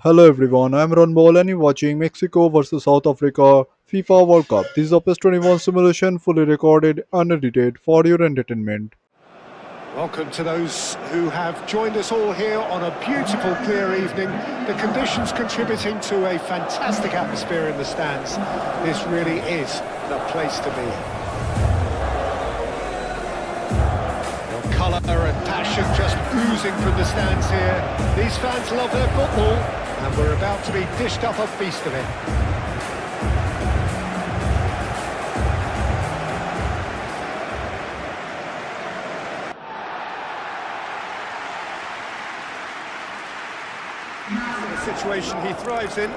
Hello everyone, I'm Ranbol and you're watching Mexico vs South Africa FIFA World Cup. This is a PES 21 simulation fully recorded and edited for your entertainment. Welcome to those who have joined us all here on a beautiful, clear evening. The conditions contributing to a fantastic atmosphere in the stands. This really is the place to be. Well, colour and passion just oozing from the stands here. These fans love their football, and we're about to be dished up a feast of it. A situation he thrives in.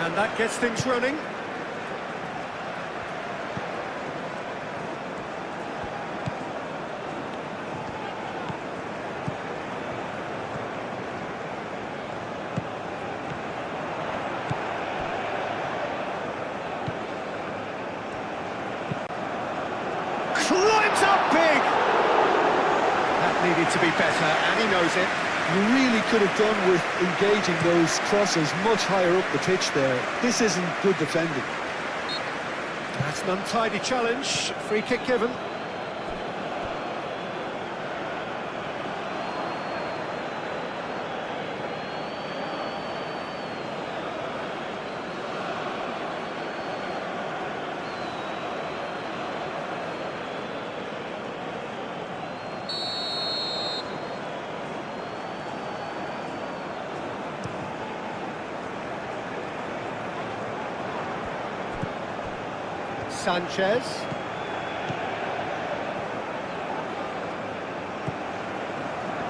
And that gets things running. Climbs up big! That needed to be better, and he knows it. You really could have done with engaging those crosses much higher up the pitch there. This isn't good defending. That's an untidy challenge. Free kick given. Sanchez.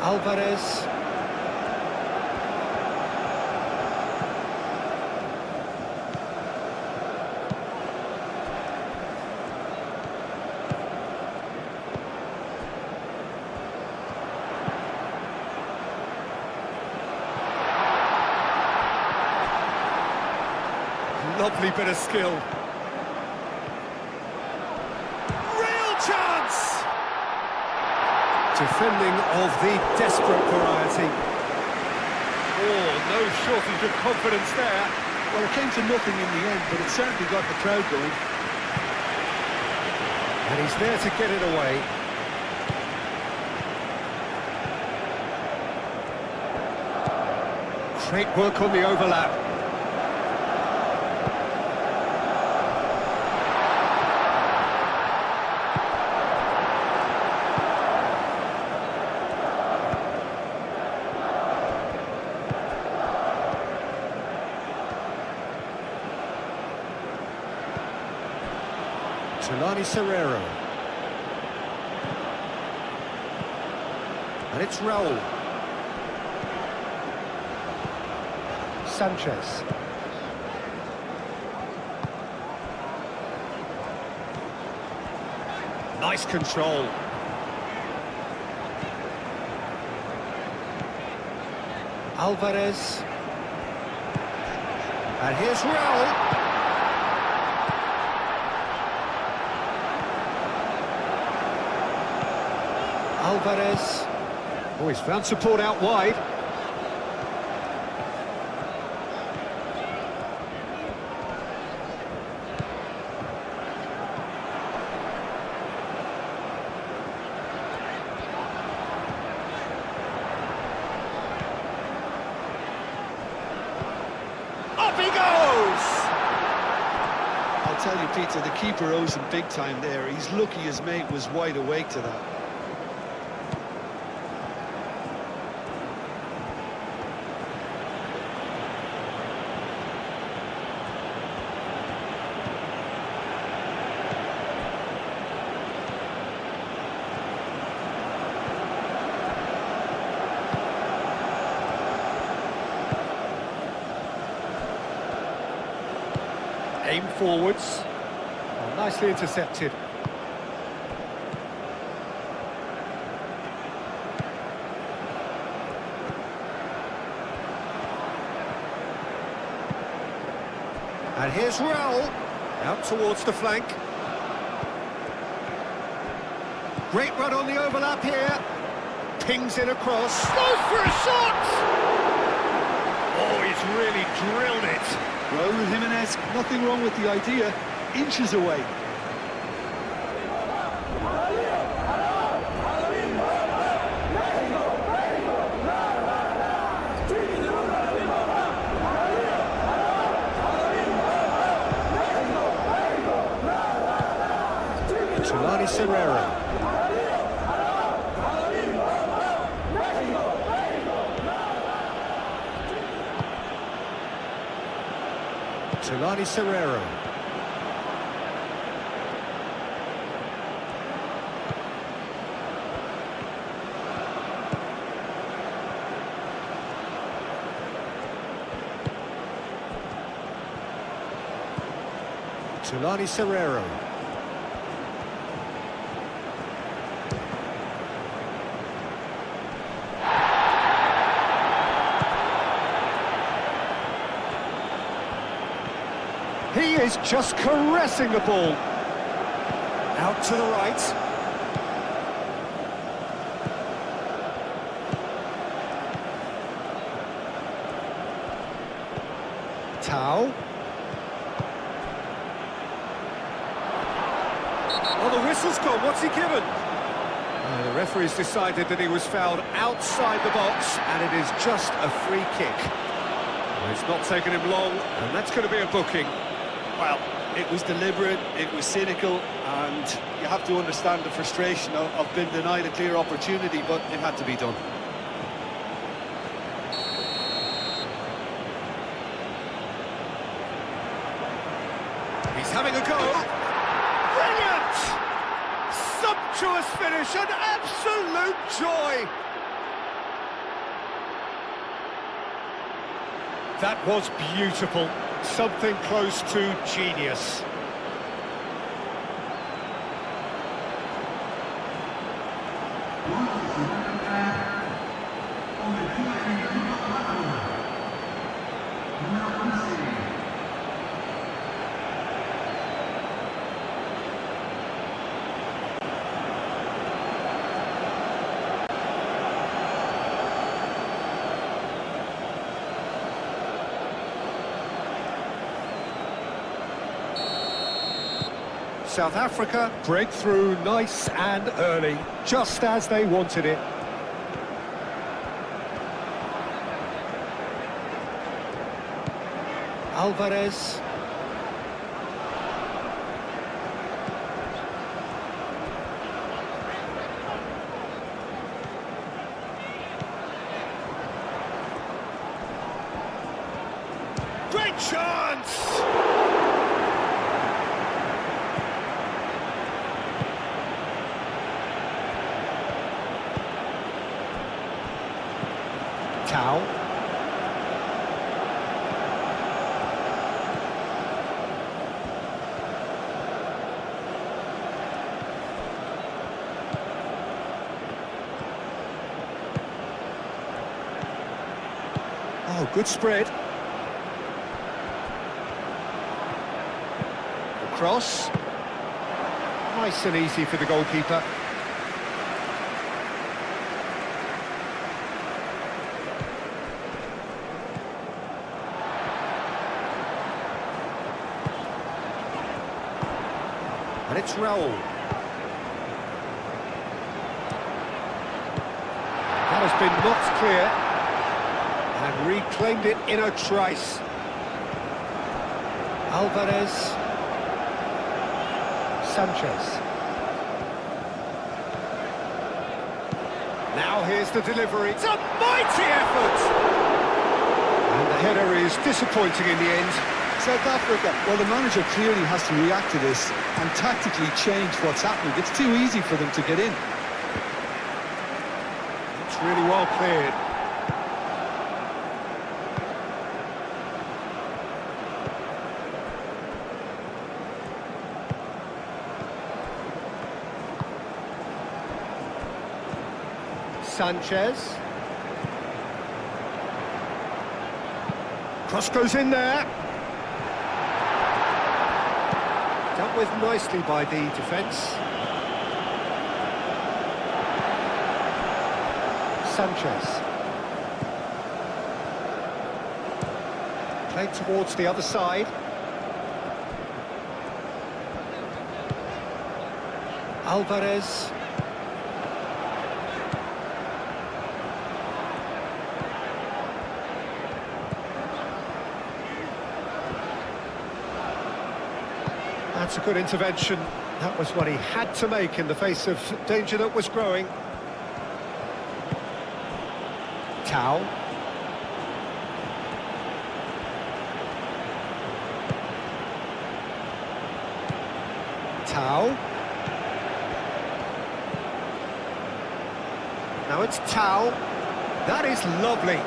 Alvarez. Lovely bit of skill. Chance! Defending of the desperate variety. Oh, no shortage of confidence there. Well, it came to nothing in the end, but it certainly got the crowd going. And he's there to get it away. Great work on the overlap. Solani Serrero. And it's Raul. Sanchez. Nice control. Alvarez. And here's Raul. Alvarez. Oh, he's found support out wide. Up he goes! I'll tell you, Peter, the keeper owes him big time there. He's lucky his mate was wide awake to that. Aim forwards. Oh, nicely intercepted. And here's Raul. Out towards the flank. Great run on the overlap here. Pings it across. Goes for a shot! Oh, he's really drilled it. Raul Jimenez, nothing wrong with the idea. Inches away. Tulani Serrero. Tulani Serrero. Tulani Serrero. He is just caressing the ball. Out to the right. Tau. Oh, the whistle's gone. What's he given? The referee's decided that he was fouled outside the box, and it is just a free kick. It's not taken him long, and that's going to be a booking. Well, it was deliberate, it was cynical, and you have to understand the frustration of being denied a clear opportunity, but it had to be done. He's having a go. Brilliant! Sumptuous finish, an absolute joy! That was beautiful. Something close to genius. South Africa break through nice and early, just as they wanted it. Alvarez. Great chance! Tau. Oh, good spread. Cross. Nice and easy for the goalkeeper. And it's Raul. That has been knocked clear and reclaimed it in a trice. Alvarez. Sanchez. Now here's the delivery. It's a mighty effort! And the header is disappointing in the end. South Africa, well, the manager clearly has to react to this and tactically change what's happening. It's too easy for them to get in. It's really well cleared. Sanchez. Cross goes in there. dealt with nicely by the defence. Sanchez. Played towards the other side. Alvarez. That's a good intervention. That was what he had to make in the face of danger that was growing. Tau. Tau. Now it's Tau. That is lovely.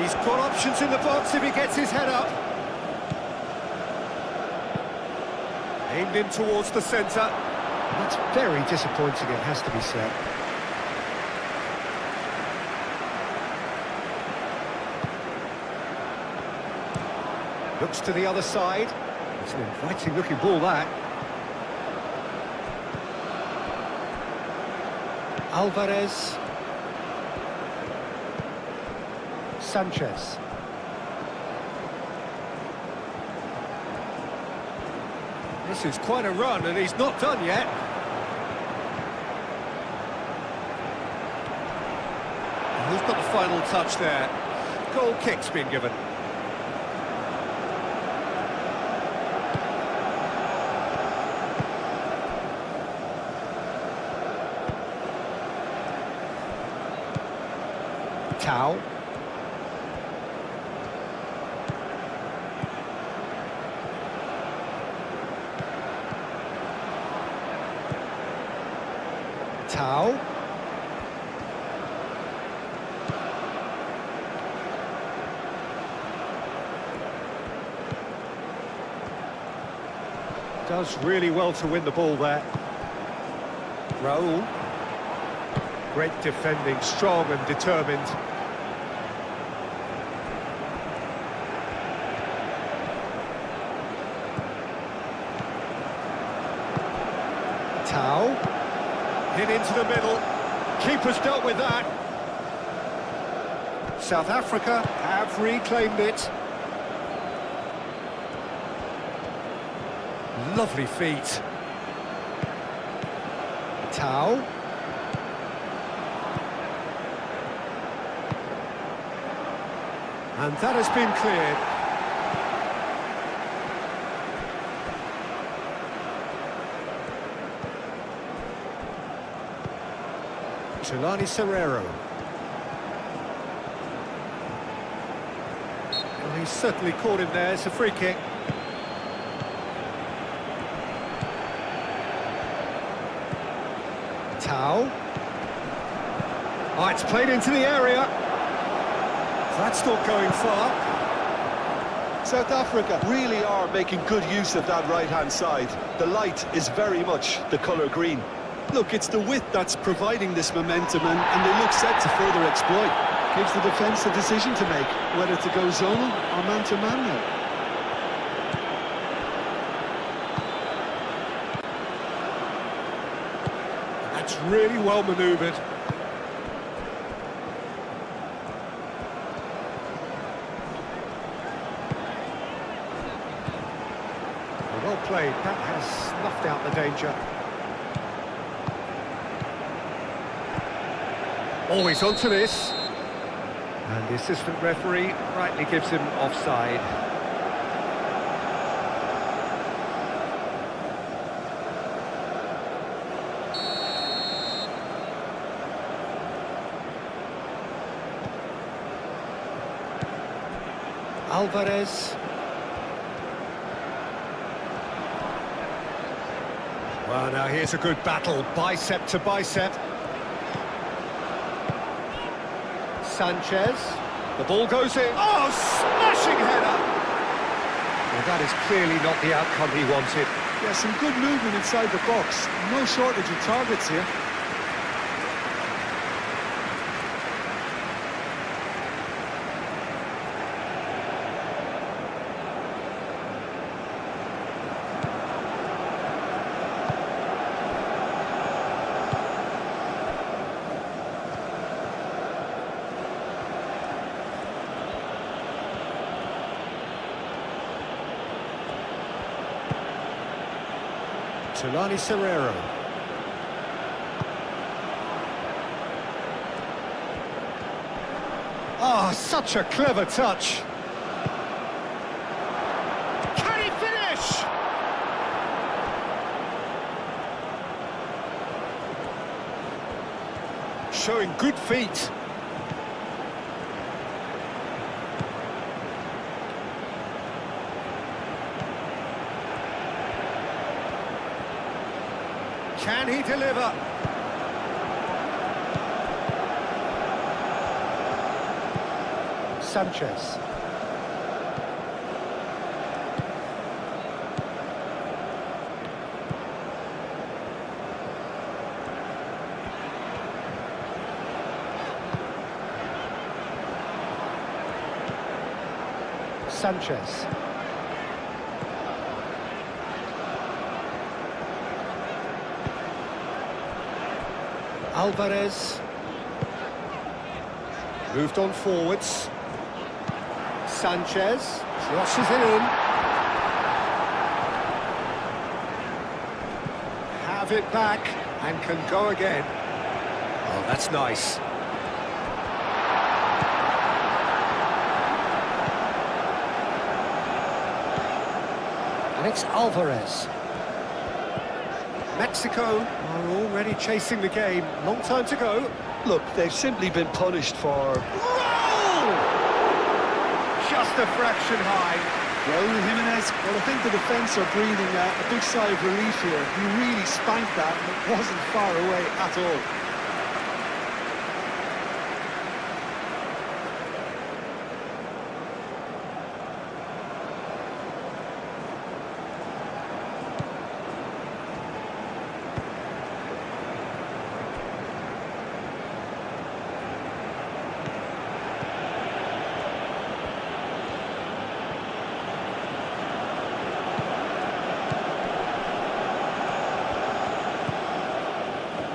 He's got options in the box if he gets his head up. Aimed in towards the centre. That's very disappointing, it has to be said. Looks to the other side. It's an inviting looking ball, that. Alvarez. Sanchez. This is quite a run, and he's not done yet. Who's got the final touch there? Goal kick's been given. Tau. Tau. Does really well to win the ball there. Raul. Great defending, strong and determined. Tau. Hit into the middle. Keeper's dealt with that. South Africa have reclaimed it. Lovely feet. Tau. And that has been cleared. Tulani Serrero. Well, he's certainly caught him there. It's a free kick. Tau. Oh, it's played into the area. That's not going far. South Africa really are making good use of that right-hand side. The light is very much the colour green. Look, it's the width that's providing this momentum, and they look set to further exploit. Gives the defence a decision to make, whether to go zonal or man-to-man now. That's really well manoeuvred. Well played. That has snuffed out the danger. Always onto this. And the assistant referee rightly gives him offside. Alvarez. Well, now here's a good battle, bicep to bicep. Sanchez. The ball goes in. Oh, smashing header! Well, that is clearly not the outcome he wanted. Yeah, some good movement inside the box. No shortage of targets here. Tulani Serrero. Oh, such a clever touch. Can he finish? Showing good feet. Can he deliver? Sanchez. Sanchez. Alvarez. Moved on forwards. Sanchez crosses it in. Have it back and can go again. Oh, that's nice. And it's Alvarez. Mexico are already chasing the game. Long time to go. Look, they've simply been punished for... Roll! Just a fraction high. Raul Jimenez, well, I think the defence are breathing a big sigh of relief here. He really spanked that, and it wasn't far away at all.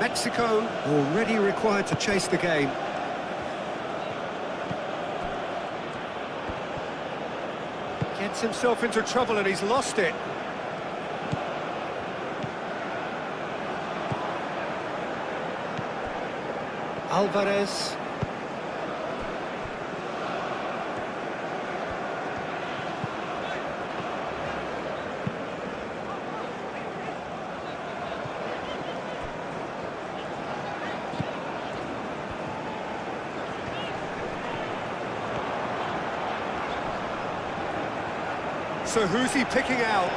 Mexico already required to chase the game. Gets himself into trouble and he's lost it. Alvarez. So who's he picking out?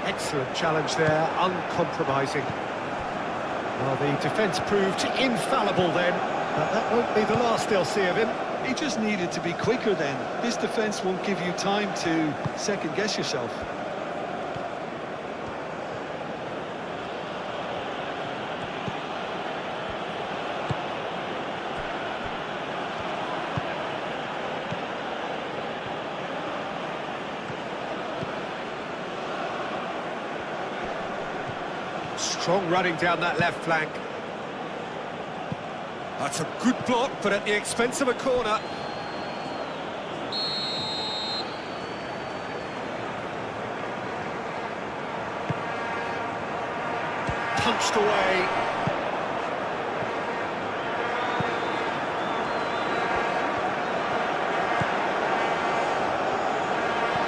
Excellent challenge there, uncompromising. Well, the defence proved infallible then, but that won't be the last they'll see of him. He just needed to be quicker then. This defence won't give you time to second-guess yourself. Strong running down that left flank. That's a good block, but at the expense of a corner. Punched away.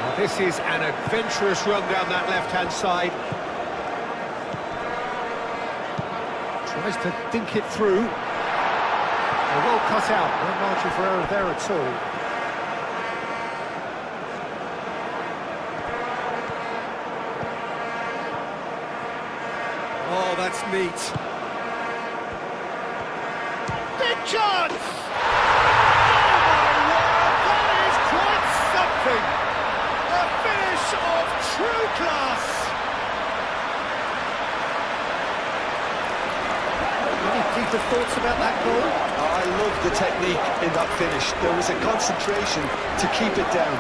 Well, this is an adventurous run down that left-hand side. Tries to dink it through. They're well cut out, no margin for error there at all. Oh, that's neat. Big chance! Oh my word, that is quite something! A finish of true class! Any deeper thoughts about that goal? I love the technique in that finish. There was a concentration to keep it down.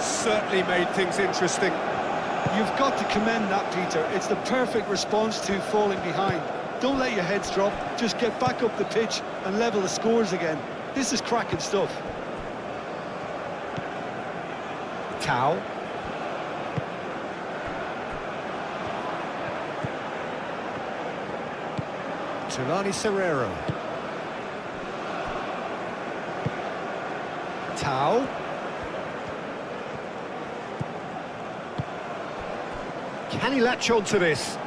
has certainly made things interesting. You've got to commend that, Peter. It's the perfect response to falling behind. Don't let your heads drop, just get back up the pitch and level the scores again. This is cracking stuff. Tau. Tulani Serrero. Tau. Can he latch on to this?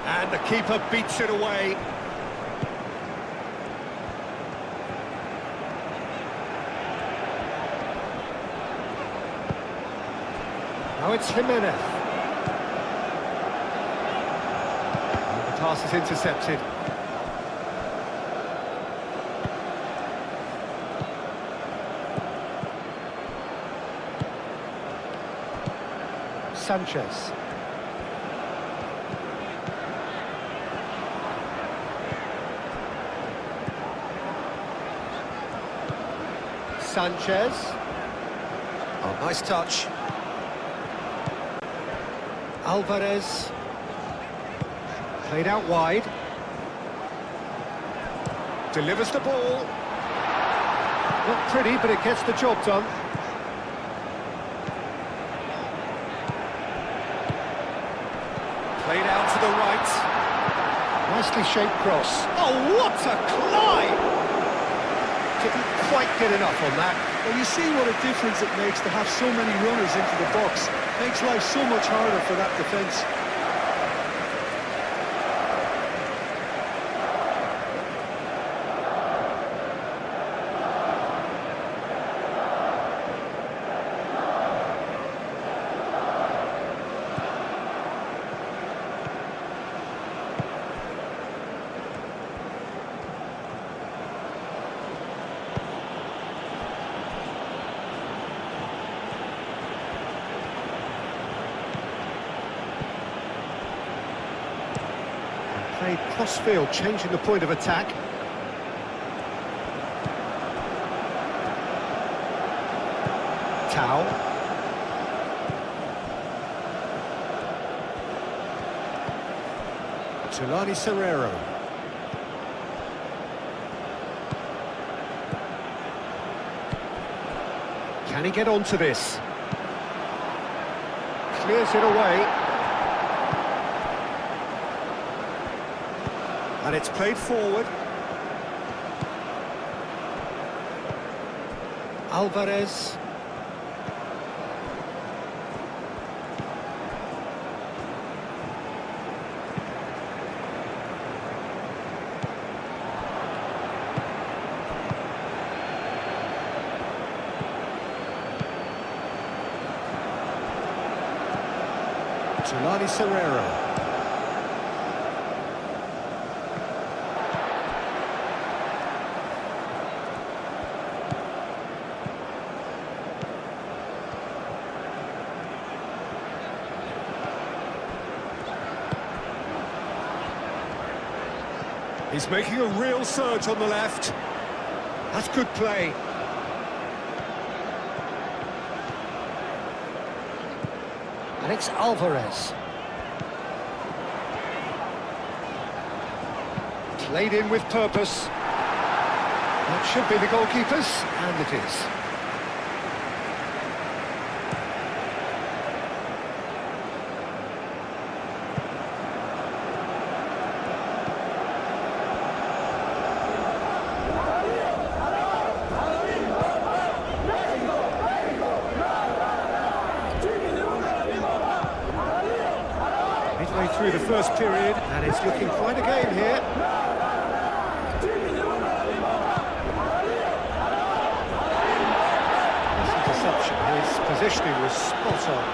And the keeper beats it away. Now it's Jimenez. And the pass is intercepted. Sanchez. Sanchez. Oh, nice touch. Alvarez. Played out wide. Delivers the ball. Not pretty, but it gets the job done. Played out to the right. Nicely shaped cross. Oh, what a climb! Didn't quite get enough on that. Well, you see what a difference it makes to have so many runners into the box. Makes life so much harder for that defence. Played cross-field, changing the point of attack. Tau. Tulani Serrero. Can he get onto this? Clears it away. And it's played forward. Alvarez. Tulani Serrero. He's making a real surge on the left. That's good play. Alex Alvarez. Played in with purpose. That should be the goalkeeper's, and it is. Midway through the first period, and it's looking quite a game here. This interception, his positioning was spot on.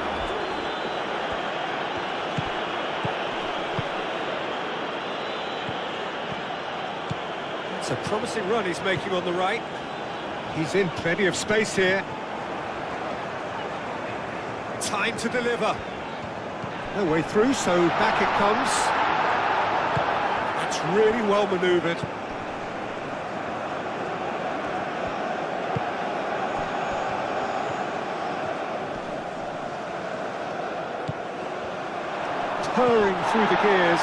It's a promising run he's making on the right. He's in plenty of space here. Time to deliver. No way through, so back it comes. That's really well manoeuvred. purring through the gears.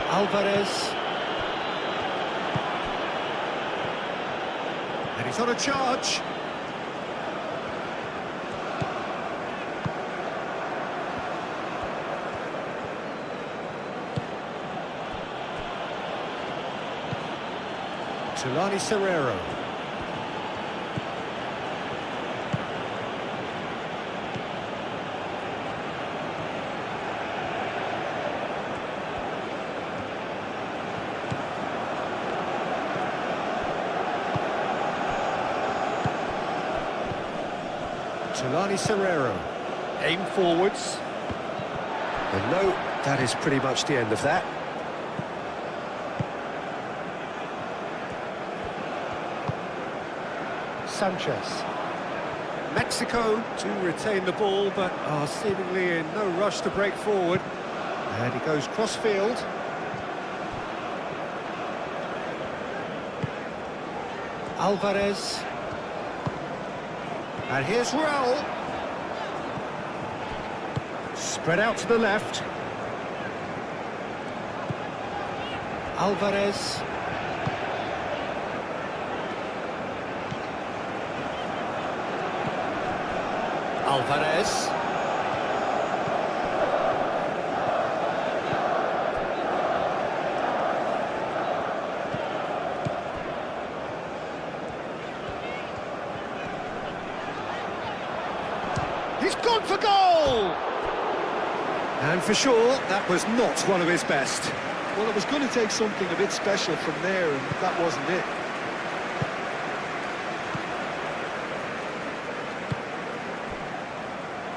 Alvarez. And he's on a charge. Tulani Serrero. Tulani Serrero. Aim forwards. And no, that is pretty much the end of that. Sanchez. Mexico to retain the ball, but are seemingly in no rush to break forward. And he goes cross-field. Alvarez. And here's Raul. Spread out to the left. Alvarez. Alvarez. He's gone for goal! And for sure, that was not one of his best. Well, it was going to take something a bit special from there, and that wasn't it.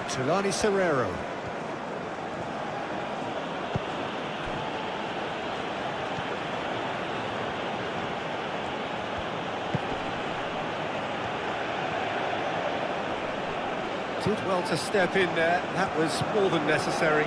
Tulani Serrero. Did well to step in there. That was more than necessary.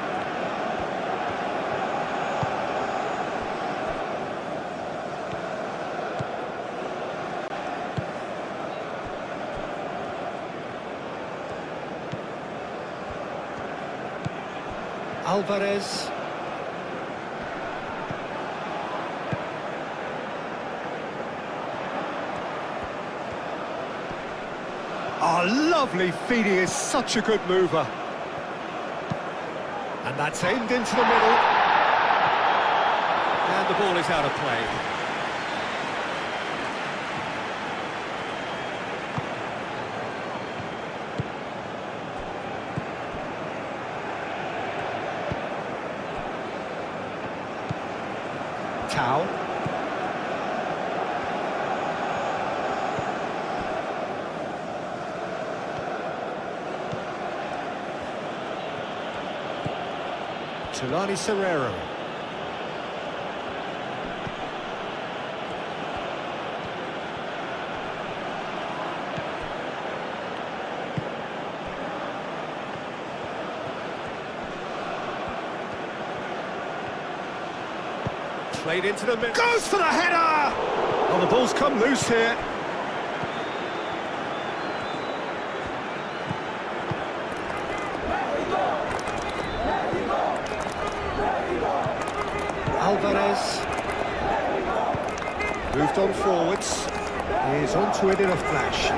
Alvarez. Oh, lovely feed. He is such a good mover. And that's aimed into the middle. And the ball is out of play. Tau. Tulani Serrero. Played into the middle. Goes for the header! Oh, the ball's come loose here. Alvarez. Moved on forwards. He's onto it in a flash.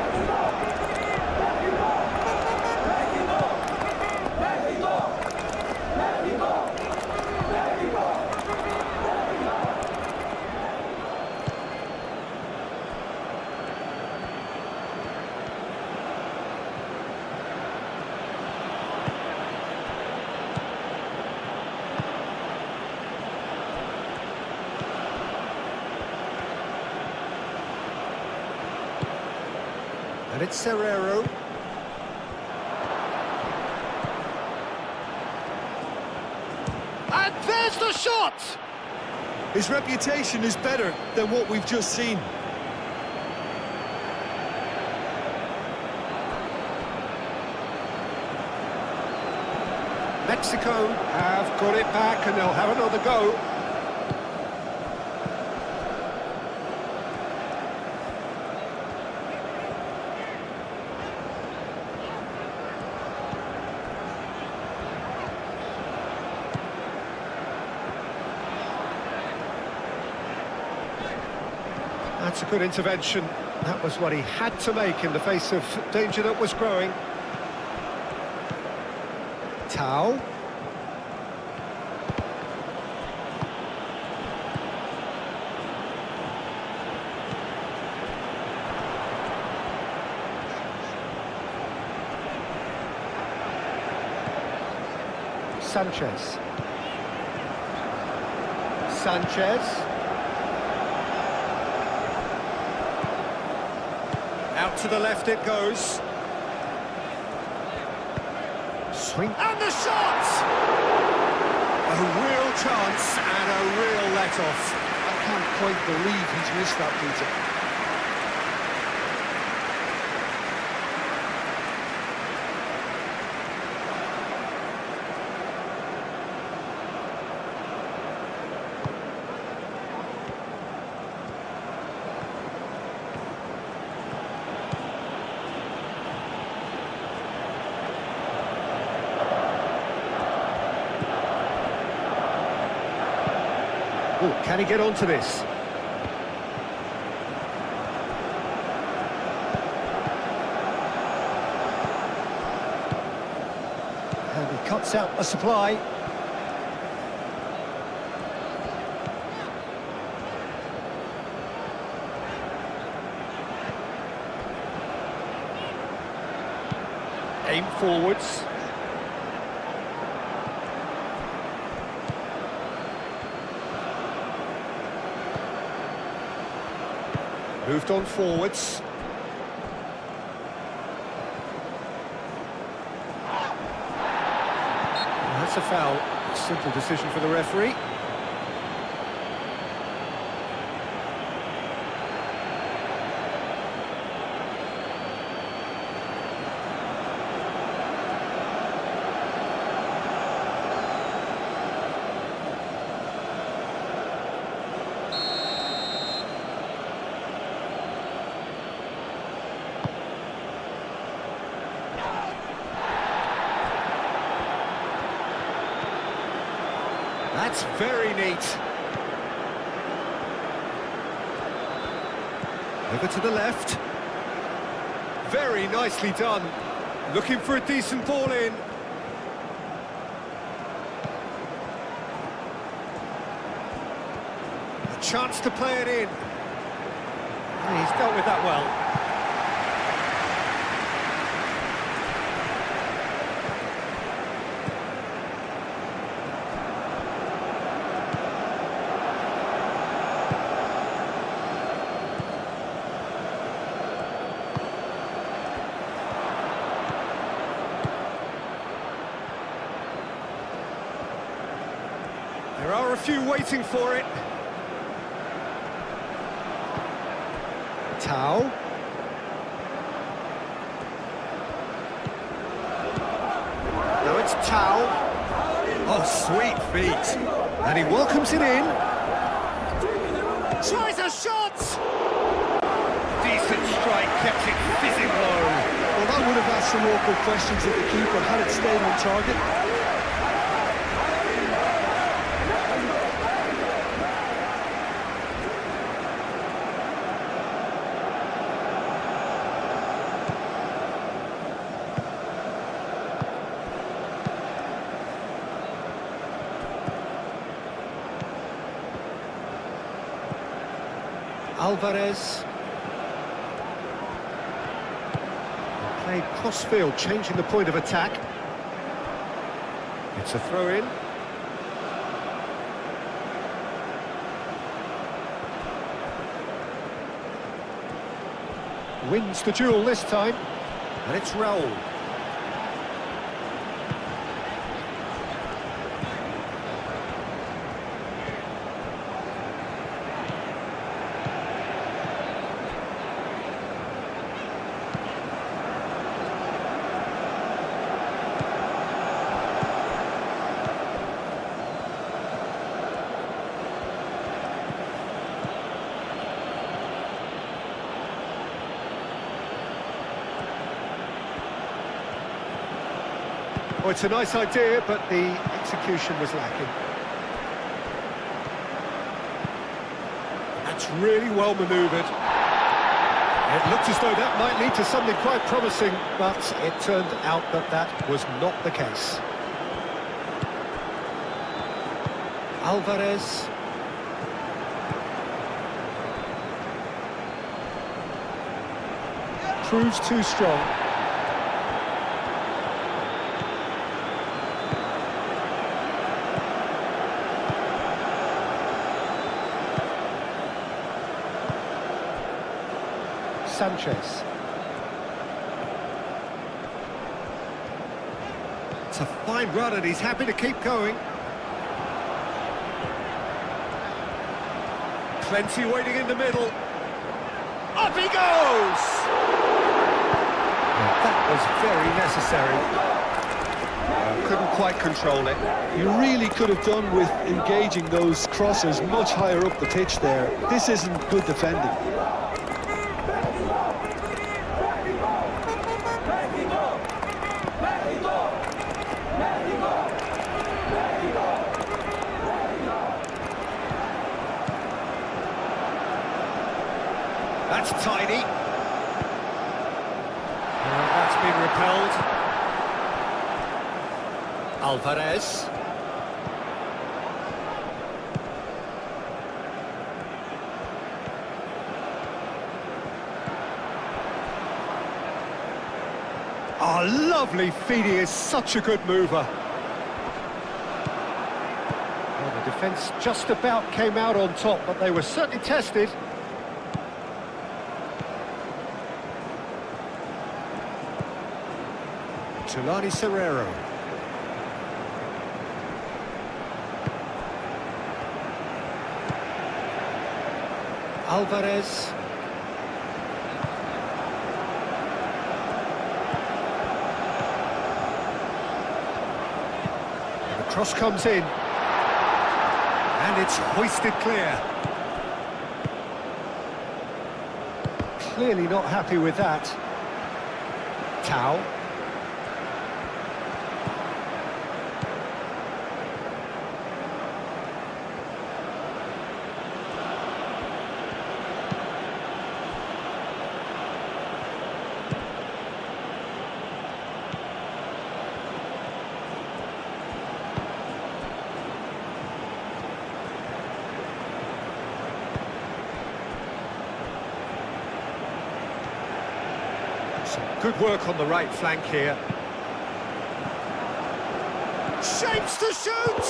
And it's Serrero. And there's the shot! His reputation is better than what we've just seen. Mexico have got it back and they'll have another go. That's a good intervention. That was what he had to make in the face of danger that was growing. Tau. Sanchez. Out to the left it goes. Swing. And the shot! A real chance and a real let-off. I can't quite believe he's missed that, Peter. Ooh, can he get onto this? And he cuts out a supply. Aim forwards. Moved on forwards. That's a foul. Simple decision for the referee. That's very neat. Over to the left. Very nicely done. Looking for a decent ball in. A chance to play it in. He's dealt with that well. There are a few waiting for it. Tau. No, it's Tau. Oh, sweet feet. And he welcomes it in. Tries a shot! Decent strike, kept it fizzing low. Well, that would have asked some awkward questions of the keeper had it stayed on target. Alvarez. Played cross-field, changing the point of attack. It's a throw-in. Wins the duel this time. And it's Raul. Well, it's a nice idea, but the execution was lacking. And That's really well manoeuvred. It looked as though that might lead to something quite promising, but it turned out that that was not the case. Alvarez. Proves too strong. Sanchez. It's a fine run and he's happy to keep going. Plenty waiting in the middle. Up he goes! That was very necessary. Couldn't quite control it. You really could have done with engaging those crossers much higher up the pitch there. This isn't good defending. That's tidy. That's been repelled. Alvarez. Oh, lovely feed. He is such a good mover. Well, the defence just about came out on top, but they were certainly tested. Tulani Serrero. Alvarez. The cross comes in. And it's hoisted clear. Clearly not happy with that. Tau. Good work on the right flank here. Shapes to shoot!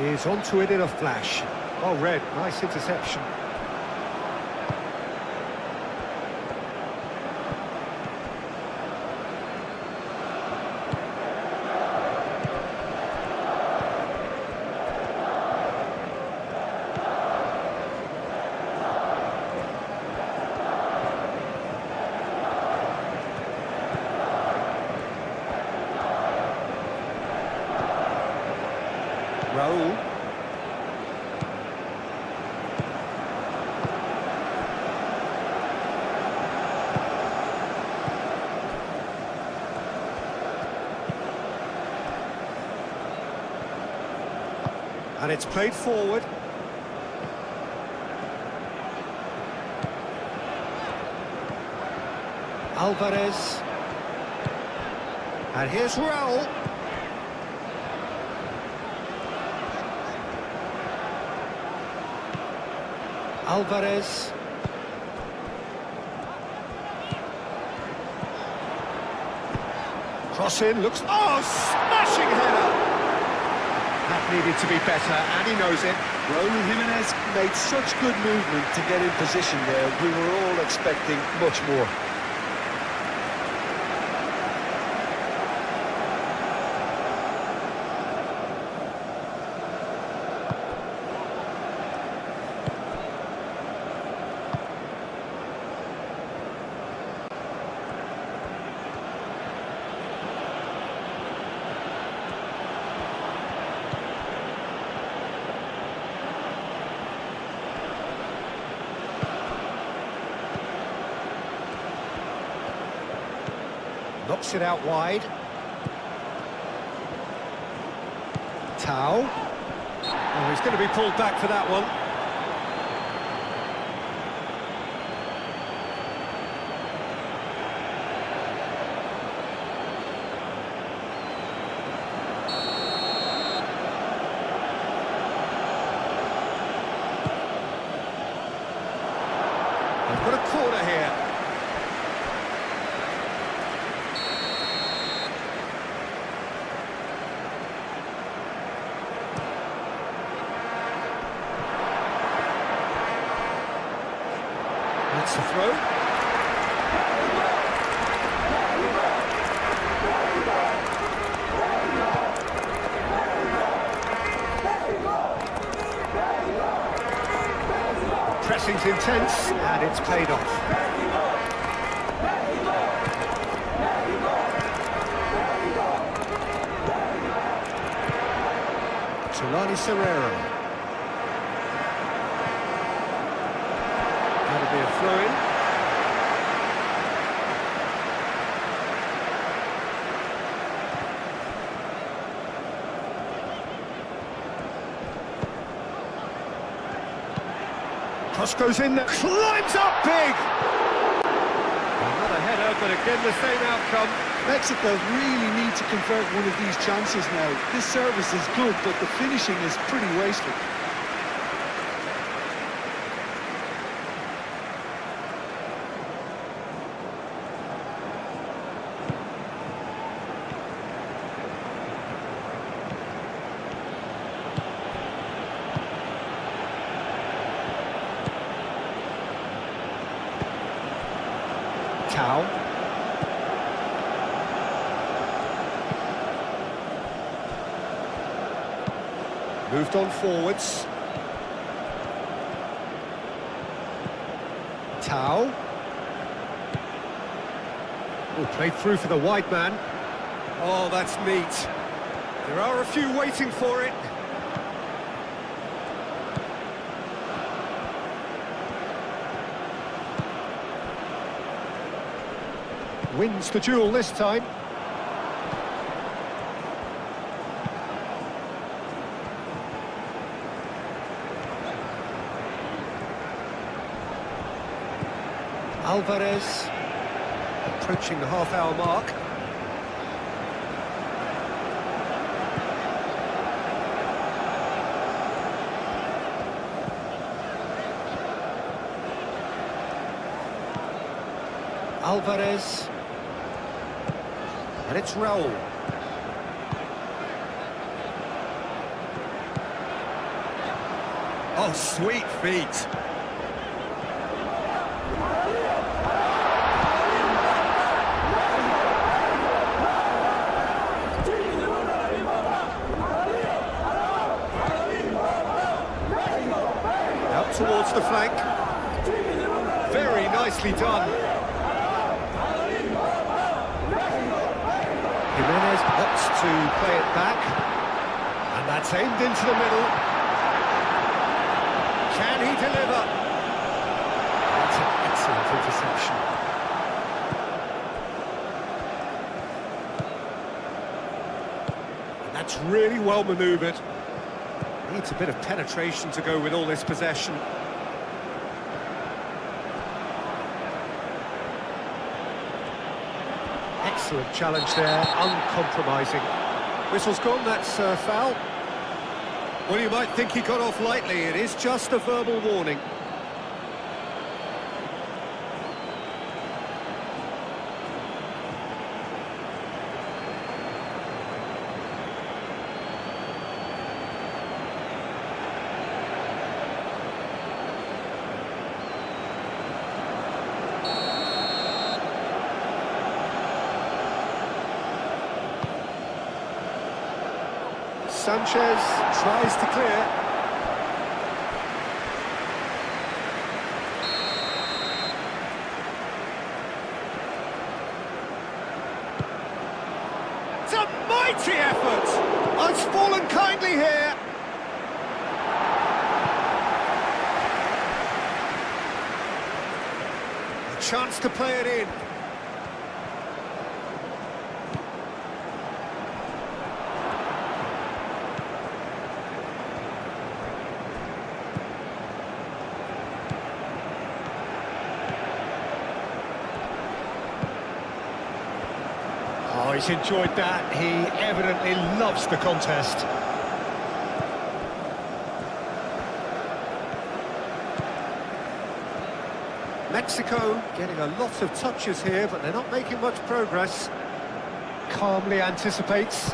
He's onto it in a flash. Well read, nice interception. Raul. And it's played forward. Alvarez. And here's Raul. Alvarez. Cross in, looks... Oh, smashing header! That needed to be better, and he knows it. Raul Jimenez made such good movement to get in position there. We were all expecting much more. Knocks it out wide. Tao. Oh, he's going to be pulled back for that one. They've got a corner here. That's the throw. Pressing's intense, and it's paid off. Solani Serrero. That'll be a throw-in. Cross goes in there, climbs up big! Another header, but again the same outcome. Mexico really need to convert one of these chances now. This service is good, but the finishing is pretty wasteful. Tao. Moved on forwards. Tao. Oh, played through for the wide man. Oh, that's neat. There are a few waiting for it. Wins the duel this time. Alvarez approaching the half-hour mark. Alvarez. And it's Raul. Oh, sweet feet. Out towards the flank. Very nicely done. Jimenez opts to play it back, and that's aimed into the middle. Can he deliver? That's an excellent interception. And that's really well manoeuvred. Needs a bit of penetration to go with all this possession. Excellent challenge there, uncompromising. Whistle's gone, that's a foul. Well, you might think he got off lightly, it is just a verbal warning. Sanchez tries to clear. It's a mighty effort! Oh, it's fallen kindly here. A chance to play it in. he's enjoyed that. He evidently loves the contest. Mexico getting a lot of touches here, but they're not making much progress. Calmly anticipates.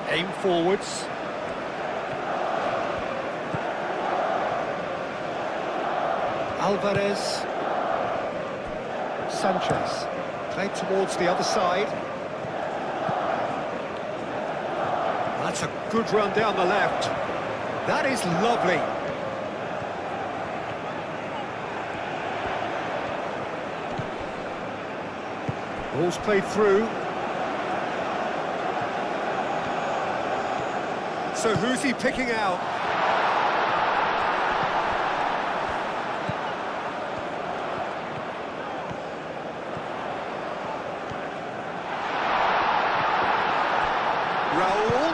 Aim forwards. Alvarez. Sanchez. Played towards the other side. That's a good run down the left. That is lovely. Ball's played through. So who's he picking out? Raul.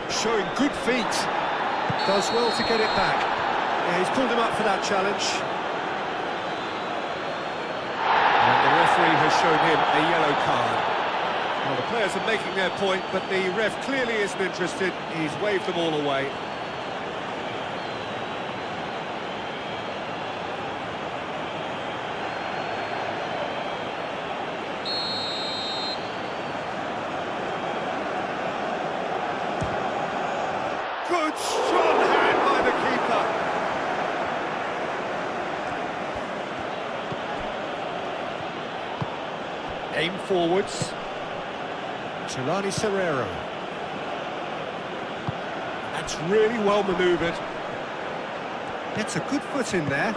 Showing good feet. Does well to get it back. Yeah, he's pulled him up for that challenge. And the referee has shown him a yellow card. Well, the players are making their point, but the ref clearly isn't interested. He's waved them all away. Good, strong hand by the keeper. Aim forwards. Tulani Serrero. That's really well manoeuvred. Gets a good foot in there.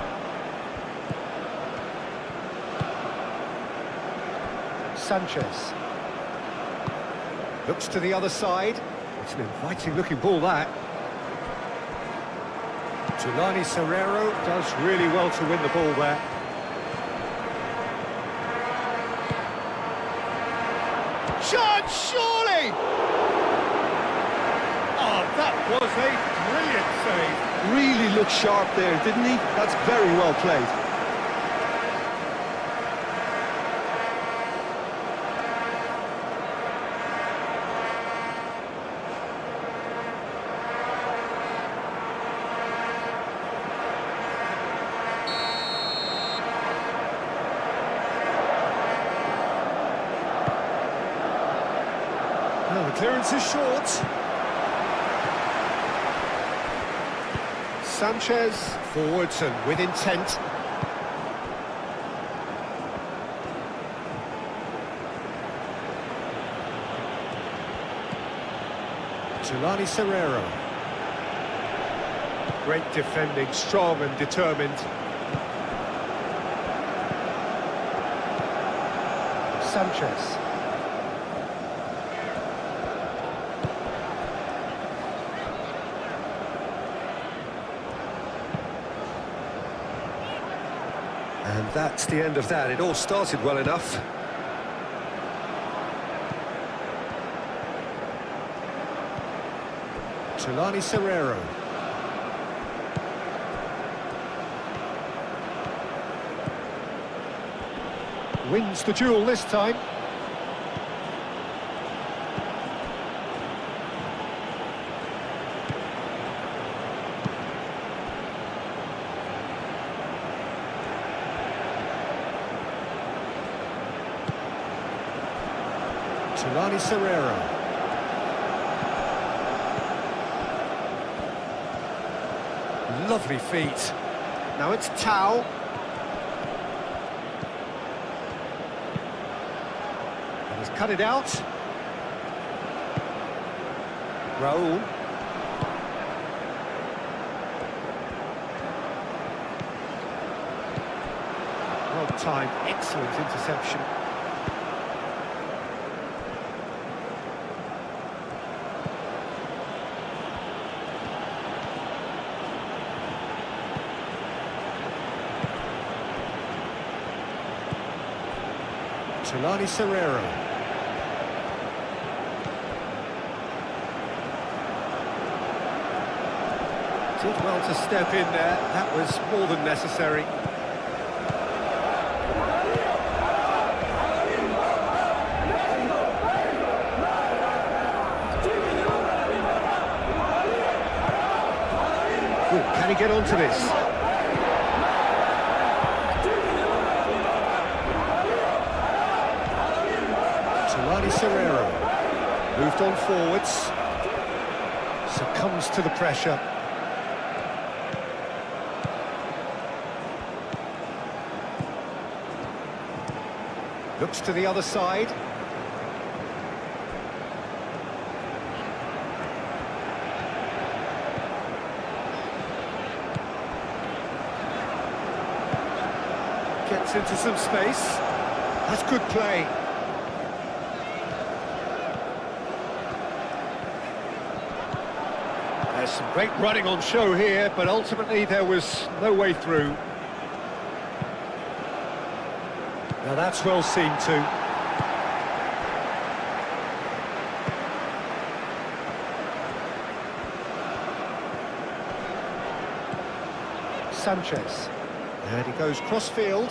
Sanchez. Looks to the other side. It's an inviting looking ball, that. Tulani Serrero does really well to win the ball there. Shot, surely! Oh, that was a brilliant save. Really looked sharp there, didn't he? That's very well played. Well, the clearance is short. Sanchez forwards and with intent. Tulani Serrero. Great defending, strong and determined. Sanchez. And that's the end of that. It all started well enough. Tulani Serrero. Wins the duel this time. Tulani Serrero. Lovely feet. Now it's Tau. And he's cut it out. Raul. Well timed, excellent interception. Tulani Serrero. Did well to step in there. That was more than necessary. Ooh, can he get onto this? Serrero moved on forwards, succumbs to the pressure. Looks to the other side. Gets into some space. That's good play. There's some great running on show here, but ultimately there was no way through. Now that's well seen too. Sanchez. And he goes cross-field.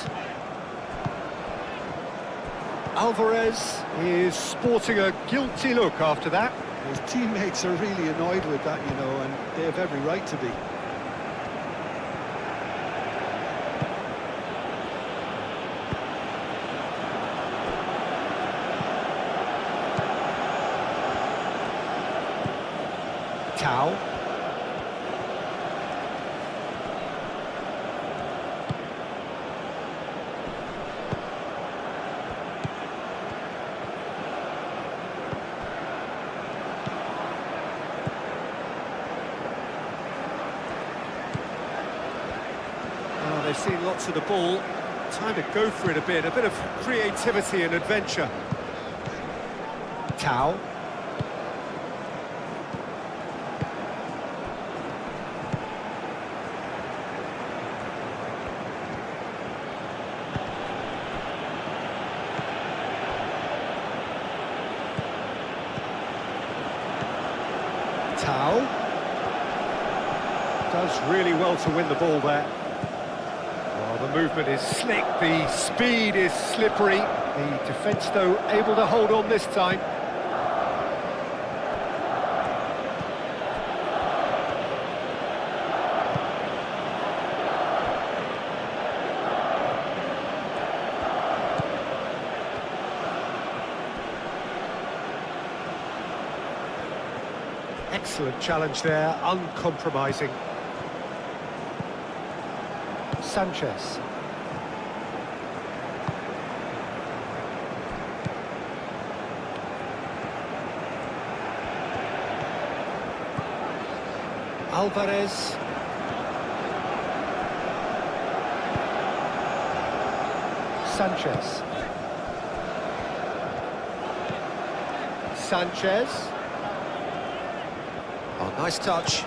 Alvarez is sporting a guilty look after that. His teammates are really annoyed with that, you know, and they have every right to be. Tau. They've seen lots of the ball. Time to go for it a bit of creativity and adventure. Tau. Tau. Does really well to win the ball there. The movement is slick, the speed is slippery. The defence, though, able to hold on this time. Excellent challenge there, uncompromising. Sanchez. Alvarez. Sanchez. Sanchez. Oh, nice touch.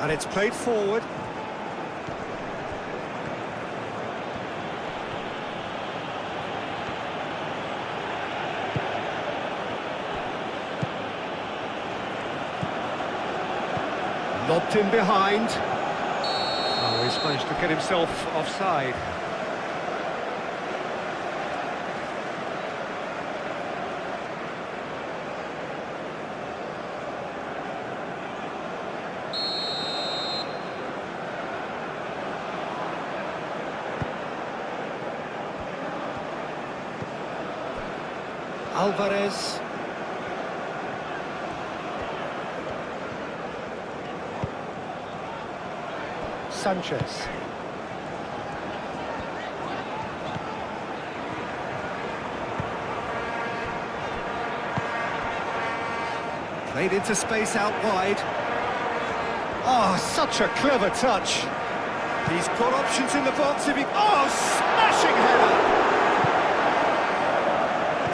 And it's played forward. Lobbed in behind. Oh, he's managed to get himself offside. Alvarez. Sanchez. Played into space out wide. Oh, such a clever touch. He's got options in the box if he... Oh, smashing header!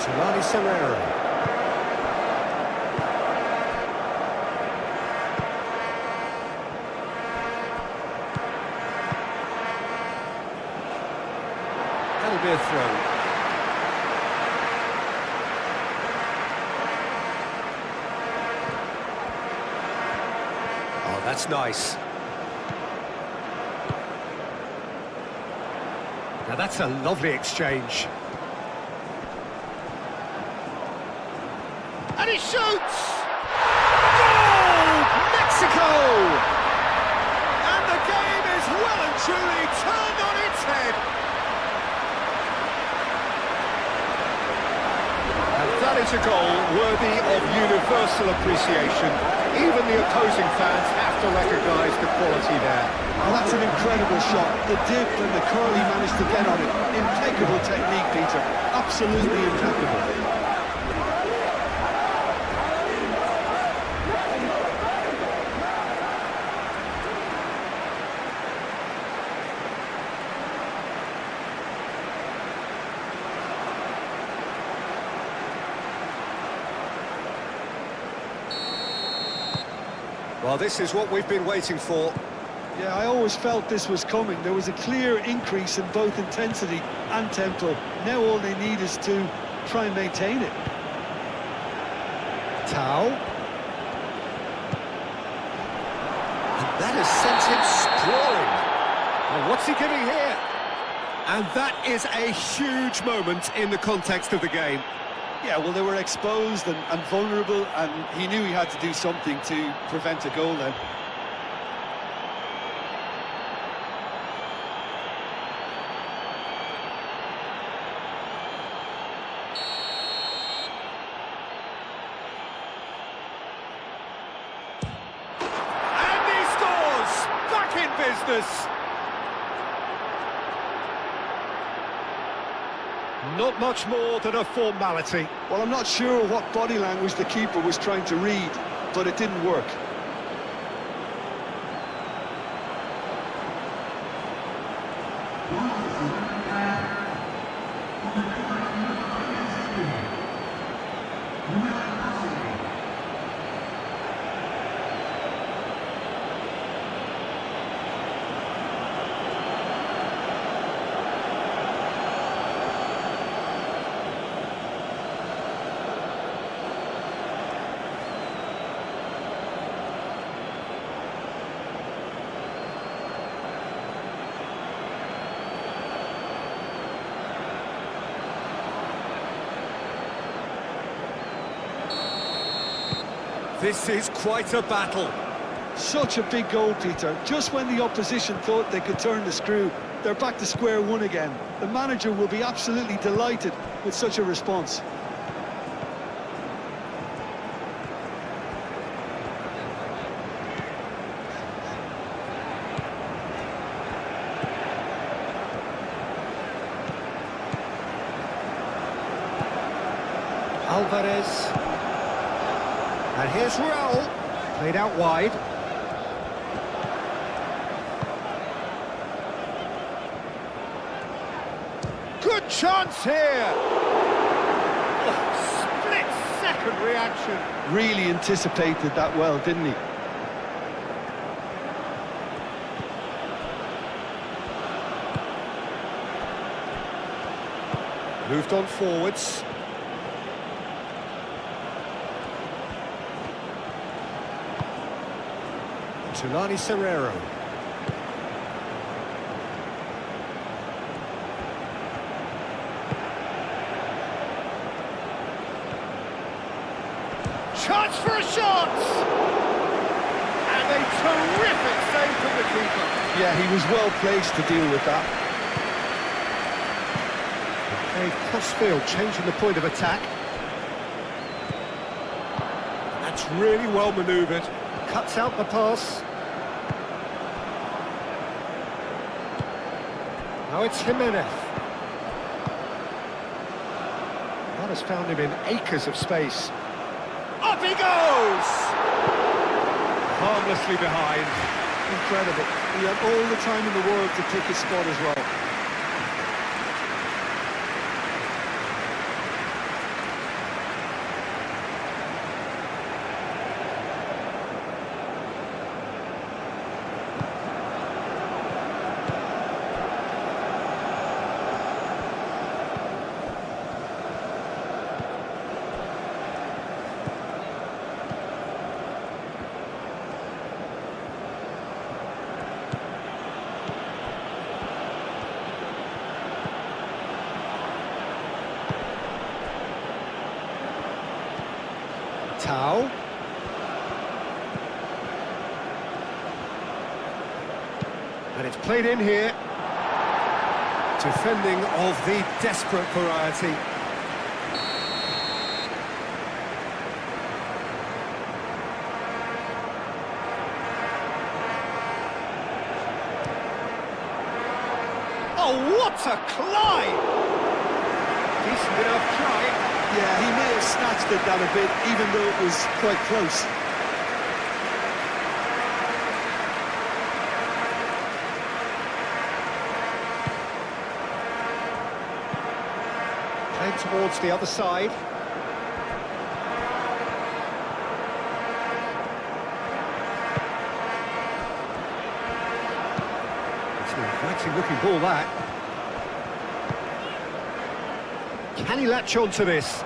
Serrero. That'll be a throw. Oh, that's nice. Now that's a lovely exchange. And he shoots! Goal! Mexico! And the game is well and truly turned on its head. And that is a goal worthy of universal appreciation. Even the opposing fans have to recognise the quality there. Oh, that's an incredible shot. The dip and the curl he managed to get on it. Impeccable technique, Peter. Absolutely impeccable. Well, this is what we've been waiting for. Yeah, I always felt this was coming. There was a clear increase in both intensity and tempo. Now all they need is to try and maintain it. Tau. And that has sent him sprawling. Well, what's he giving here? And that is a huge moment in the context of the game. Yeah, well, they were exposed and vulnerable, and he knew he had to do something to prevent a goal then. And he scores! Back in business! Not much more than a formality. Well, I'm not sure what body language the keeper was trying to read, but it didn't work. This is quite a battle. Such a big goal, Peter. Just when the opposition thought they could turn the screw, they're back to square one again. The manager will be absolutely delighted with such a response. Alvarez. And here's Raul. Played out wide. Good chance here! Oh, split-second reaction. Really anticipated that well, didn't he? Moved on forwards. Serrero. Chance for a shot! And a terrific save from the keeper. Yeah, he was well placed to deal with that. A crossfield changing the point of attack. That's really well manoeuvred. Cuts out the pass. Now it's Jimenez. That has found him in acres of space. Up he goes! Harmlessly behind. Incredible. He had all the time in the world to pick his spot as well. Tau. And it's played in here. Defending of the desperate variety. Oh, what a climb! Decent enough try. Yeah, he may have snatched it down a bit, even though it was quite close. Played towards the other side. It's an inviting looking ball, that. Can he latch on to this?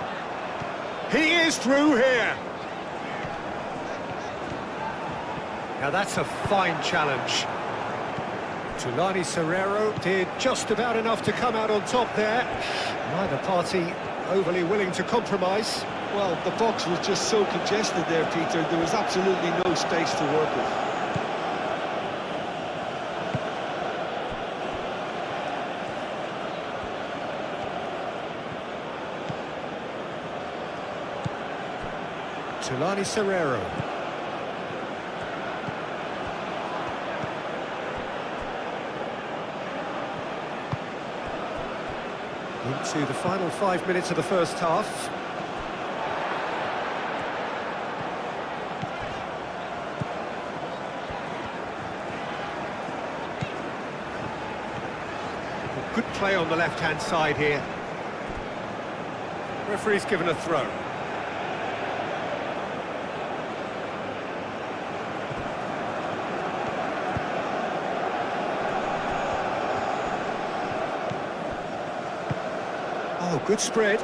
He is through here. Now that's a fine challenge. Tulani Serrero did just about enough to come out on top there. Neither party overly willing to compromise. Well, the box was just so congested there, Peter. There was absolutely no space to work with. Tulani Serrero. Into the final 5 minutes of the first half. Good play on the left-hand side here. Referee's given a throw. Oh, good spread.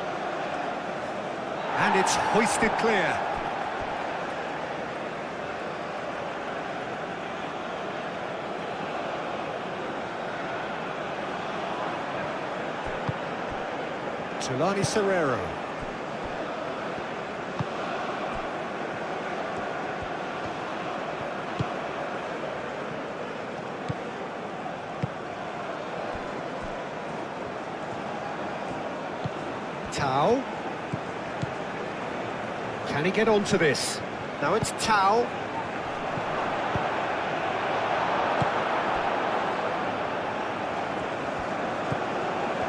And it's hoisted clear. Tulani Serrero. Tau. Can he get onto this? Now it's Tau.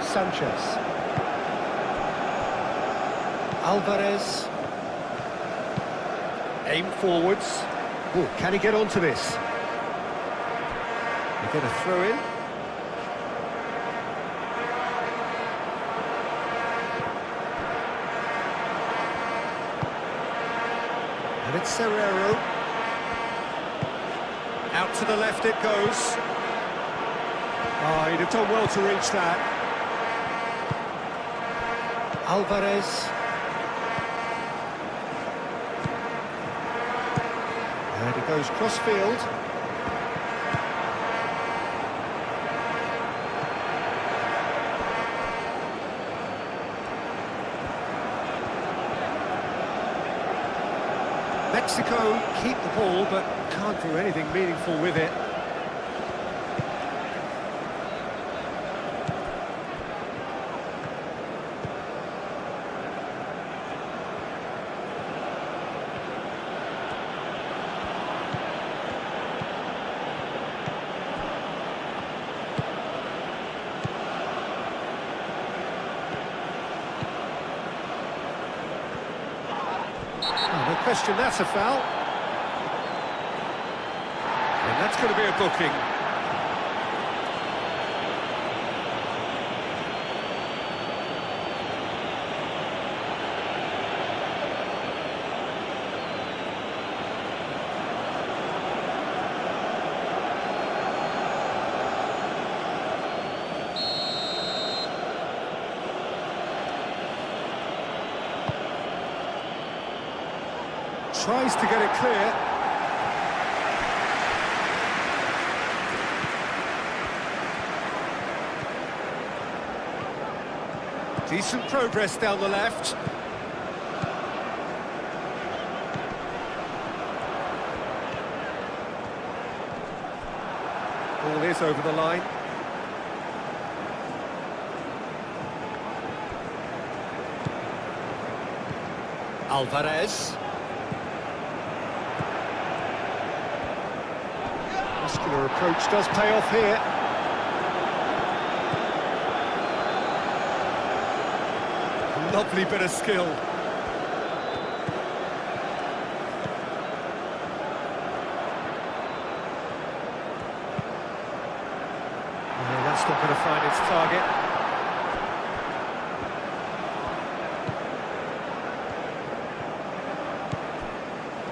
Sanchez. Alvarez. Aim forwards. Oh, can he get onto this? They get a throw in. And it's Serrero. Out to the left it goes. Oh, he'd have done well to reach that. Alvarez. And it goes cross-field. Mexico keep the ball, but can't do anything meaningful with it. Oh, no question, that's a foul. And that's going to be a booking. Tries to get it clear. Decent progress down the left. Ball is over the line. Alvarez. Muscular approach does pay off here. Lovely bit of skill. No, that's not going to find its target.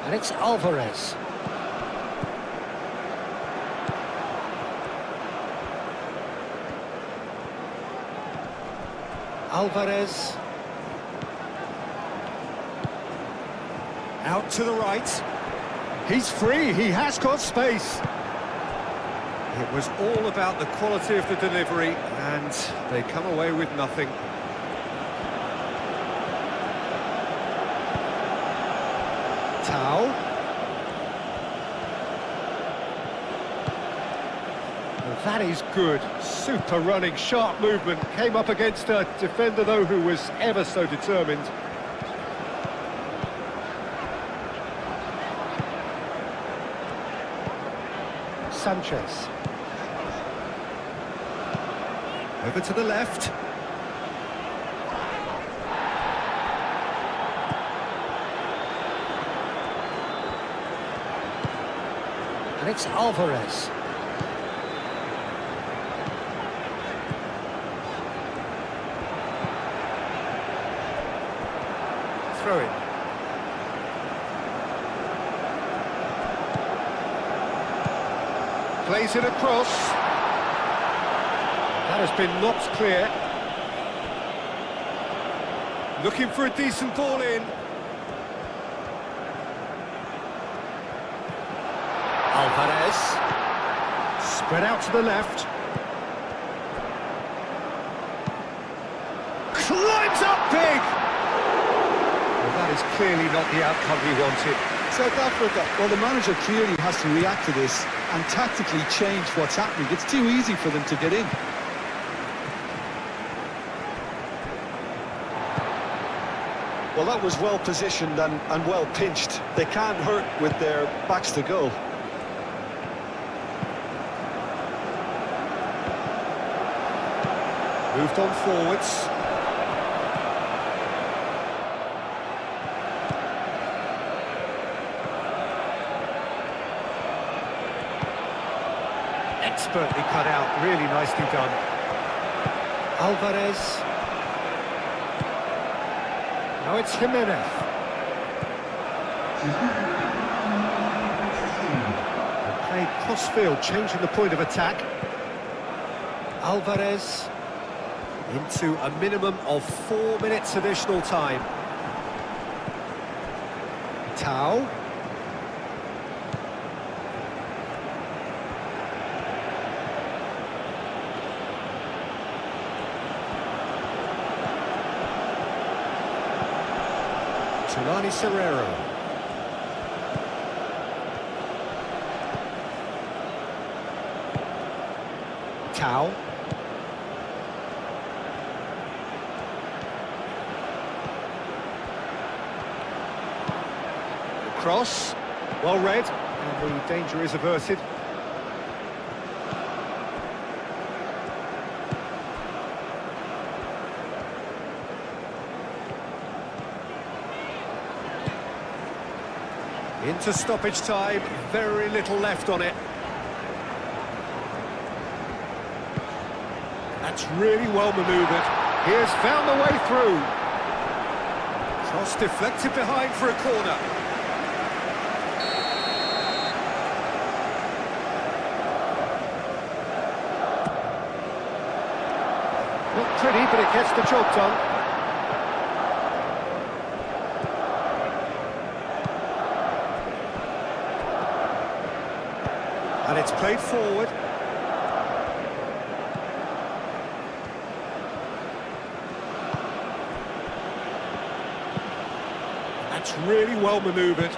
And it's Alvarez. Alvarez. Out to the right. He's free, he has got space. It was all about the quality of the delivery, and they come away with nothing. Tau. That is good. Super running, sharp movement. Came up against a defender, though, who was ever so determined. Sanchez. Over to the left. And it's Alvarez. Throw it. Plays it across. That has been knocked clear. Looking for a decent ball in. Alvarez. Spread out to the left. Climbs up big! Well, that is clearly not the outcome we wanted. South Africa, well, the manager clearly has to react to this and tactically change what's happening. It's too easy for them to get in. Well, that was well positioned and well pinched. They can't hurt with their backs to goal. Moved on forwards. Expertly cut out, really nicely done. Alvarez. Now it's Jimenez. Played cross-field, changing the point of attack. Alvarez into a minimum of 4 minutes additional time. Tau. Tulani Serrero. Tau. Cross, well read, and the danger is averted. Into stoppage time, very little left on it. That's really well manoeuvred. He has found the way through. Cross deflected behind for a corner. Not pretty, but it gets the job done. And it's played forward. That's really well manoeuvred.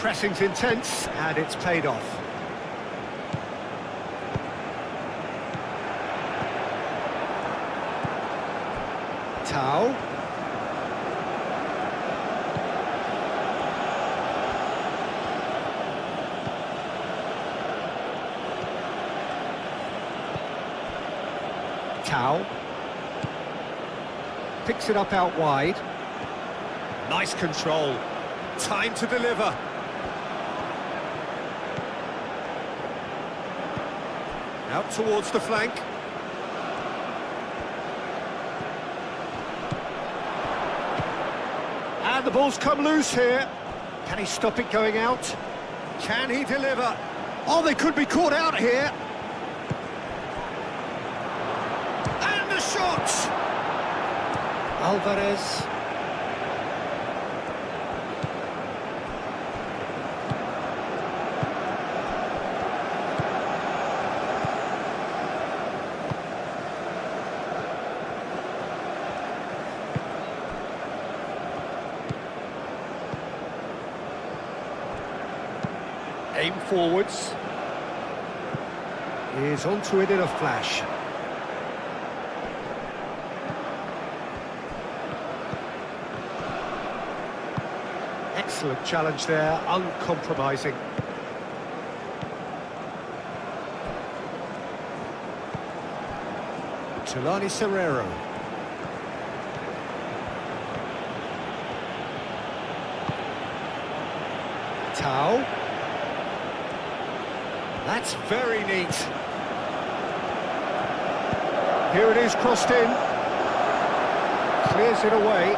Pressing's intense, and it's paid off. Tau. Tau. Picks it up out wide. Nice control. Time to deliver. Out towards the flank. And the ball's come loose here. Can he stop it going out? Can he deliver? Oh, they could be caught out here. And the shot! Alvarez. Aim forwards. He's onto it in a flash. Excellent challenge there, uncompromising. Tulani Serrero. Tau. That's very neat. Here it is, crossed in. Clears it away.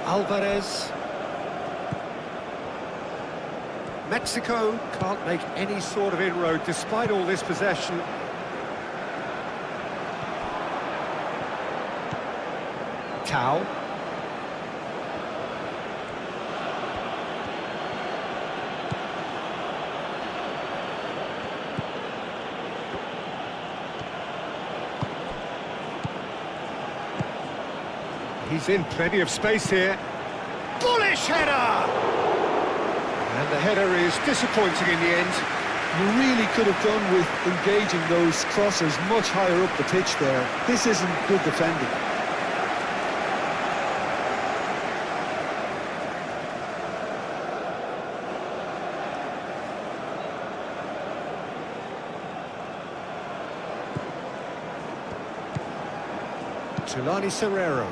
Alvarez. Mexico can't make any sort of inroad despite all this possession. Tau. He's in plenty of space here. Bullish header! And the header is disappointing in the end. You really could have done with engaging those crosses much higher up the pitch there. This isn't good defending. Tulani Serrero.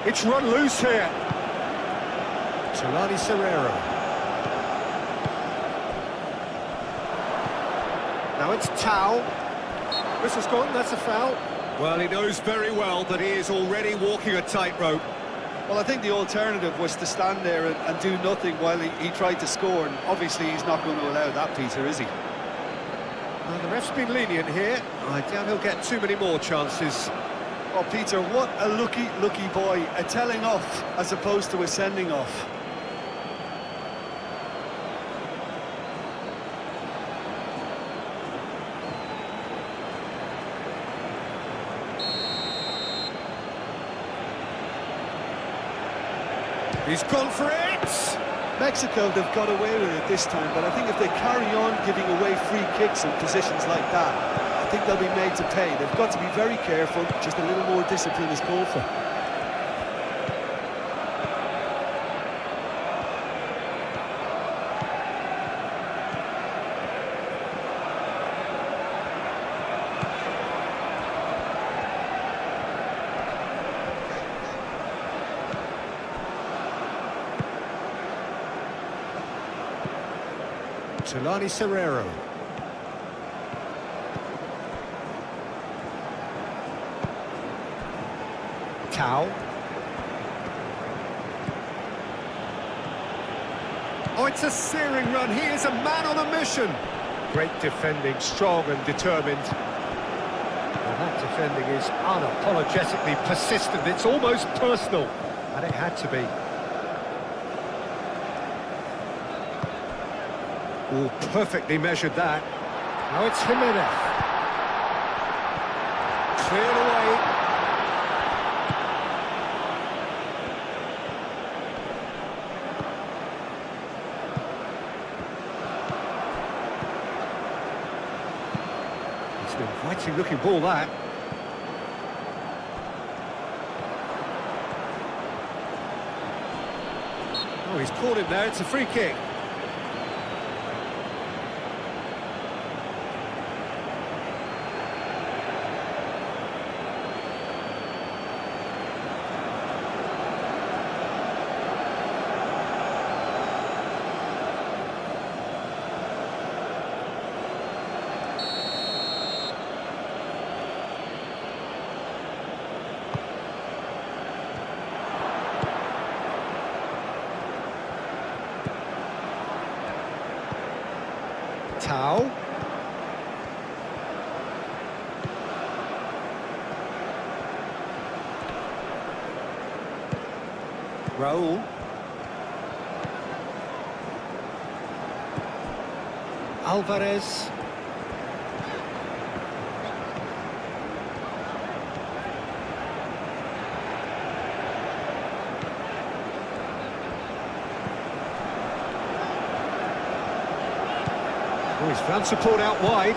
It's run loose here. Tulani Serrero. Now it's Tau. Whistle's gone, that's a foul. Well, he knows very well that he is already walking a tightrope. Well, I think the alternative was to stand there and do nothing while he tried to score, and obviously he's not going to allow that, Peter, is he? Well, the ref's been lenient here. I doubt he'll get too many more chances. Oh, Peter, what a lucky boy. A telling off as opposed to a sending off. He's gone for it! Mexico, they've got away with it this time, but I think if they carry on giving away free kicks in positions like that, I think they'll be made to pay. They've got to be very careful, just a little more discipline is called for. Tulani Serrero. Tau. Oh, it's a searing run. He is a man on a mission. Great defending, strong and determined. Well, that defending is unapologetically persistent. It's almost personal, and it had to be. Oh, perfectly measured that. Now it's Jimenez. Cleared away. It's an inviting looking ball, that. Oh, he's caught him there. It's a free kick. Tau. Raul. Alvarez. Oh, he's found support out wide.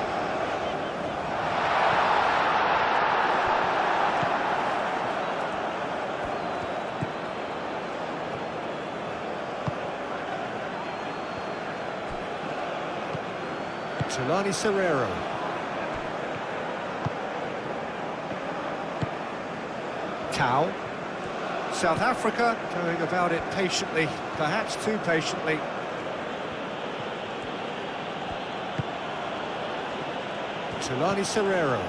Solani Serrero. Tau. South Africa going about it patiently, perhaps too patiently. Solani Serrero.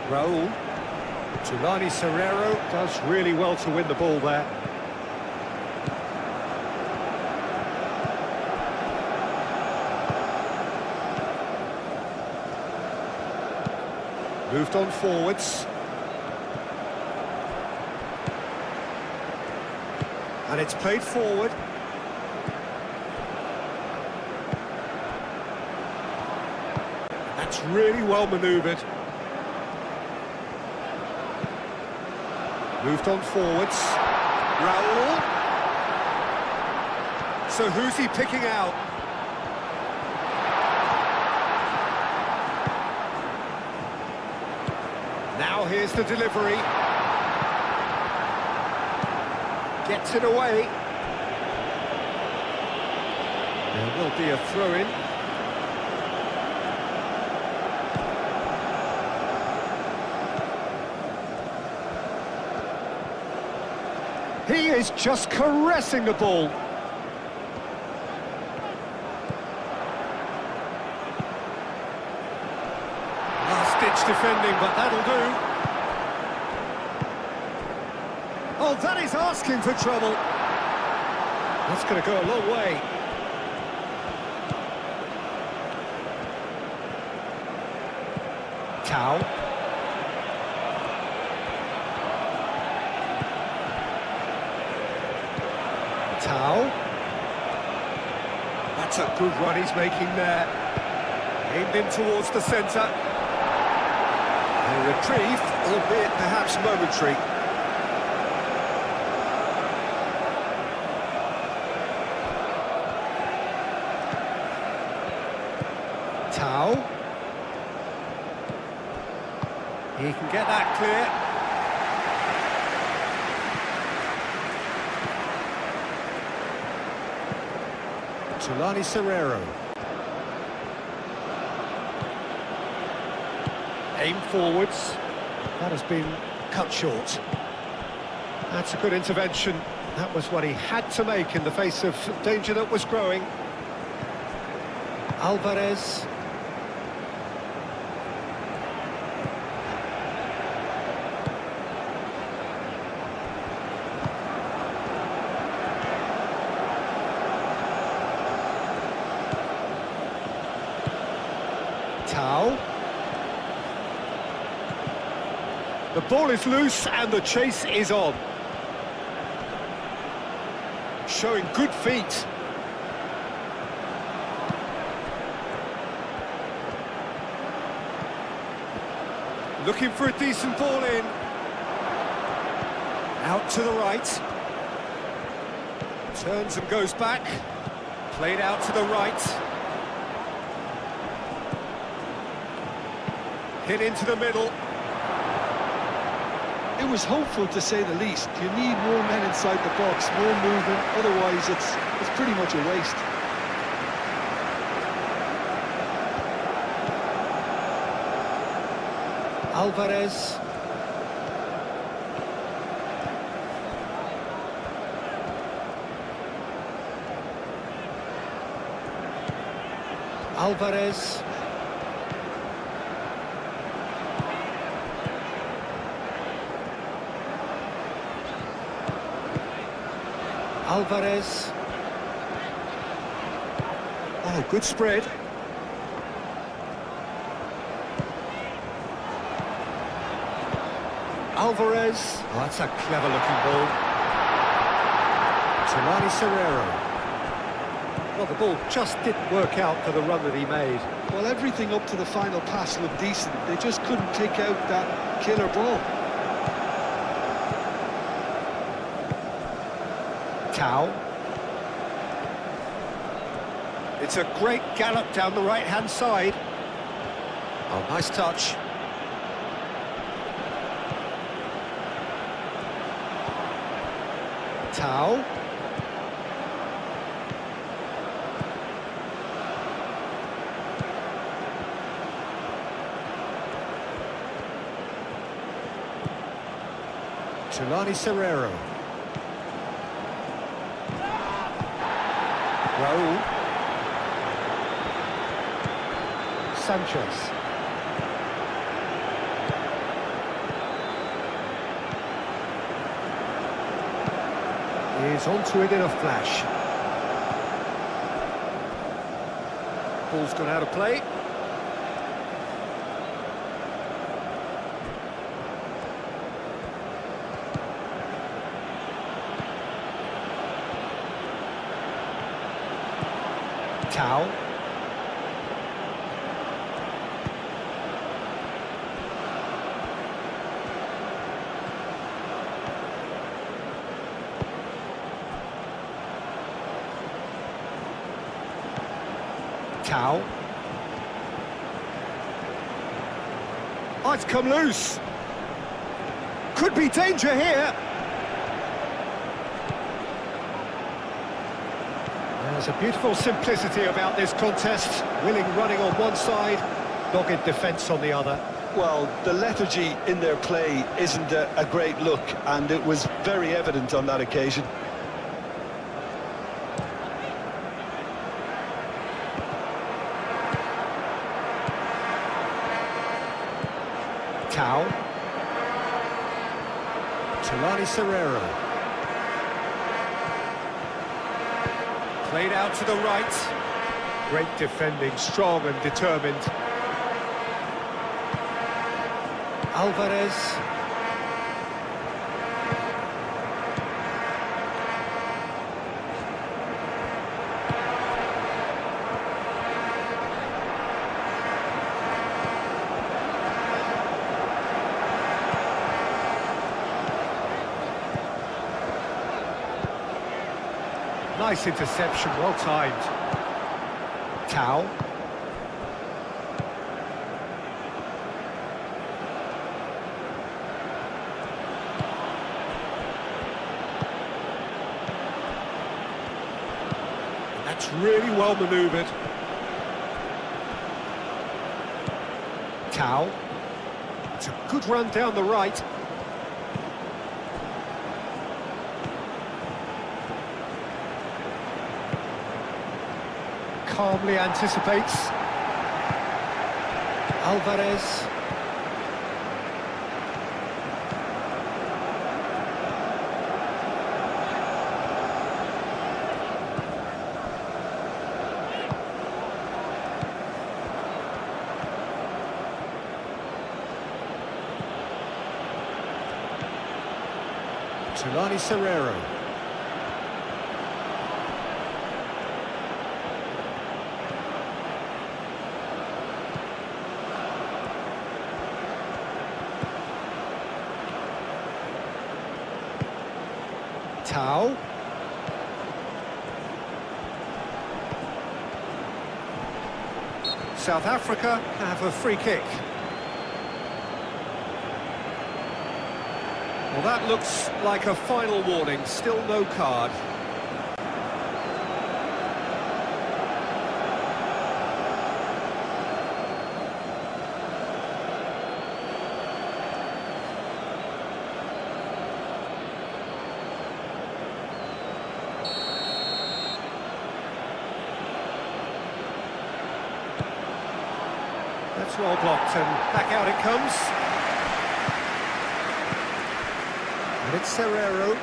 Raul. Solani Serrero does really well to win the ball there. Moved on forwards. And it's played forward. That's really well manoeuvred. Moved on forwards. Raul. So who's he picking out? Now here's the delivery. Gets it away. There will be a throw-in. He is just caressing the ball. Last-ditch defending, but that'll do. Oh, that is asking for trouble. That's going to go a long way. Tau. Tau. That's a good run he's making there. Aimed in towards the centre. A reprieve, albeit perhaps momentary. Tau. He can get that clear. Solani Serrero. Aim forwards. That has been cut short. That's a good intervention. That was what he had to make in the face of danger that was growing. Alvarez. Tau. The ball is loose and the chase is on. showing good feet. Looking for a decent ball in. Out to the right. Turns and goes back. Played out to the right. Hit into the middle. It was hopeful, to say the least. You need more men inside the box, more movement, otherwise it's pretty much a waste. Alvarez. Alvarez. Alvarez. Oh, good spread. Alvarez. Oh, that's a clever looking ball. Tonali Serrero. Well, the ball just didn't work out for the run that he made. Well, everything up to the final pass looked decent. They just couldn't take out that killer ball. Tau. It's a great gallop down the right-hand side. Oh, nice touch. Tau. Tonali Serrero. Raul. Sanchez. He's onto it in a flash. Ball's gone out of play. Tau. Tau. Oh, it's come loose. Could be danger here. There's a beautiful simplicity about this contest. Willing running on one side, dogged defence on the other. Well, the lethargy in their play isn't a great look, and it was very evident on that occasion. Tau. Tonali Serrero. Played out to the right. Great defending, strong and determined. Alvarez. Nice interception, well timed. Tau. That's really well manoeuvred. Tau. It's a good run down the right. Calmly anticipates. Alvarez. Tonali Serrero. Tau. South Africa have a free kick. Well, that looks like a final warning, still no card. That's well blocked, and back out it comes. And it's Serrero.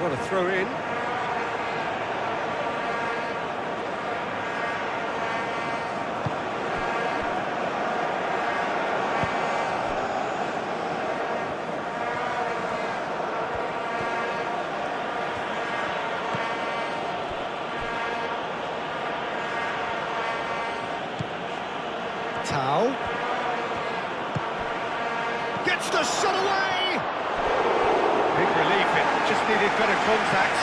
What a throw in. Tau gets the shot away. Big relief, it just needed better contact.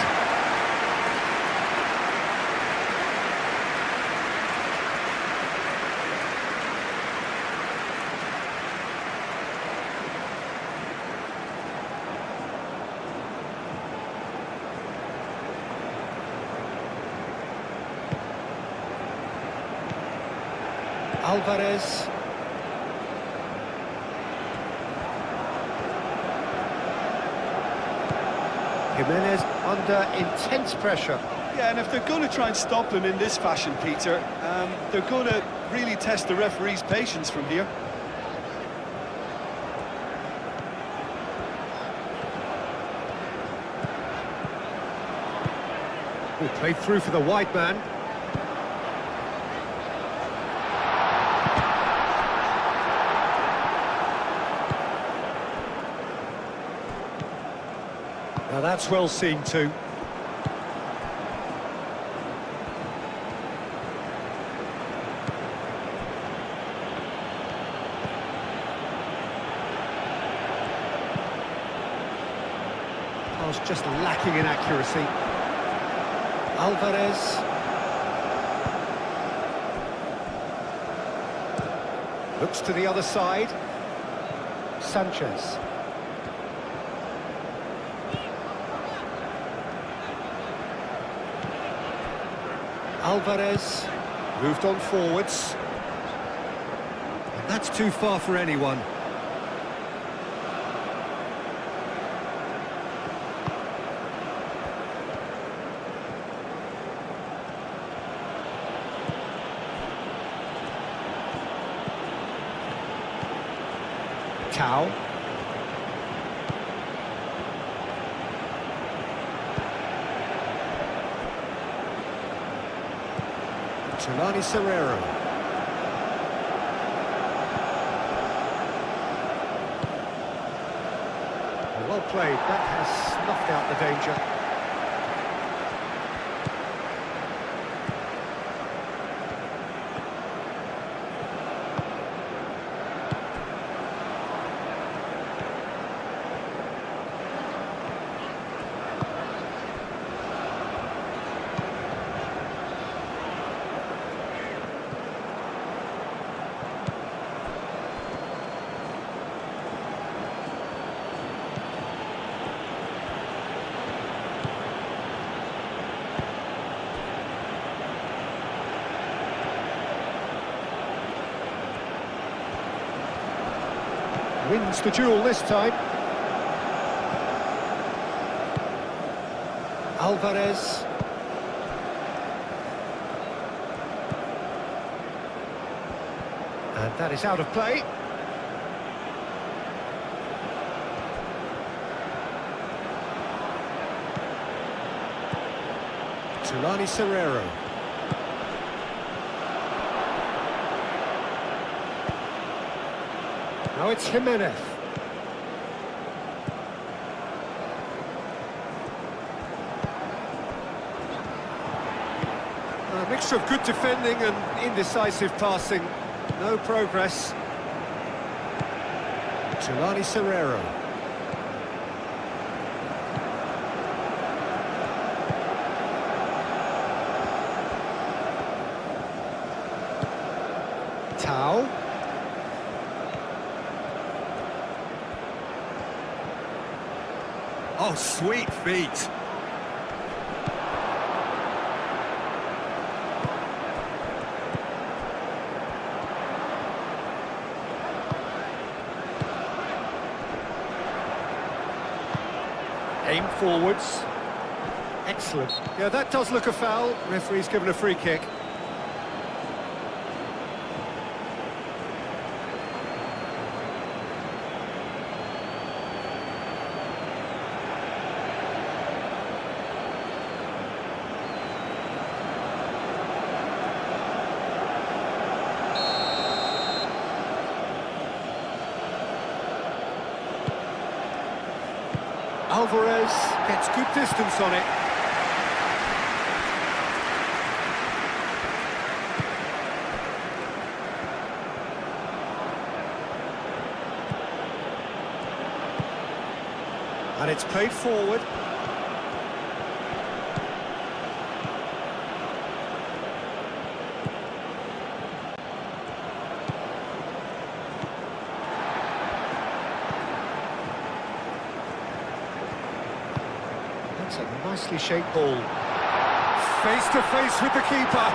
Alvarez. Jimenez under intense pressure. Yeah, and if they're going to try and stop him in this fashion, Peter, they're going to really test the referee's patience from here. Good play through for the wide man. Now that's well seen too. Pass just lacking in accuracy. Alvarez. Looks to the other side. Sanchez. Alvarez moved on forwards. And that's too far for anyone. Tau. Serrero. Well played, that has snuffed out the danger. Wins the duel this time. Alvarez. And that is out of play. Serrero. Now it's Jimenez. Mixture of good defending and indecisive passing. No progress. Jelani Serrero. Tau. Oh, sweet feet. Aim forwards. Excellent. Yeah, that does look a foul. Referee's given a free kick. Alvarez gets good distance on it. And it's played forward. That's a nicely shaped ball. Face to face with the keeper.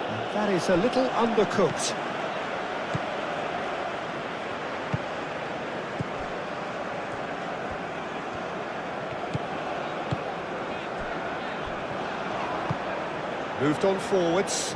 And that is a little undercooked. Moved on forwards.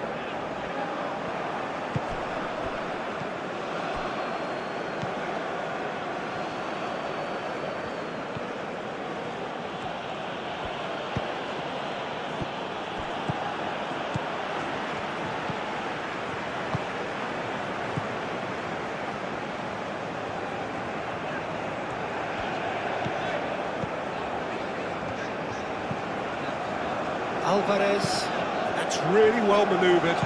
Alvarez. That's really well manoeuvred.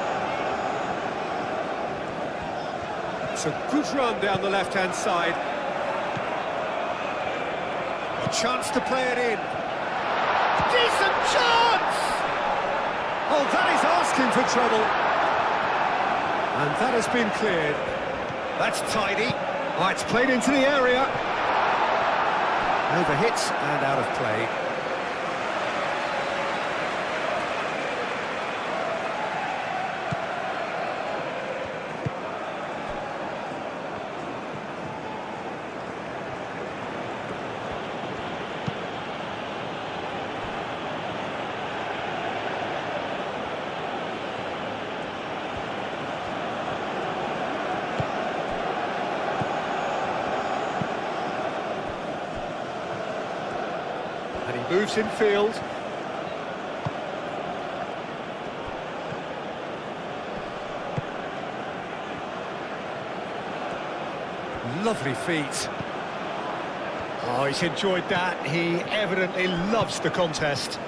It's a good run down the left-hand side. A chance to play it in. Decent chance! Oh, that is asking for trouble. And that has been cleared. That's tidy. Oh, it's played into the area. Overhit and out of play. And he moves in field. Lovely feet. Oh, he's enjoyed that. He evidently loves the contest.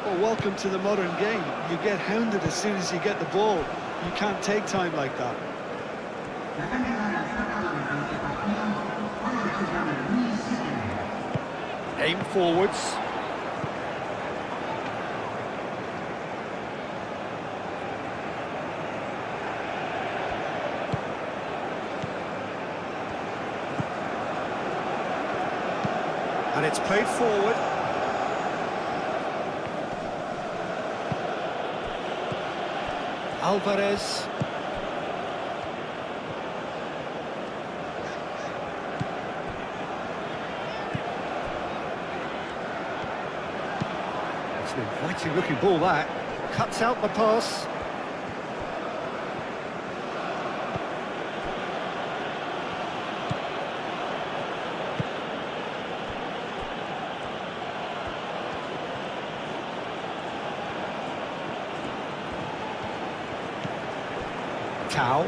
Well, welcome to the modern game. You get hounded as soon as you get the ball. You can't take time like that. Aim forwards. And it's played forward. Alvarez. It's an inviting looking ball that. Cuts out the pass. Tau.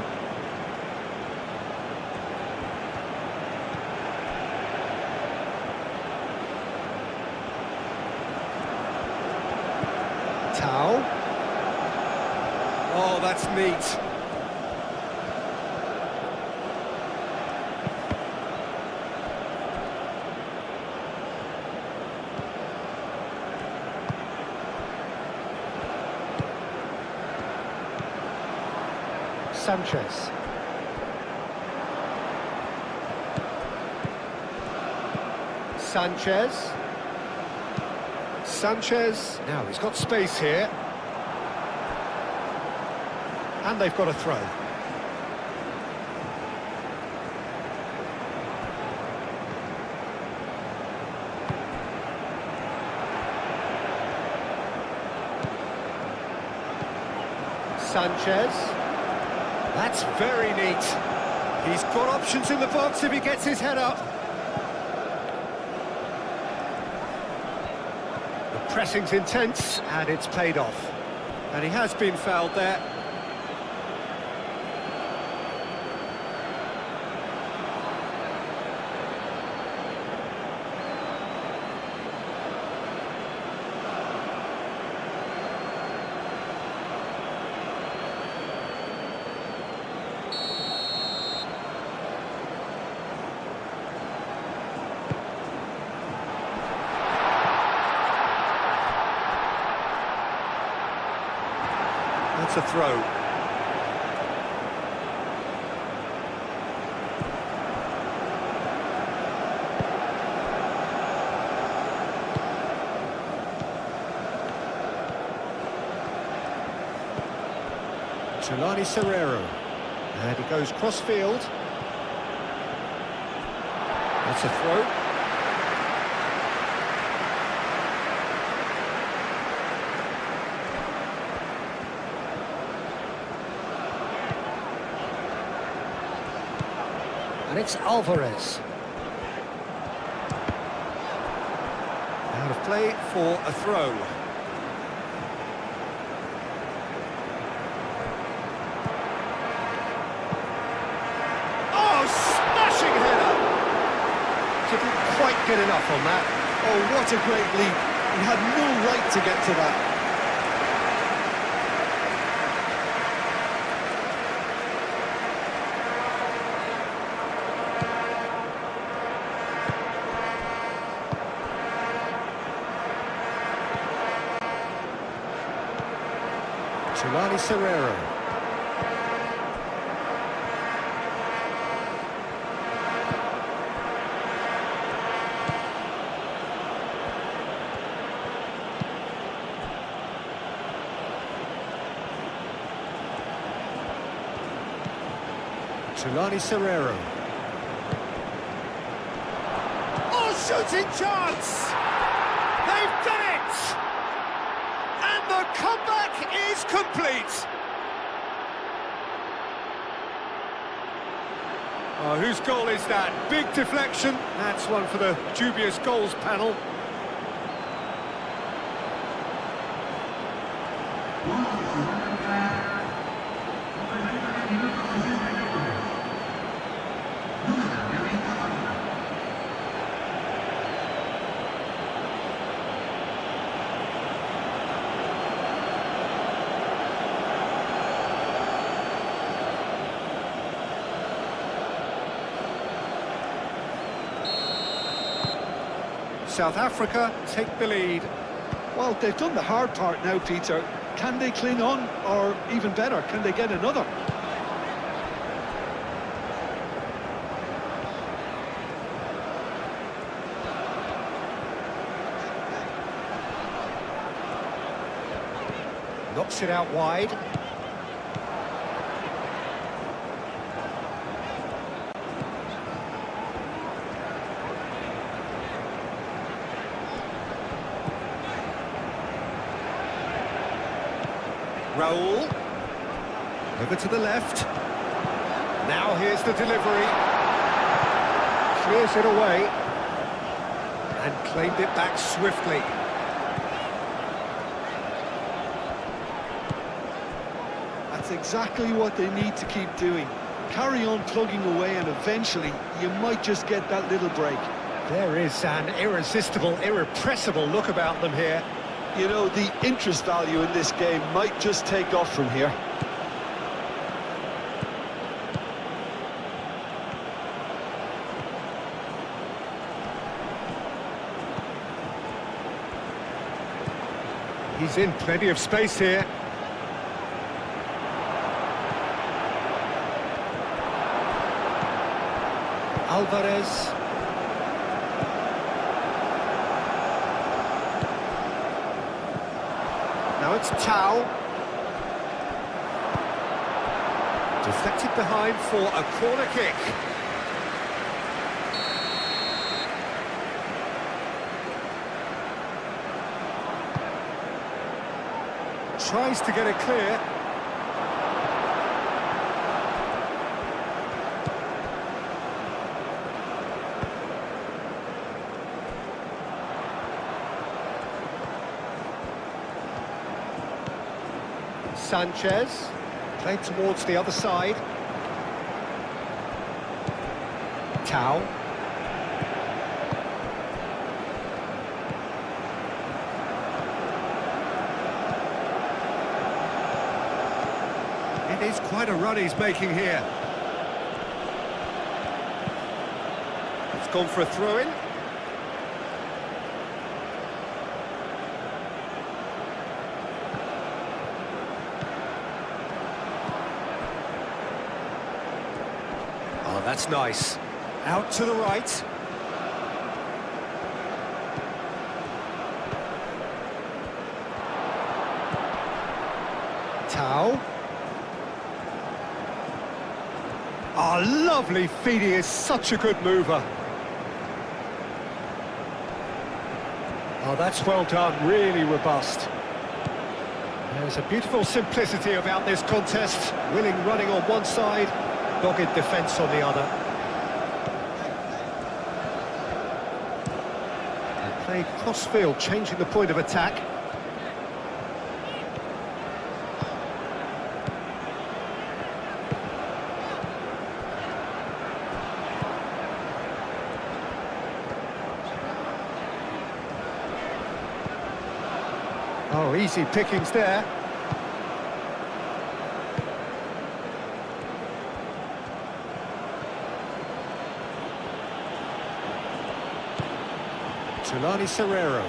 Tao. Oh, that's neat. Sanchez. Sanchez. Sanchez. Now he's got space here. And they've got a throw. Sanchez. That's very neat. He's got options in the box if he gets his head up. The pressing's intense, and it's paid off. And he has been fouled there. That's a throw. Tulani Serrero. And he goes cross-field. That's a throw. And it's Alvarez. Out of play for a throw. Oh, smashing header! Didn't quite get enough on that. Oh, what a great leap. He had no right to get to that. Tulani Serrero. Tulani Serrero. Oh, shooting chance! They've done it! And the comeback is complete! Oh, whose goal is that? Big deflection. That's one for the dubious goals panel. South Africa take the lead. Well, they've done the hard part now, Peter. Can they cling on, or even better, can they get another? Knocks it out wide. Raul. Over to the left. Now here's the delivery. Clears it away. And claimed it back swiftly. That's exactly what they need to keep doing. Carry on plugging away, and eventually you might just get that little break. There is an irresistible, irrepressible look about them here. You know, the interest value in this game might just take off from here. He's in plenty of space here. Alvarez. Now it's Tau. Deflected behind for a corner kick. Tries to get it clear. Sanchez, played towards the other side. Tau. It is quite a run he's making here. It's gone for a throw-in. Oh, that's nice. Out to the right. Tau. Oh, lovely feed. He is such a good mover. Oh, that's well done. Really robust. There's a beautiful simplicity about this contest. Willing running on one side, dogged defence on the other. They played cross-field, changing the point of attack. Oh, easy pickings there. Tulani Serrero.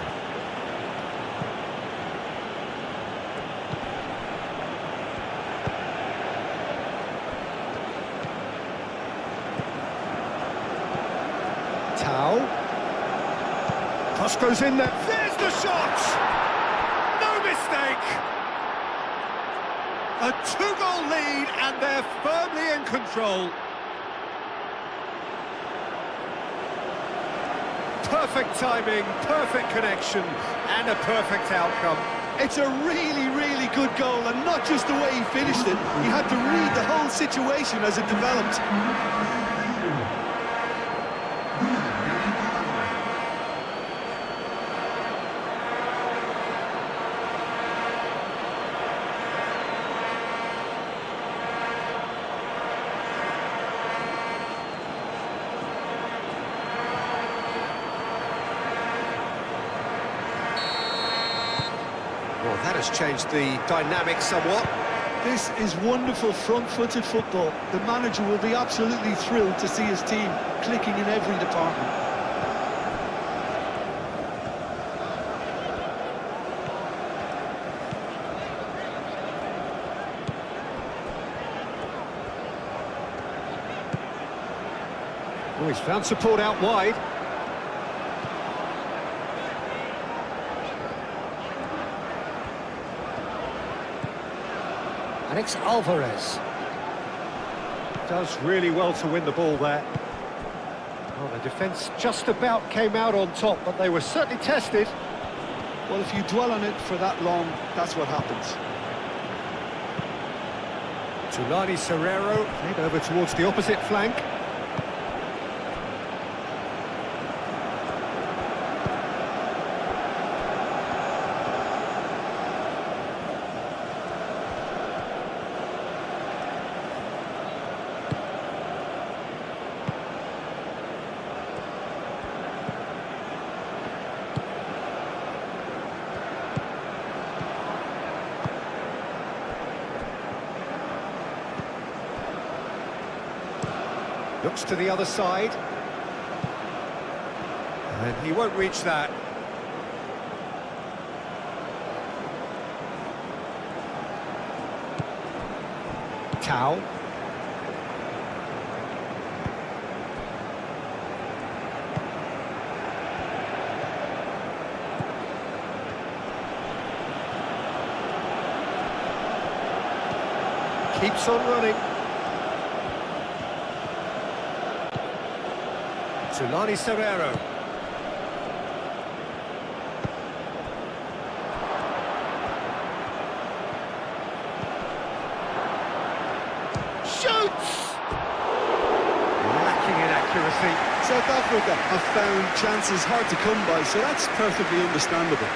Tau. Cross goes in there. There's the shot! Mistake. A two-goal lead and they're firmly in control. Perfect timing, perfect connection and a perfect outcome. It's a really, really good goal, and not just the way he finished it. You had to read the whole situation as it developed. Well, that has changed the dynamic somewhat. This is wonderful front-footed football. The manager will be absolutely thrilled to see his team clicking in every department. Oh, he's found support out wide. Alex Alvarez. Does really well to win the ball there. Well, the defence just about came out on top, but they were certainly tested. Well, if you dwell on it for that long, that's what happens. Tulani Serrero played over towards the opposite flank. Looks to the other side. And he won't reach that. Tau. Keeps on running. Tulani Serrero. Shoots! Lacking in accuracy. South Africa have found chances hard to come by, so that's perfectly understandable.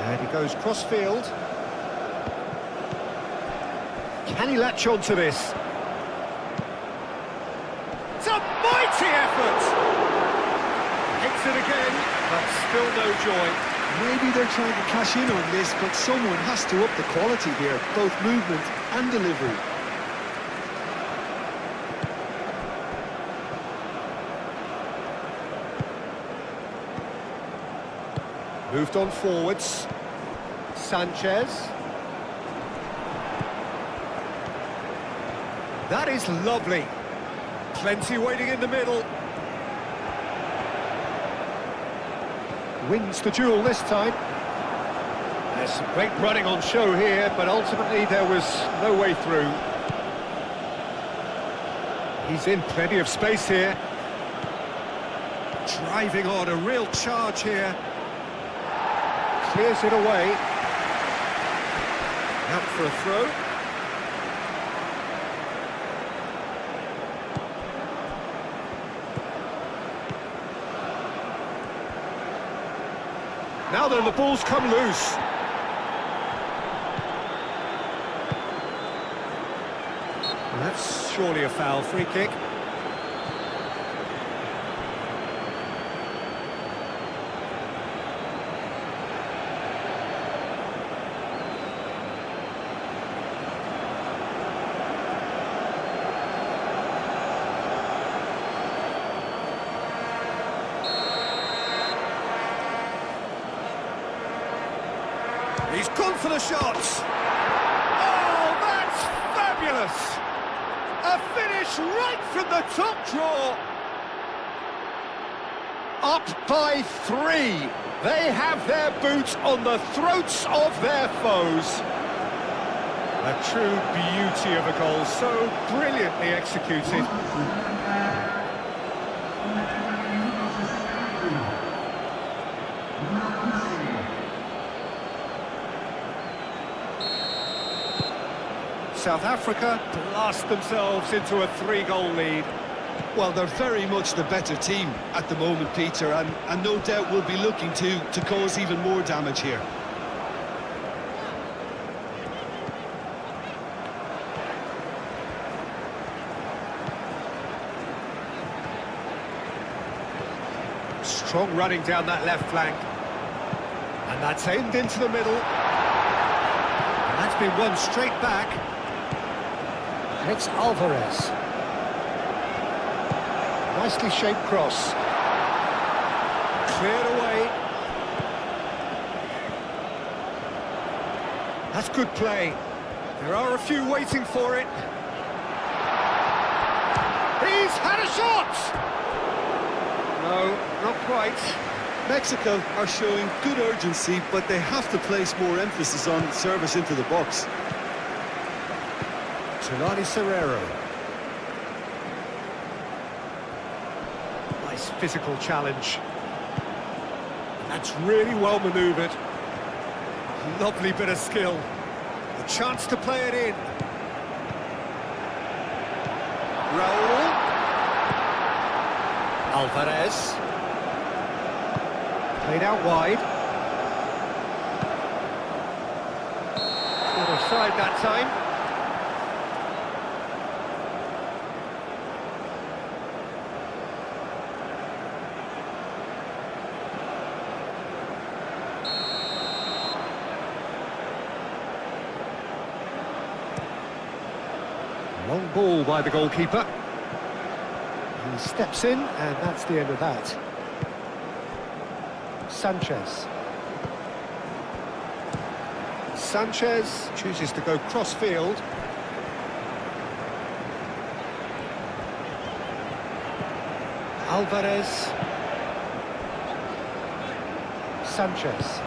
And he goes cross-field. Can he latch on to this? It's a mighty effort! Hits it again, but still no joy. Maybe they're trying to cash in on this, but someone has to up the quality here, both movement and delivery. Moved on forwards. Sanchez. That is lovely. Plenty waiting in the middle. Wins the duel this time. There's some great running on show here, but ultimately there was no way through. He's in plenty of space here. Driving on, a real charge here. Clears it away. Out for a throw. Now then, the ball's come loose. That's surely a foul. Free kick. He's gone for the shots. Oh, that's fabulous! A finish right from the top draw. Up by 3. They have their boots on the throats of their foes. A true beauty of a goal, so brilliantly executed. South Africa blast themselves into a 3-goal lead. Well, they're very much the better team at the moment, Peter, and no doubt will be looking to cause even more damage here. Strong running down that left flank. And that's aimed into the middle. And that's been won straight back. And it's Alvarez. Nicely shaped cross. Cleared away. That's good play. There are a few waiting for it. He's had a shot! No, not quite. Mexico are showing good urgency, but they have to place more emphasis on service into the box. Tulani Serrero. Nice physical challenge. And that's really well manoeuvred. Lovely bit of skill. A chance to play it in. Raul. Alvarez. Played out wide. Caught offside that time. Long ball by the goalkeeper. He steps in, and that's the end of that. Sanchez. Sanchez chooses to go cross-field. Alvarez. Sanchez.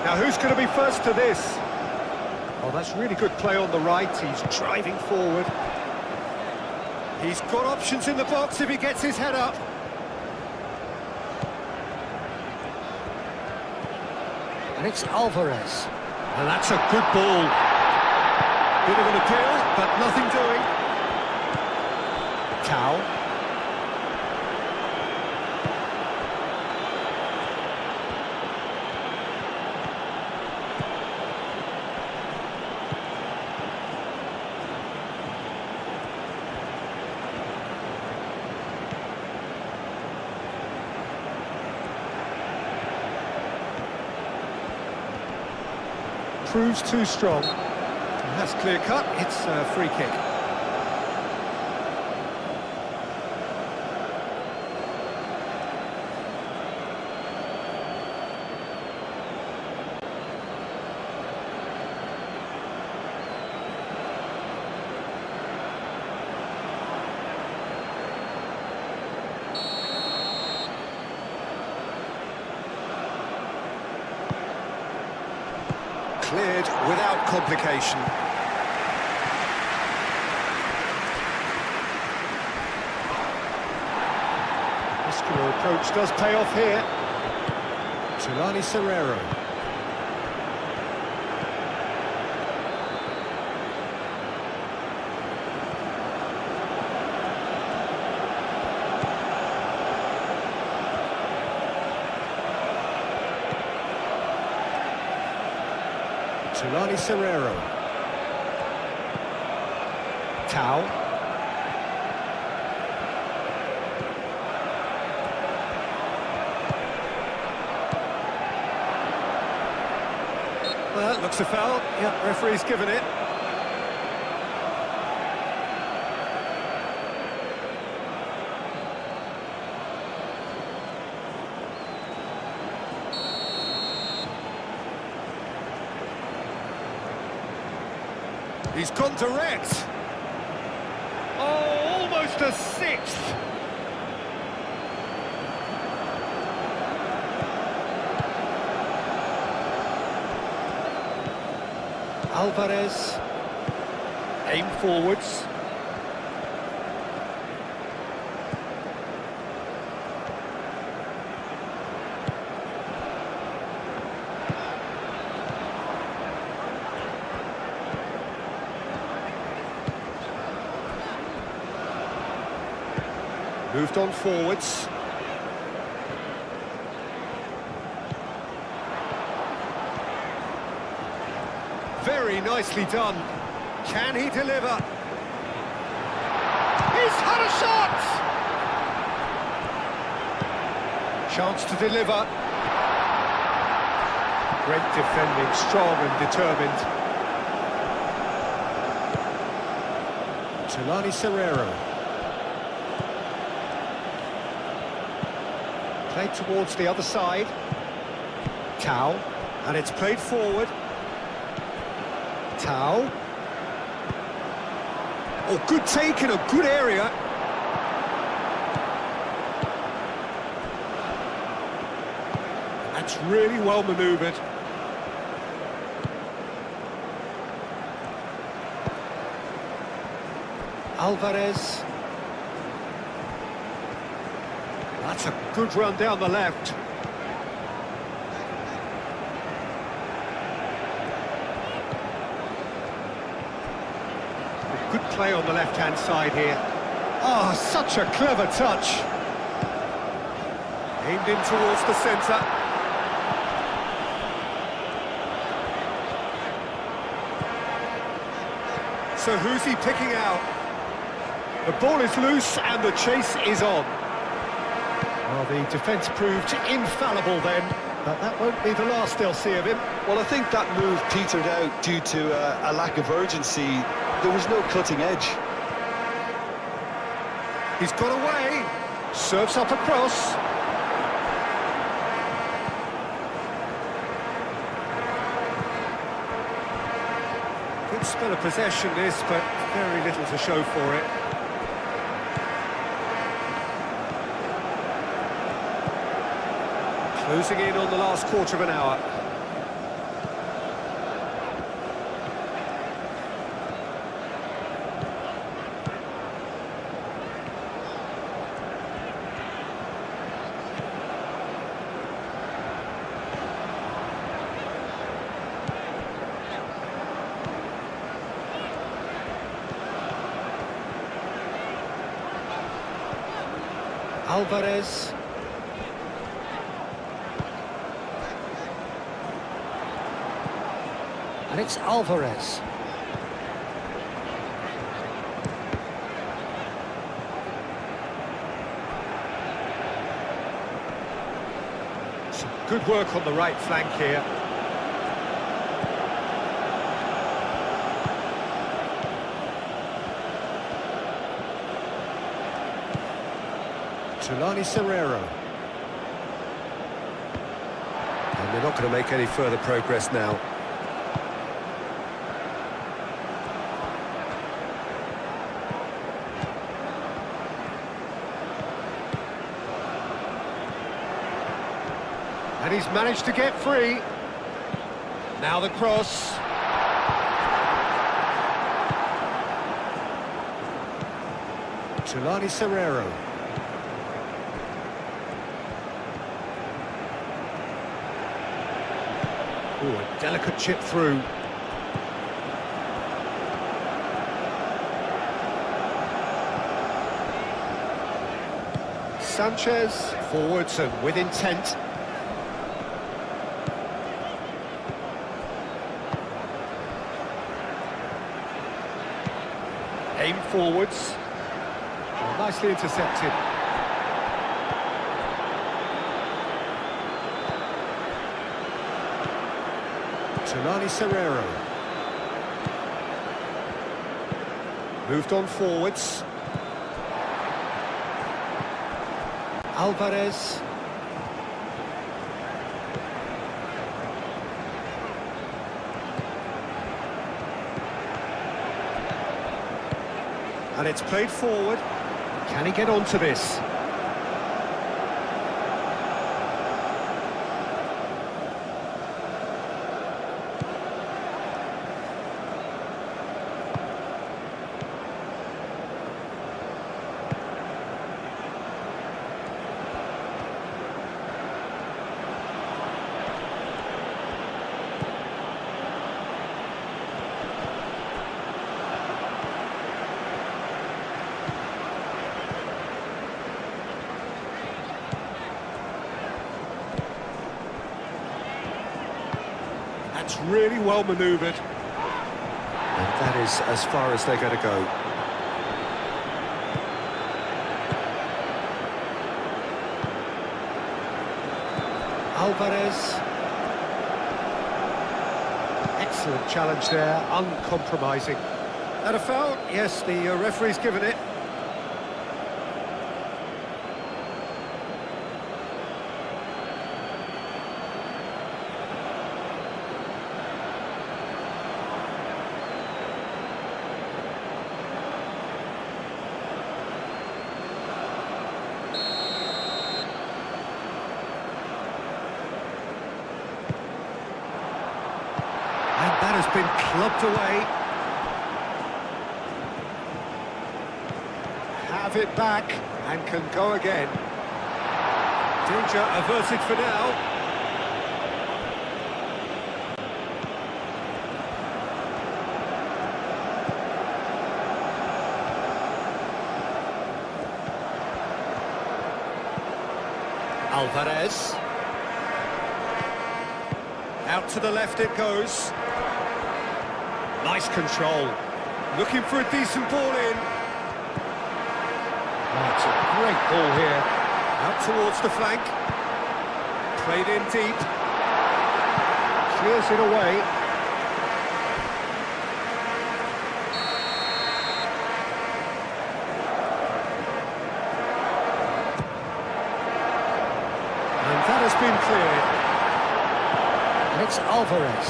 Now who's going to be first to this? Oh, that's really good play on the right. He's driving forward. He's got options in the box if he gets his head up. And it's Alvarez. And that's a good ball. Bit of an appeal, but nothing doing. Tau. Proves too strong. And that's clear cut. It's a free kick. Cleared without complication. Muscular approach does pay off here. Tulani Serrero. Tulani Serrero. Tau. Well, that looks a foul. Yeah, referee's given it. He's gone direct. Oh, almost a sixth. Alvarez. Aim forwards. Moved on forwards. Very nicely done. Can he deliver? He's had a shot! Chance to deliver. Great defending, strong and determined. Tulani Serrero. Played towards the other side. Tau, and it's played forward. Tau. Oh, good take in a good area. That's really well manoeuvred. Alvarez. That's a good run down the left. Good play on the left-hand side here. Oh, such a clever touch. Aimed in towards the centre. So who's he picking out? The ball is loose and the chase is on. Well, the defence proved infallible then, but that won't be the last they'll see of him. Well, I think that move petered out due to a lack of urgency. There was no cutting edge. He's got away. Serves up across. Good spell of possession this, but very little to show for it. Closing in on the last quarter of an hour. Alvarez. And it's Alvarez. Some good work on the right flank here. Tulani Serrero. And they're not going to make any further progress now. And he's managed to get free. Now the cross. Tulani Serrero. Ooh, a delicate chip through. Sanchez, forwards and with intent. Aim forwards. Oh, nicely intercepted. Tulani Serrero. Moved on forwards. Alvarez. And it's played forward. Can he get onto this? That's really well manoeuvred. And that is as far as they're going to go. Alvarez. Excellent challenge there, uncompromising. That a foul? Yes, the referee's given it. And that has been clubbed away. Have it back and can go again. Danger averted for now. Alvarez. Out to the left it goes. Nice control. Looking for a decent ball in. Oh, it's a great ball here. Out towards the flank. Played in deep. Clears it away. And that has been cleared. It's Alvarez.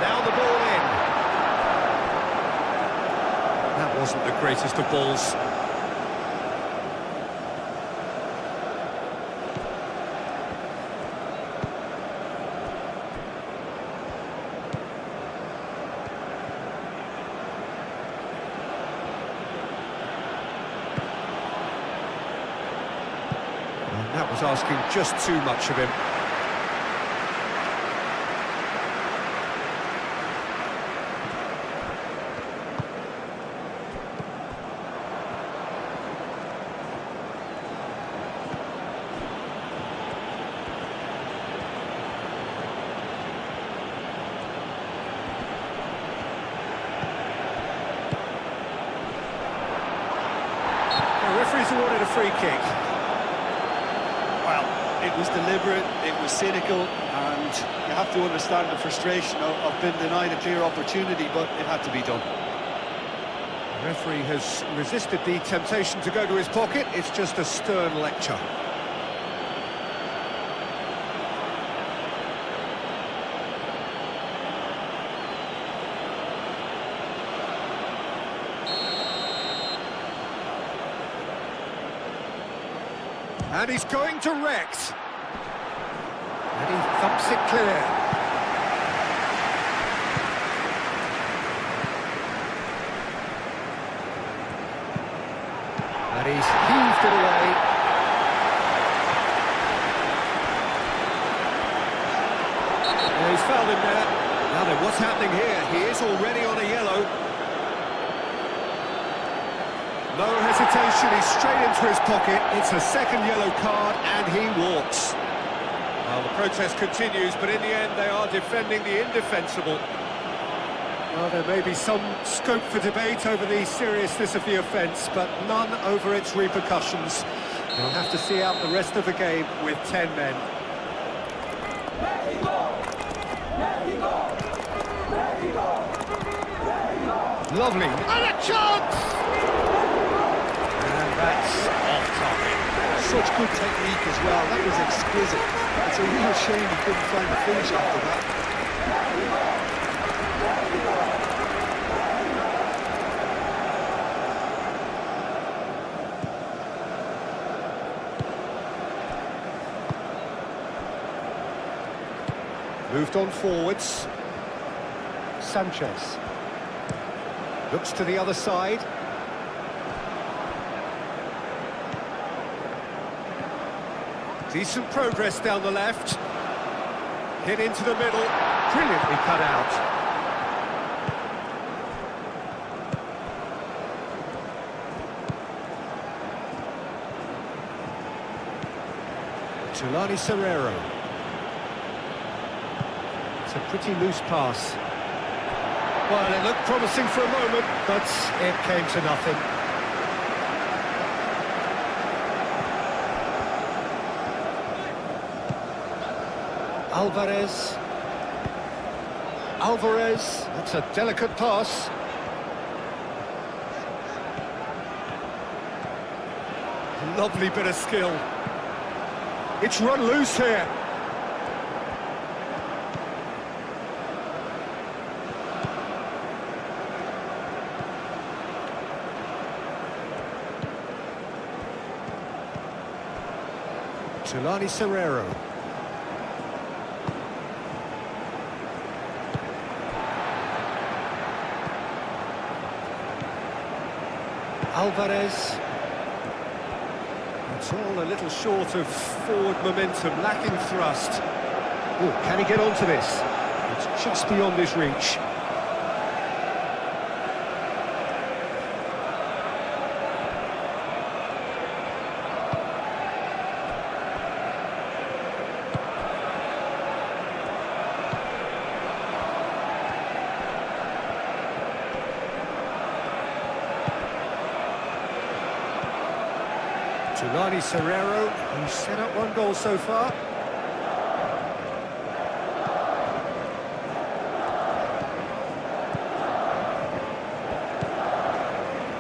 Now the ball in. That wasn't the greatest of balls. That was asking just too much of him. The referee's awarded a free kick. Well, it was deliberate, it was cynical, and you have to understand the frustration of being denied a clear opportunity, but it had to be done. The referee has resisted the temptation to go to his pocket. It's just a stern lecture. And he's going direct. And he thumps it clear. And he's heaved it away. And he's fouled him there. Now then, what's happening here? He is already on a yellow. No hesitation, he's straight into his pocket. It's a second yellow card, and he walks. Well, the protest continues, but in the end, they are defending the indefensible. Well, there may be some scope for debate over the seriousness of the offence, but none over its repercussions. They'll have to see out the rest of the game with 10 men. Lovely. And a chance! That's off target. Such good technique as well, that was exquisite. It's a real shame he couldn't find the finish after that. Moved on forwards. Sanchez. Looks to the other side. Decent progress down the left. Hit into the middle. Brilliantly cut out. Tulani Serrero. It's a pretty loose pass. Well, it looked promising for a moment, but it came to nothing. Alvarez. Alvarez. That's a delicate pass. Lovely bit of skill. It's run loose here. Tulani Serrero. Alvarez. It's all a little short of forward momentum, lacking thrust. Oh, can he get onto this? It's just beyond his reach. Tulani Serrero, who's set up one goal so far.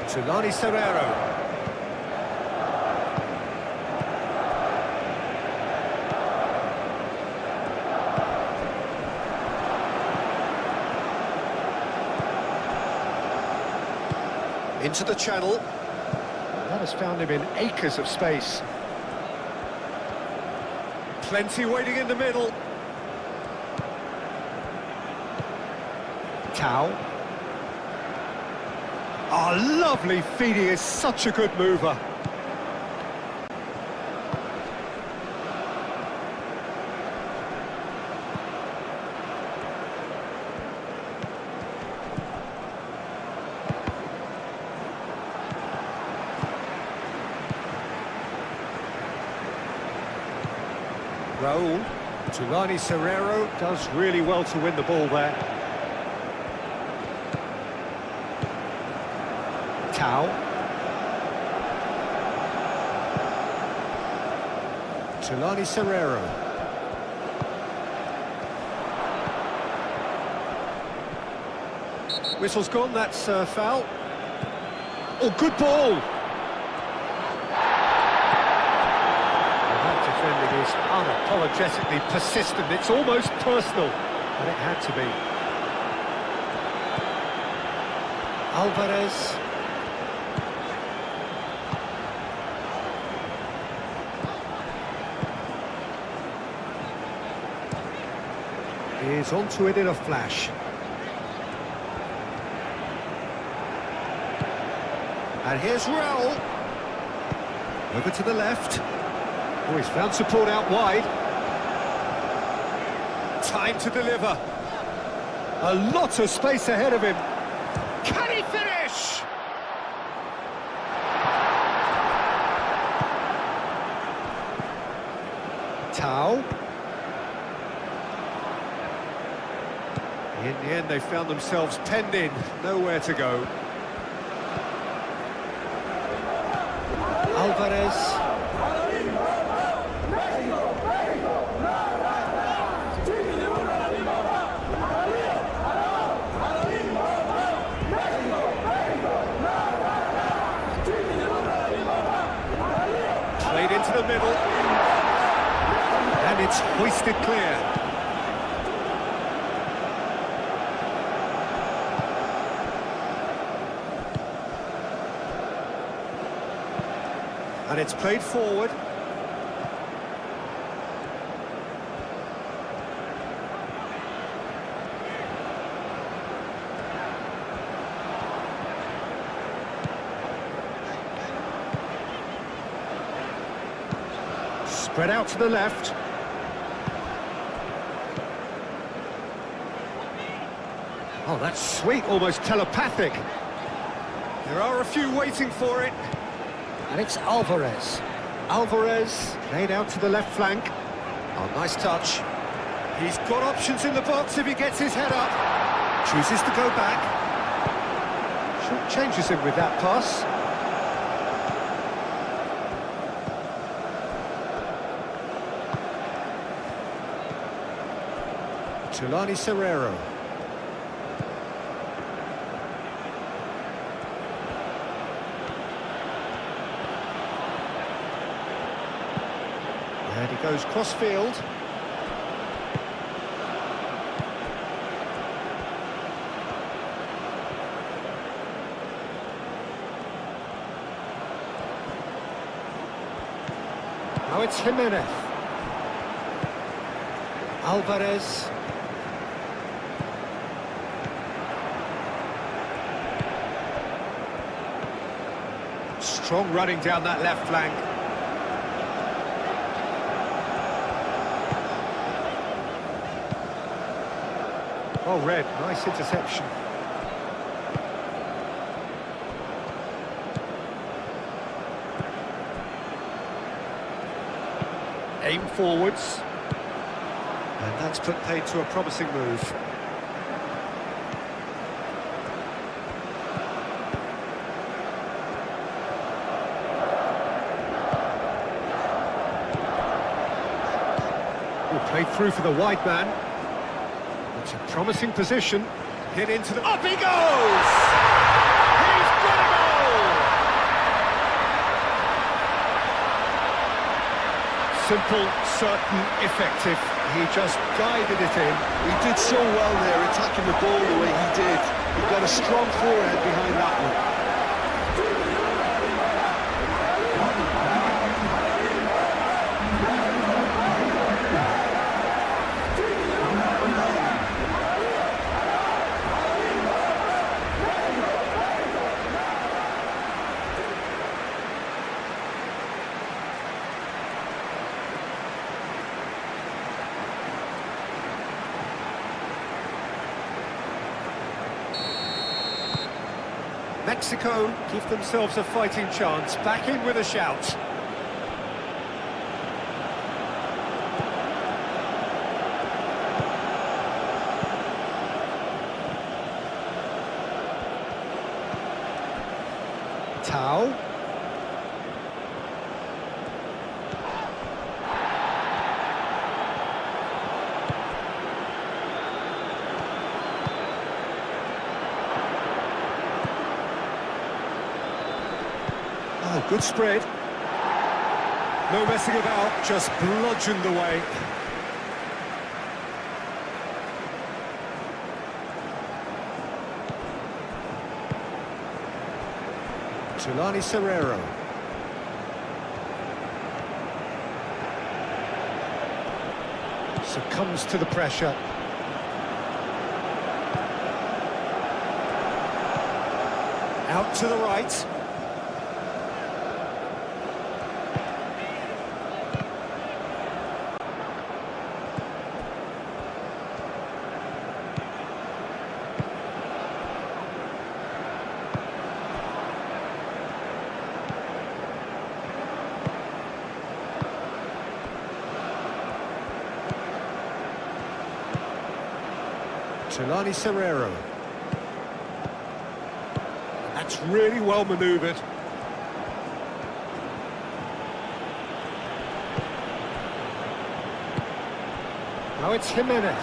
Tulani Serrero. Into the channel. That has found him in acres of space. Plenty waiting in the middle. Tau. Oh, lovely feed. He is such a good mover. Raul. Tulani Serrero does really well to win the ball there. Tau. Tulani Serrero. Whistle's gone, that's foul. Oh, good ball! Defending is unapologetically persistent. It's almost personal, but it had to be. Alvarez. He's onto it in a flash. And here's Raul. Over to the left. Oh, he's found support out wide. Time to deliver. A lot of space ahead of him. Can he finish? Tau. In the end, they found themselves penned in. Nowhere to go. Alvarez. Played into the middle, and it's hoisted clear. And it's played forward. Spread out to the left. Oh, that's sweet, almost telepathic. There are a few waiting for it. And it's Alvarez. Alvarez played out to the left flank. Oh, nice touch. He's got options in the box if he gets his head up. Chooses to go back. Short changes him with that pass. Tulani Serrero. And he goes cross-field. Now it's Jimenez. Alvarez. Strong running down that left flank. Oh, Red, nice interception. Aim forwards. And that's put paid to a promising move. through for the wide man. It's a promising position. Hit into the... Up he goes! He's got a goal! Simple, certain, effective. He just guided it in. He did so well there, attacking the ball the way he did. He got a strong forehead behind that one. Mexico give themselves a fighting chance, back in with a shout. Tau. Oh, good spread. No messing about, just bludgeoned away. Tulani Serrero. Succumbs to the pressure. Out to the right. Tulani Serrero. That's really well manoeuvred. Now it's Jimenez.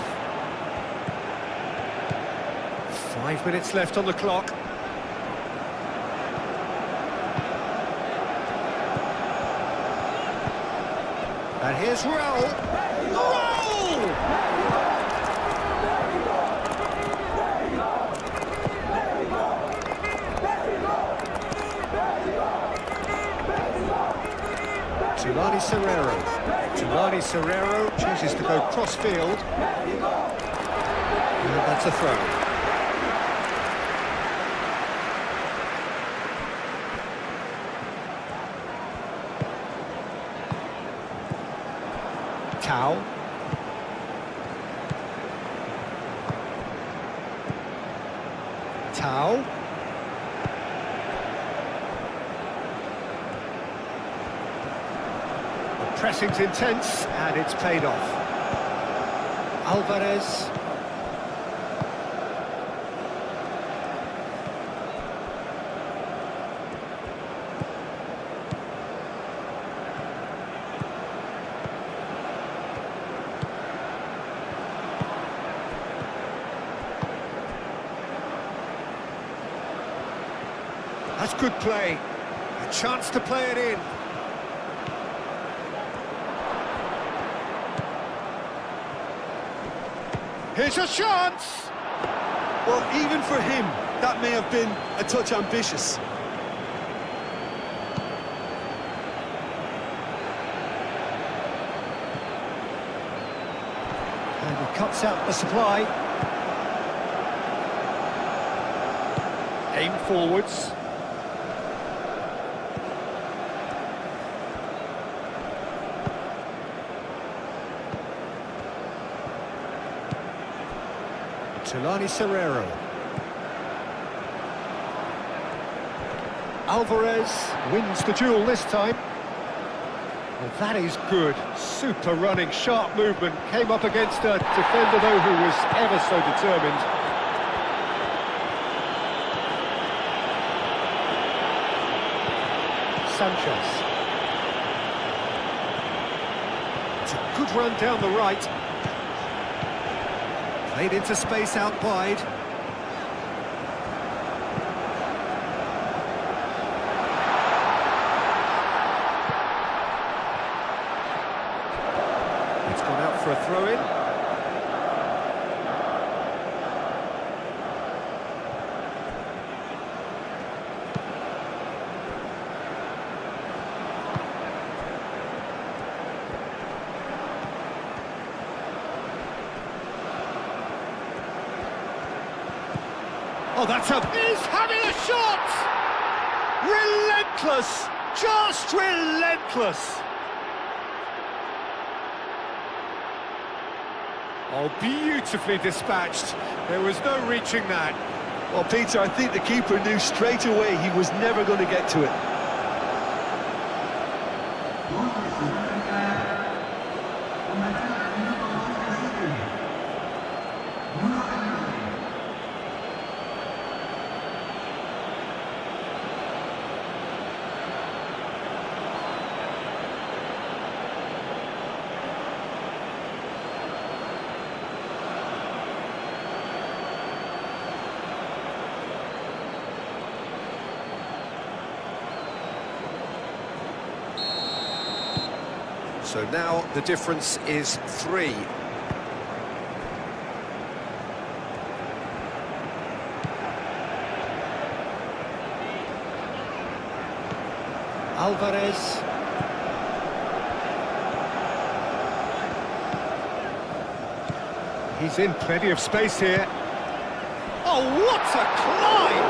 5 minutes left on the clock. And here's Raul. Raul! Tulani Serrero. Tulani Serrero chooses to go cross-field. And that's a throw. Tau. Tau. Pressing's intense, and it's paid off. Alvarez. That's good play. A chance to play it in. Here's a chance! Well, even for him, that may have been a touch ambitious. And he cuts out the supply. Aim forwards. Tulani Serrero. Alvarez wins the duel this time. Well, that is good. Super running, sharp movement. Came up against a defender, though, who was ever so determined. Sanchez. It's a good run down the right. Played into space out wide. It's gone out for a throw-in. Oh, that's a... He's having a shot! Relentless! Just relentless! Oh, beautifully dispatched. There was no reaching that. Well, Peter, I think the keeper knew straight away he was never going to get to it. So now the difference is 3. Alvarez. He's in plenty of space here. Oh, what a climb!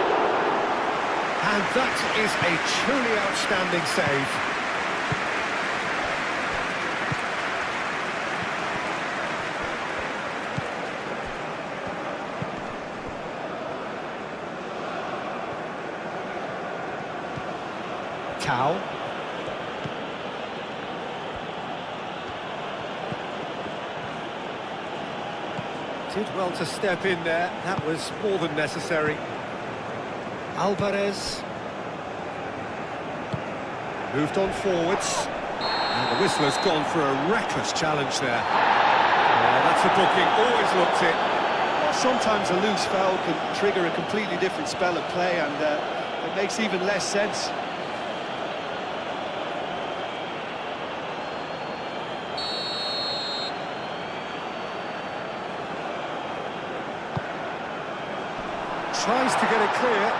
And that is a truly outstanding save. Cow. Did well to step in there. That was more than necessary. Alvarez. Moved on forwards. And the whistler's gone for a reckless challenge there. Yeah, that's a booking. Always looked it. Well, sometimes a loose foul can trigger a completely different spell of play, and it makes even less sense. Tries to get it clear.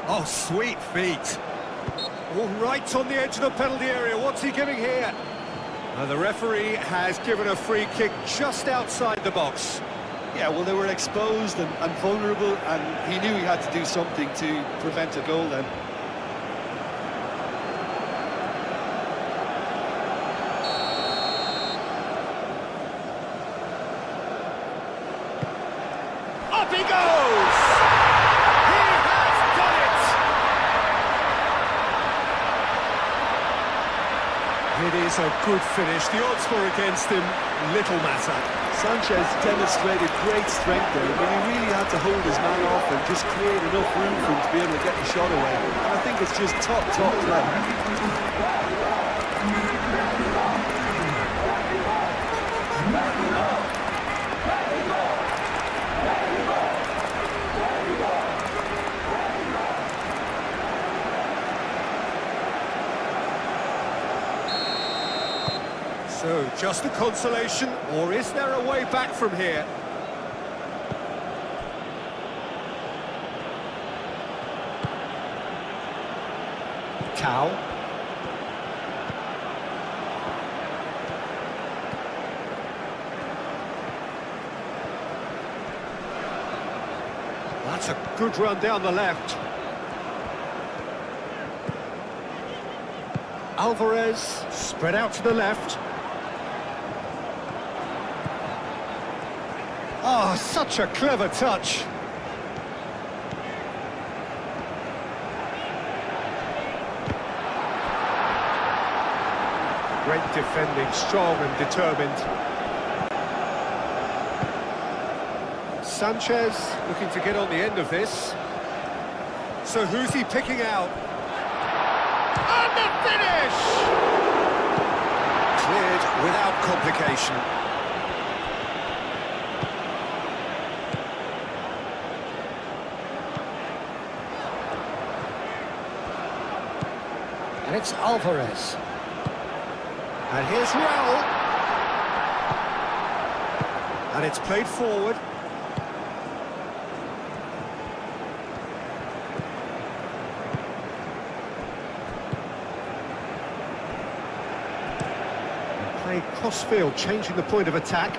Oh, sweet feet. All right on the edge of the penalty area. What's he giving here? The referee has given a free kick just outside the box. Yeah, well, they were exposed and vulnerable, and he knew he had to do something to prevent a goal then. Up he goes! He has done it! It is a good finish. The odds were against him. Little matter. Sanchez demonstrated great strength there, but he really had to hold his man off and just create enough room for him to be able to get the shot away. And I think it's just top play. So, just a consolation, or is there a way back from here? Cow. That's a good run down the left. Alvarez, spread out to the left. Oh, such a clever touch. Great defending, strong and determined. Sanchez looking to get on the end of this. So who's he picking out? And the finish! Cleared without complication. And it's Alvarez. And here's Raul. And it's played forward. And played cross-field, changing the point of attack.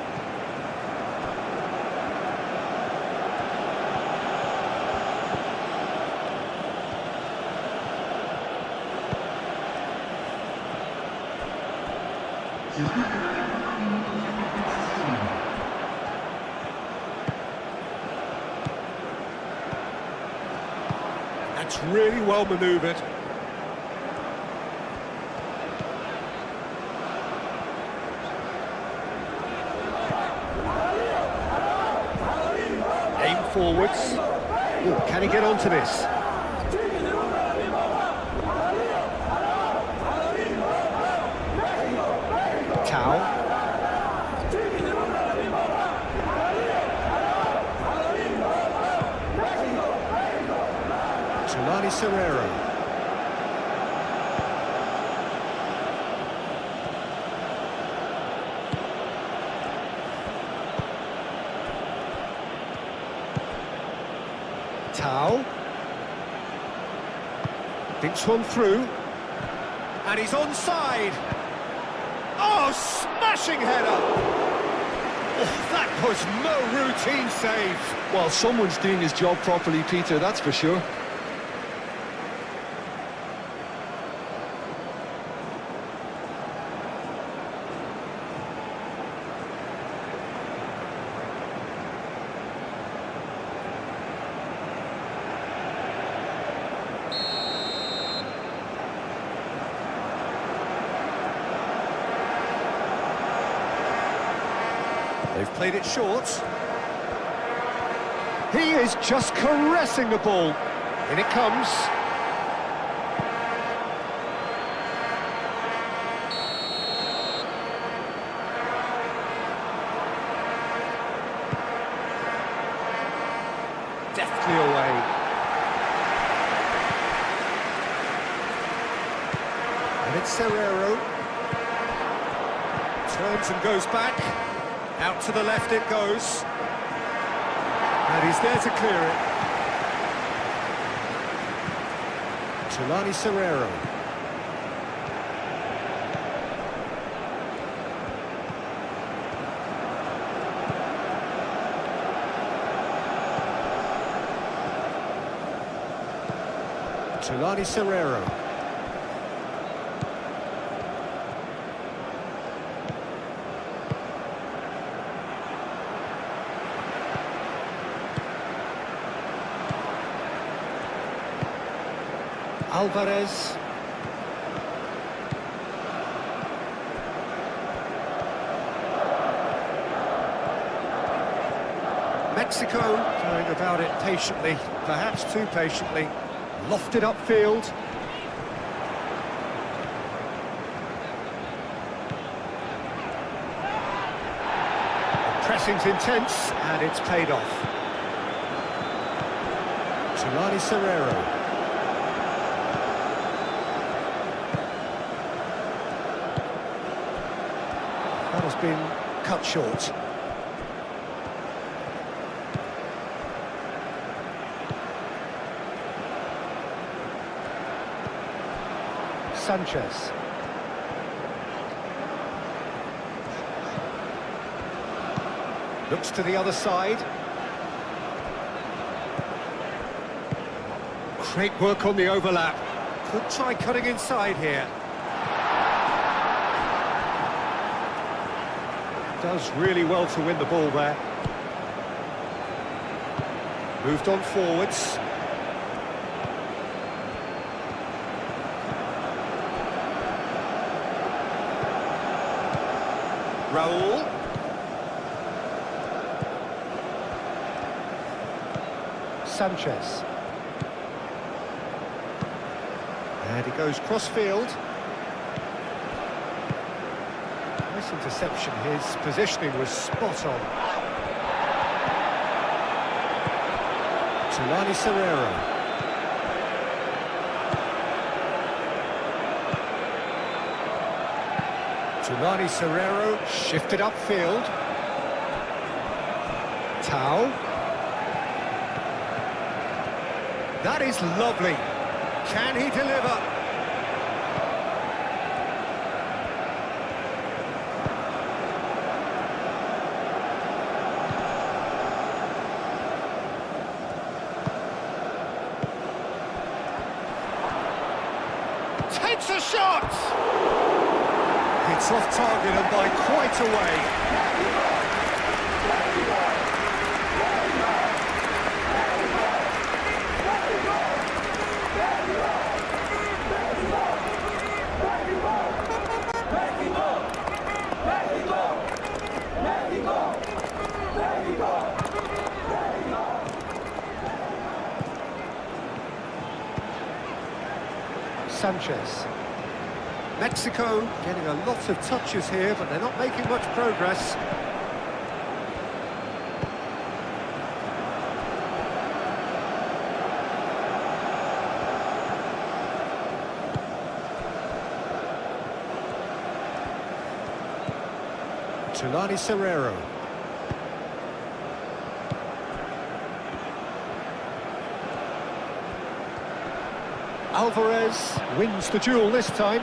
That's really well manoeuvred. Aim forwards. Ooh, can he get onto this? Tau. Serrero. Tau. Thinks one through. And he's onside. Oh, smashing header! Oh, that was no routine save. Well, someone's doing his job properly, Peter, that's for sure. They've played it short. He is just caressing the ball. In it comes. Deftly away. And it's Serrero. Turns and goes back. Out to the left it goes. And he's there to clear it. Tulani Serrero. Tulani Serrero. Alvarez. Mexico going about it patiently, perhaps too patiently. Lofted upfield. The pressing's intense and it's paid off. Tulani Serrero. That has been cut short. Sanchez. Looks to the other side. Great work on the overlap. Could try cutting inside here. Does really well to win the ball there. Moved on forwards. Raul. Sanchez. And he goes cross-field. Nice interception. His positioning was spot on. Tulani Serrero. Tulani Serrero shifted upfield. Tau. That is lovely. Can he deliver? Takes a shot! It's off target and by quite a way. Sanchez. Mexico getting a lot of touches here, but they're not making much progress. Tulani Serrero. Alvarez wins the duel this time.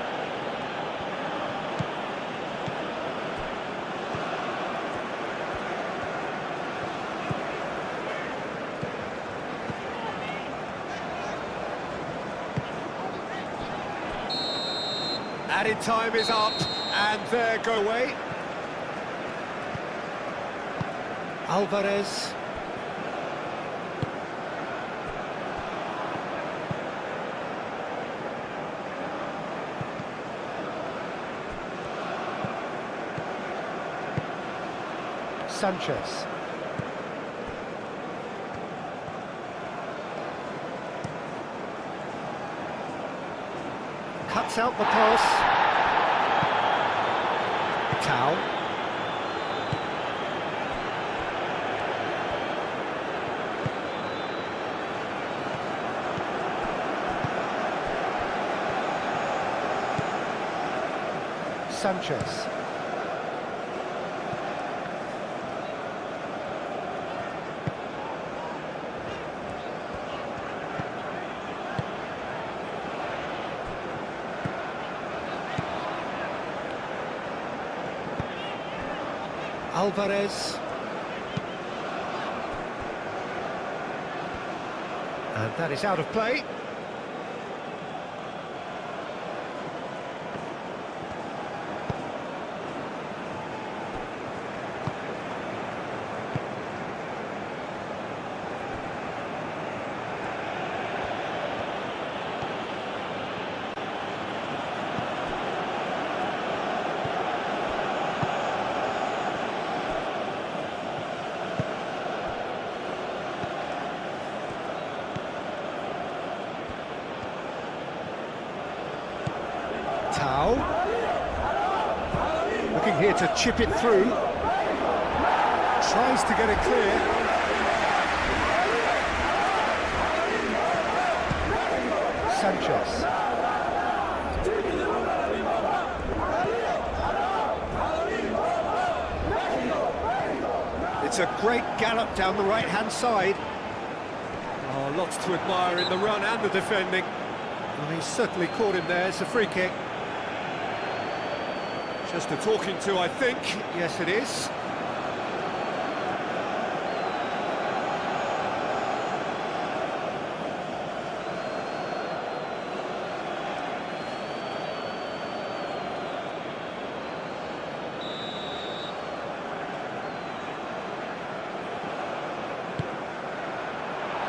Added time is up, and there go away. Alvarez. Sanchez. Cuts out the pass. Tau. Sanchez. Alvarez. And that is out of play. Tau. Looking here to chip it through. Tries to get it clear. Sanchez. It's a great gallop down the right-hand side. Oh, lots to admire in the run and the defending. Well, he's certainly caught him there. It's a free kick. Just a talking to, I think. Yes, it is.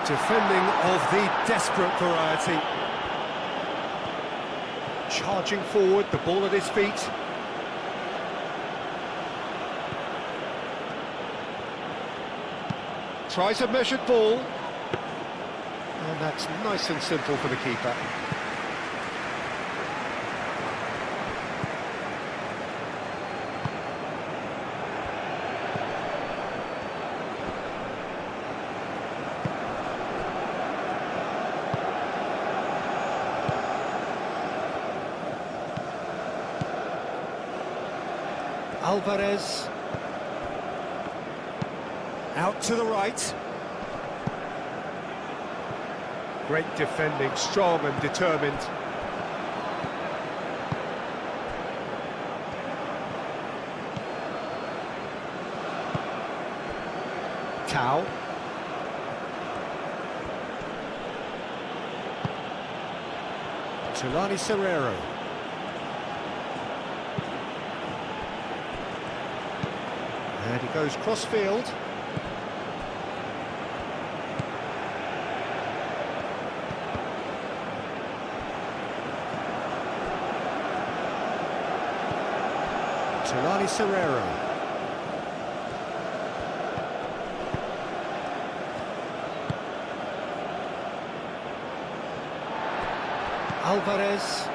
Defending of the desperate variety. Charging forward, the ball at his feet. Tries a measured ball. And that's nice and simple for the keeper. Alvarez. Out to the right. Great defending, strong and determined. Cow. Tulani Serrero. And he goes cross-field. Tulani Serrero. Alvarez.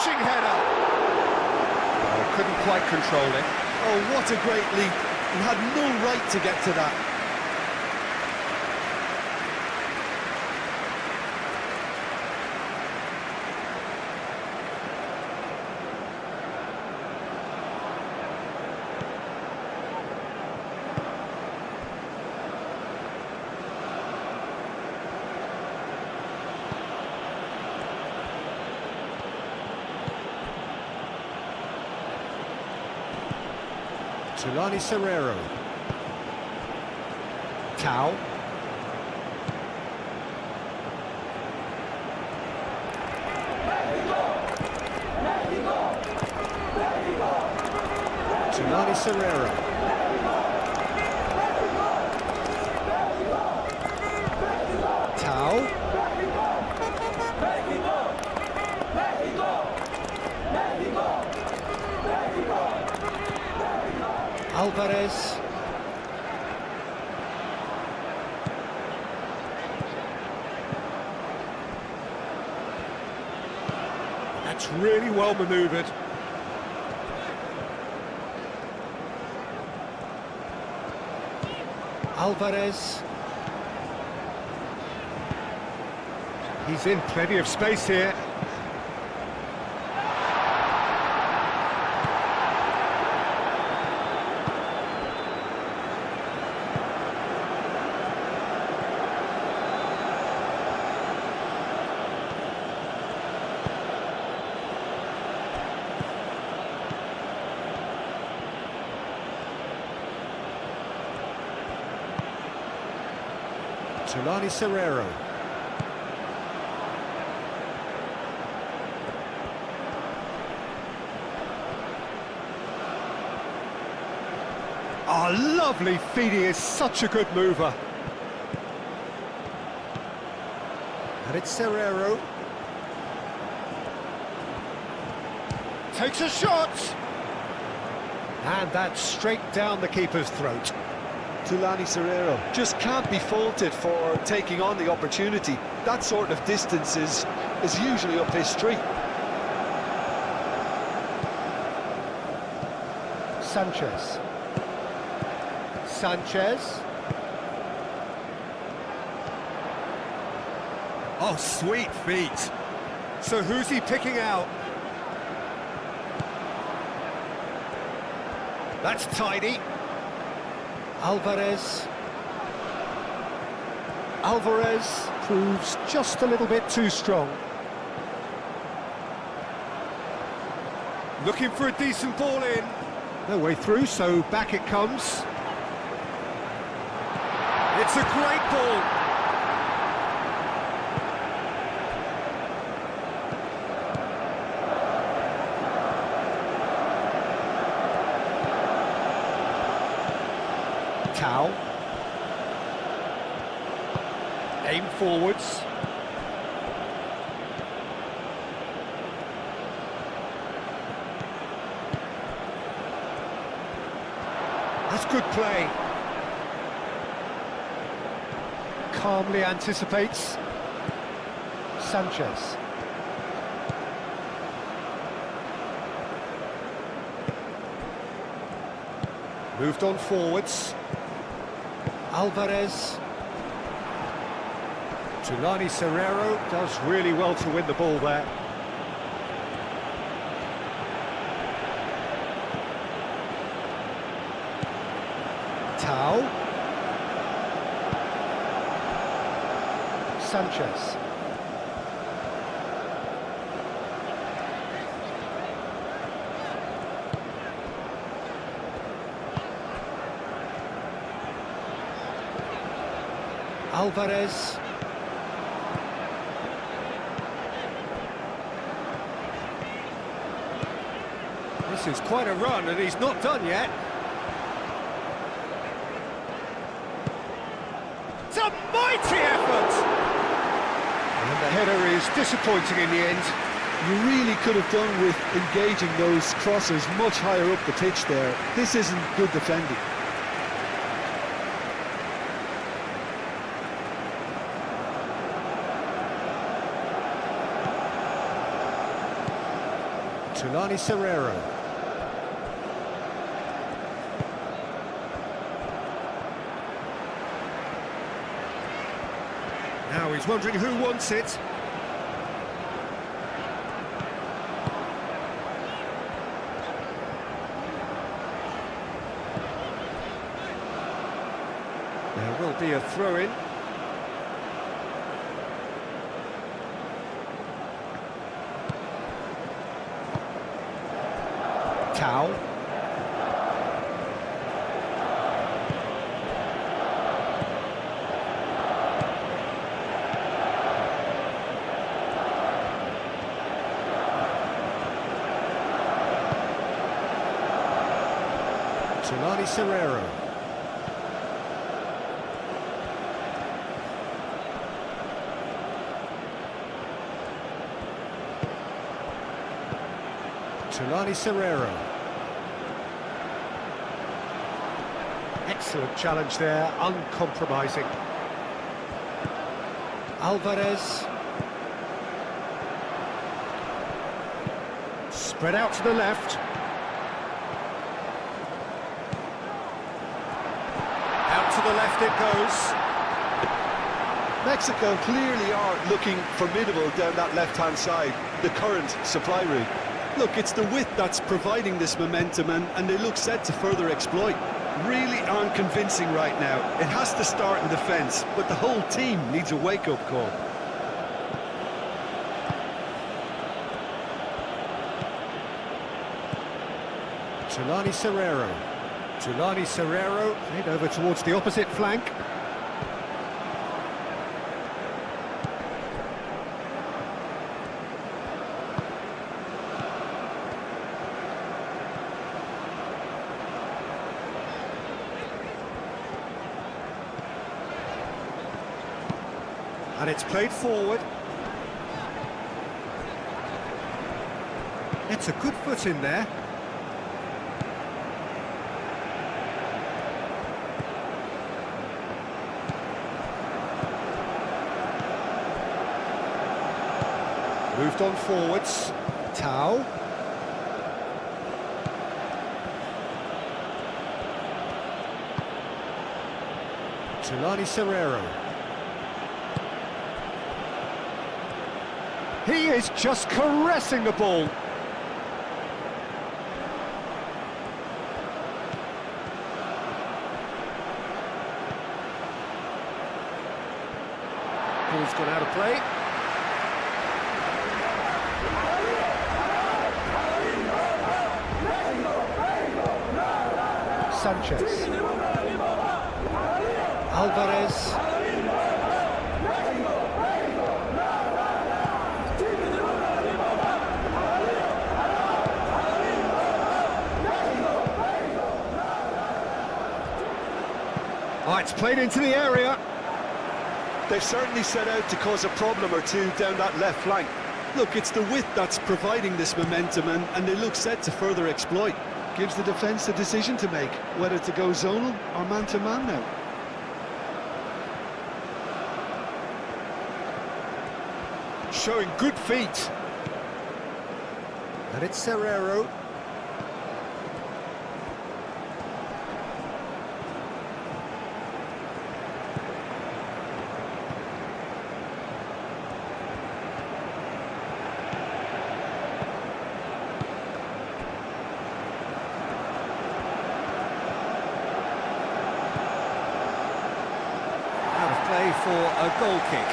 Header. Oh, couldn't quite control it. Oh, what a great leap. He had no right to get to that. Tulani Serrero. Cow. Tulani Serrero. Cow. Alvarez. That's really well manoeuvred. Alvarez. He's in plenty of space here. Tulani Serrero. Oh, lovely feed, he is such a good mover. And it's Serrero. Takes a shot! And that's straight down the keeper's throat. Tulani Serrero just can't be faulted for taking on the opportunity. That sort of distance is usually up his street. Sanchez. Sanchez. Oh, sweet feet. So who's he picking out? That's tidy. Alvarez. Alvarez proves just a little bit too strong. Looking for a decent ball in. No way through, so back it comes. It's a great ball. Cow. Aim forwards. good play. Calmly anticipates. Sanchez. Moved on forwards. Alvarez. Tulani Serrero does really well to win the ball there. Tau. Sanchez. Alvarez. This is quite a run and he's not done yet. It's a mighty effort! And the header is disappointing in the end. You really could have done with engaging those crosses much higher up the pitch there. This isn't good defending. Tulani Serrero. Now he's wondering who wants it. There will be a throw-in. Tau. Tulani Serrero. Tulani Serrero. Excellent challenge there, uncompromising. Alvarez. Spread out to the left. Out to the left it goes. Mexico clearly are looking formidable down that left-hand side, the current supply route. Look, it's the width that's providing this momentum and they look set to further exploit. Really aren't convincing right now. It has to start in defence, but the whole team needs a wake-up call. Tulani Serrero. Tulani Serrero, played over towards the opposite flank. And it's played forward. It's a good foot in there. Moved on forwards. Tau. Tulani Serrero. He is just caressing the ball. Ball's gone out of play. Sanchez. Alvarez. Oh, it's played into the area. They've certainly set out to cause a problem or two down that left flank. Look, it's the width that's providing this momentum and they look set to further exploit. Gives the defence the decision to make, whether to go zonal or man-to-man now. Showing good feet. And it's Serrero. Out of play for a goal kick.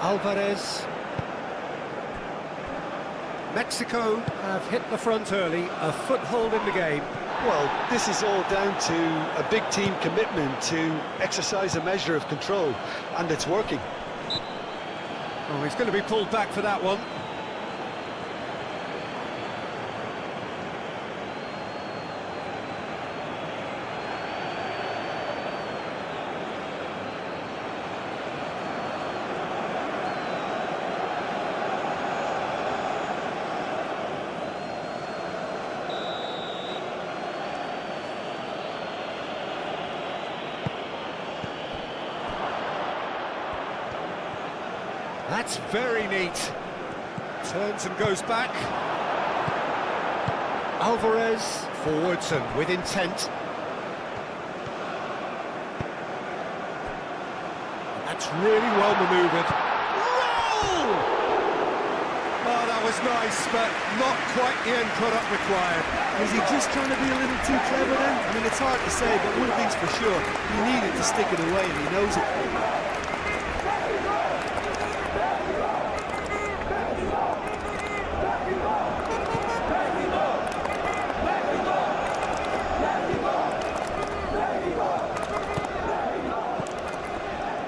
Alvarez. Mexico have hit the front early, a foothold in the game. Well, this is all down to a big team commitment to exercise a measure of control, and it's working. Oh, he's going to be pulled back for that one. That's very neat. Turns and goes back. Alvarez forwards and with intent. That's really well manoeuvred. Roll! Oh, that was nice, but not quite the end product required. Was he just trying to be a little too clever then? I mean, it's hard to say, but one thing's for sure, he needed to stick it away and he knows it.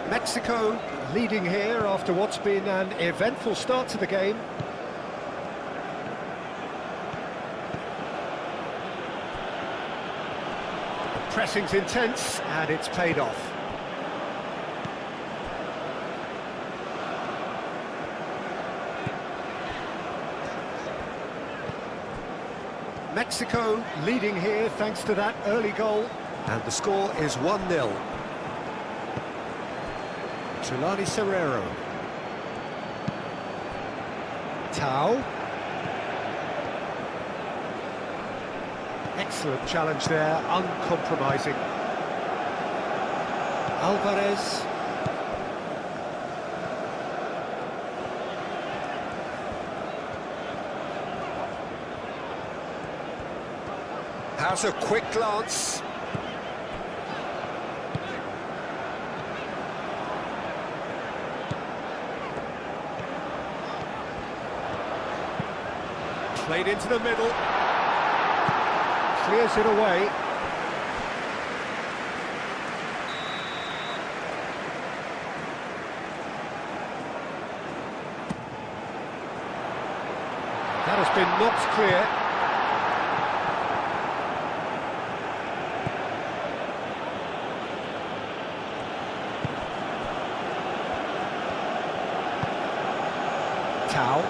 Mexico leading here after what's been an eventful start to the game. The pressing's intense and it's paid off. Mexico leading here thanks to that early goal, and the score is 1-0. Tulani Serrero. Tau. Excellent challenge there, uncompromising. Alvarez. Has a quick glance. Played into the middle. Clears it away. That has been knocked clear. Tau.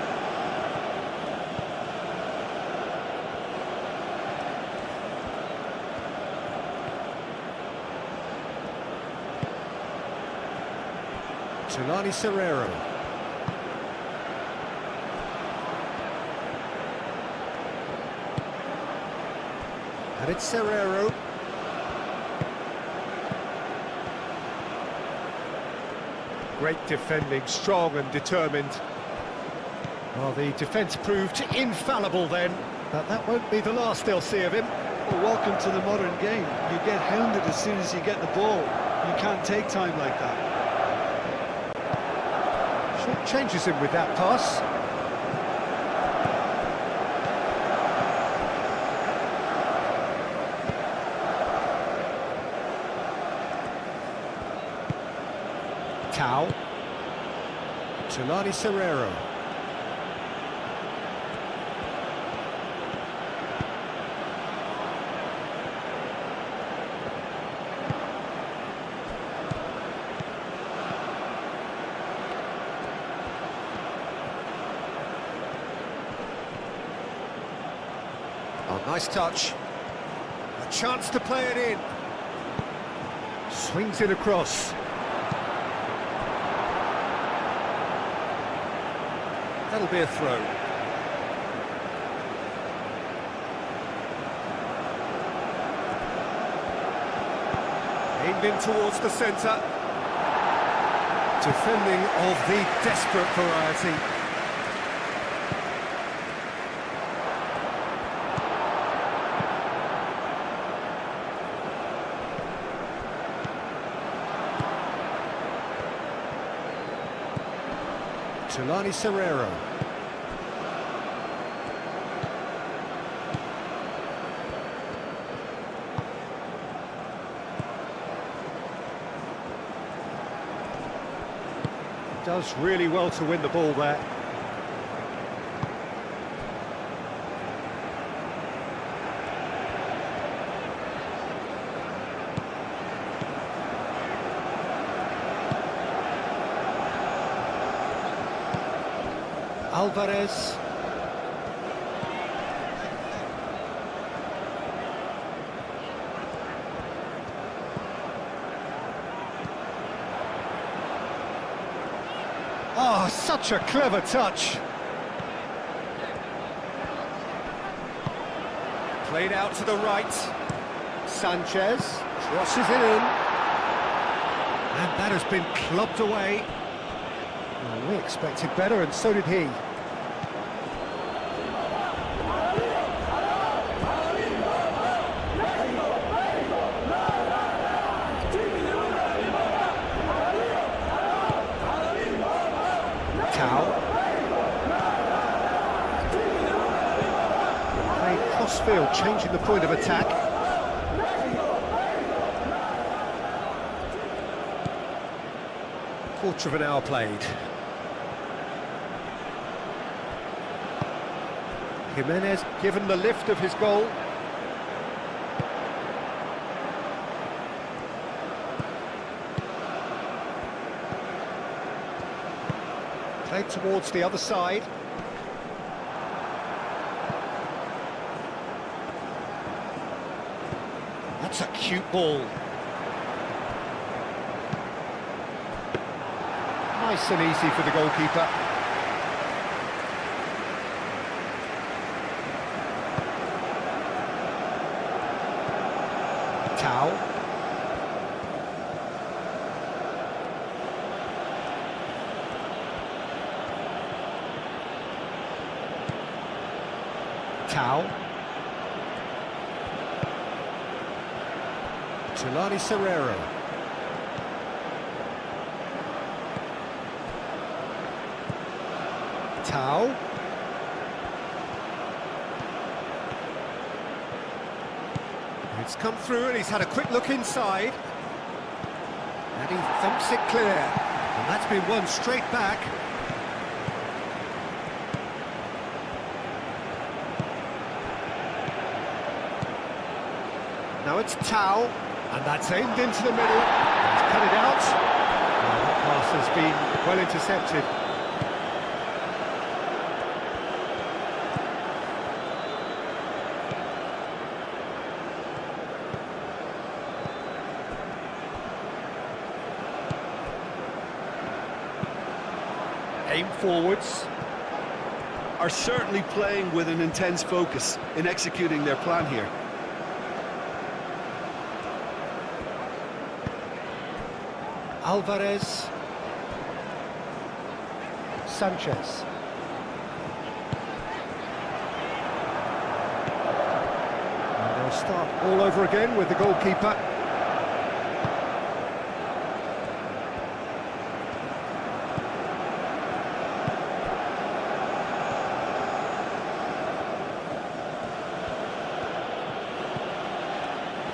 Tulani Serrero. And it's Serrero. Great defending, strong and determined. Well, the defence proved infallible then, but that won't be the last they'll see of him. Well, welcome to the modern game. You get hounded as soon as you get the ball. You can't take time like that. Short changes him with that pass. Tau. Tulani Serrero. Oh, nice touch. A chance to play it in. Swings it across. That'll be a throw. Aimed in towards the centre. Defending of the desperate variety. Tulani Serrero. Does really well to win the ball there. Alvarez. Oh, such a clever touch. Played out to the right. Sanchez crosses it in. And that has been clubbed away. Well, we expected better, and so did he. Crossfield changing the point of attack. Quarter of an hour played. Jimenez given the lift of his goal. Played towards the other side. That's a cute ball. Nice and easy for the goalkeeper. Tau. Tau. Tulani Serrero. Tau. It's come through and he's had a quick look inside. And he thumps it clear. And that's been won straight back. Now it's Tau, and that's aimed into the middle. He's cut it out. Oh, that pass has been well intercepted. Aim forwards. Are certainly playing with an intense focus in executing their plan here. Alvarez. Sanchez. And they'll start all over again with the goalkeeper.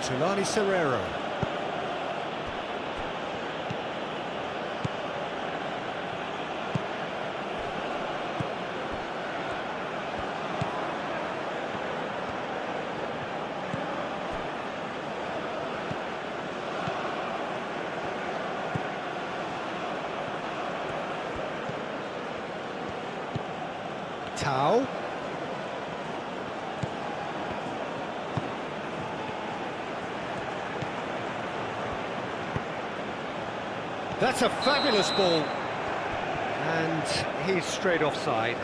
Tulani Serrero. Tau. That's a fabulous ball. And he's straight offside.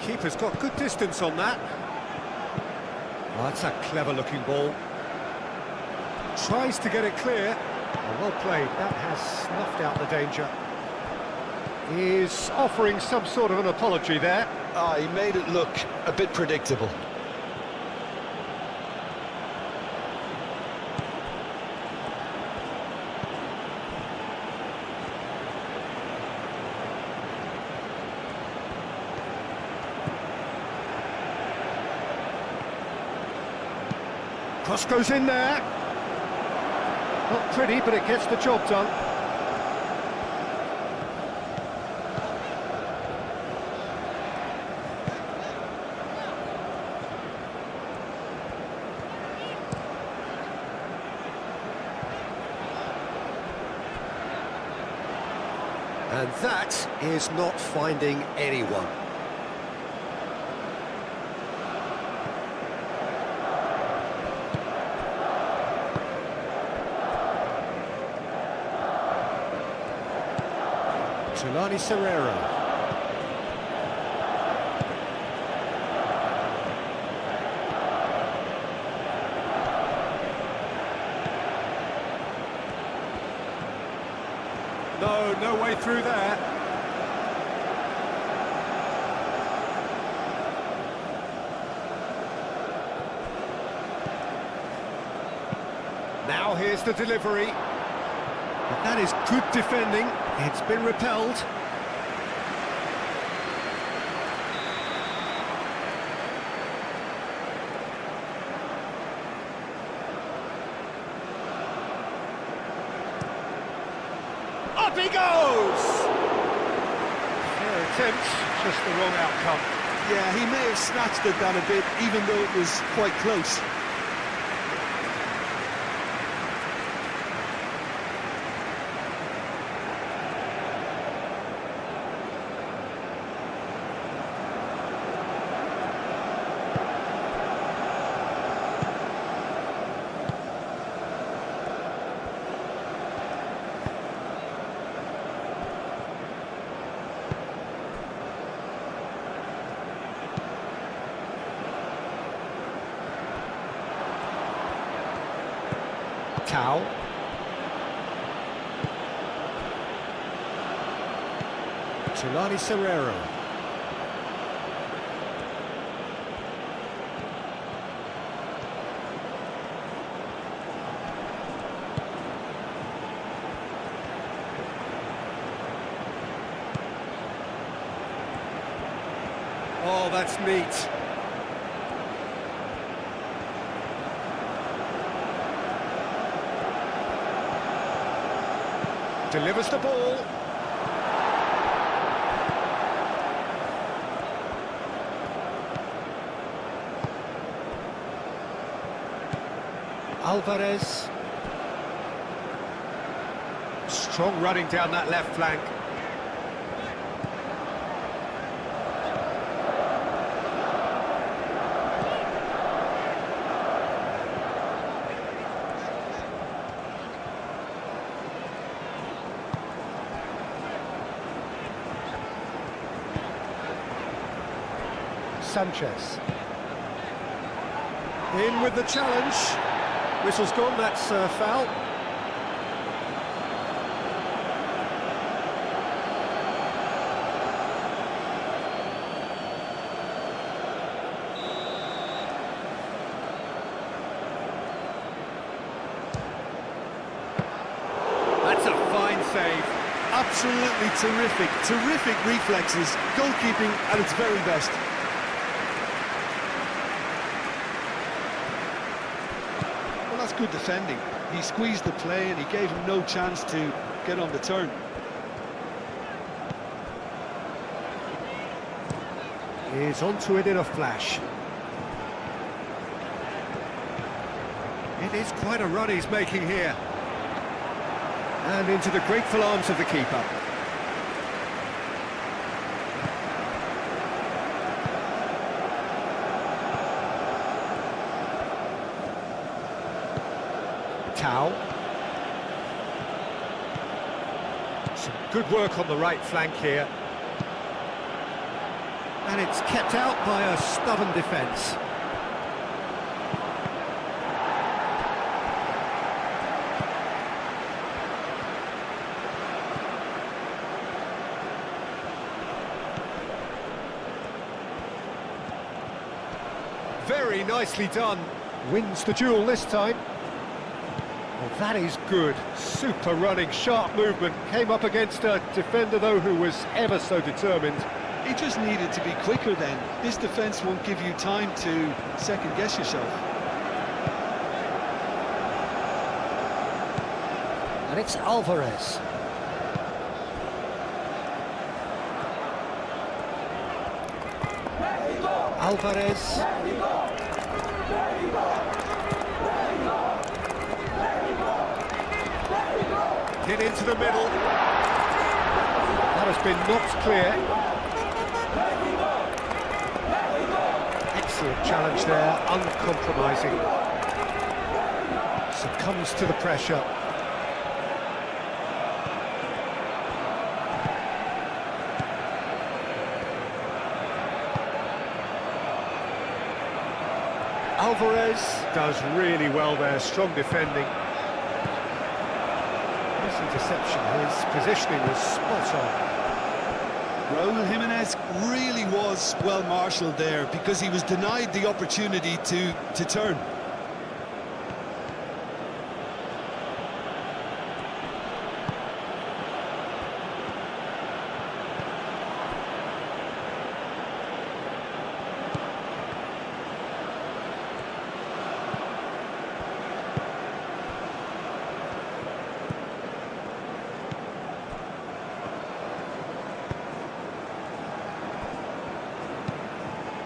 Keeper's got good distance on that. Oh, that's a clever-looking ball. Tries to get it clear. Oh, well played. That has snuffed out the danger. He's offering some sort of an apology there. Ah, he made it look a bit predictable. Cross goes in there. Not pretty, but it gets the job done. And that is not finding anyone. Tulani Serrero. No way through there. Now here's the delivery. But that is good defending. It's been repelled. Up he goes! Fair attempt, just the wrong outcome. Yeah, he may have snatched it down a bit, even though it was quite close. Tau. Tulani Serrero. Oh, that's neat. Delivers the ball. Alvarez. Strong running down that left flank. Sanchez. In with the challenge. Whistle's gone, that's a foul. That's a fine save. Absolutely terrific, terrific reflexes, goalkeeping at its very best. Well, that's good defending. He squeezed the play and he gave him no chance to get on the turn. He's onto it in a flash. It is quite a run he's making here. And into the grateful arms of the keeper. Tau. Some good work on the right flank here. And it's kept out by a stubborn defence. Very nicely done. Wins the duel this time. Well, that is good. Super running, sharp movement. Came up against a defender, though, who was ever so determined. He just needed to be quicker then. This defence won't give you time to second-guess yourself. And it's Alvarez. Alvarez. Hit into the middle. That has been knocked clear. Excellent challenge there, uncompromising. Succumbs to the pressure. Alvarez does really well there, strong defending. This interception, his positioning was spot on. Raul Jimenez really was well marshalled there because he was denied the opportunity to turn.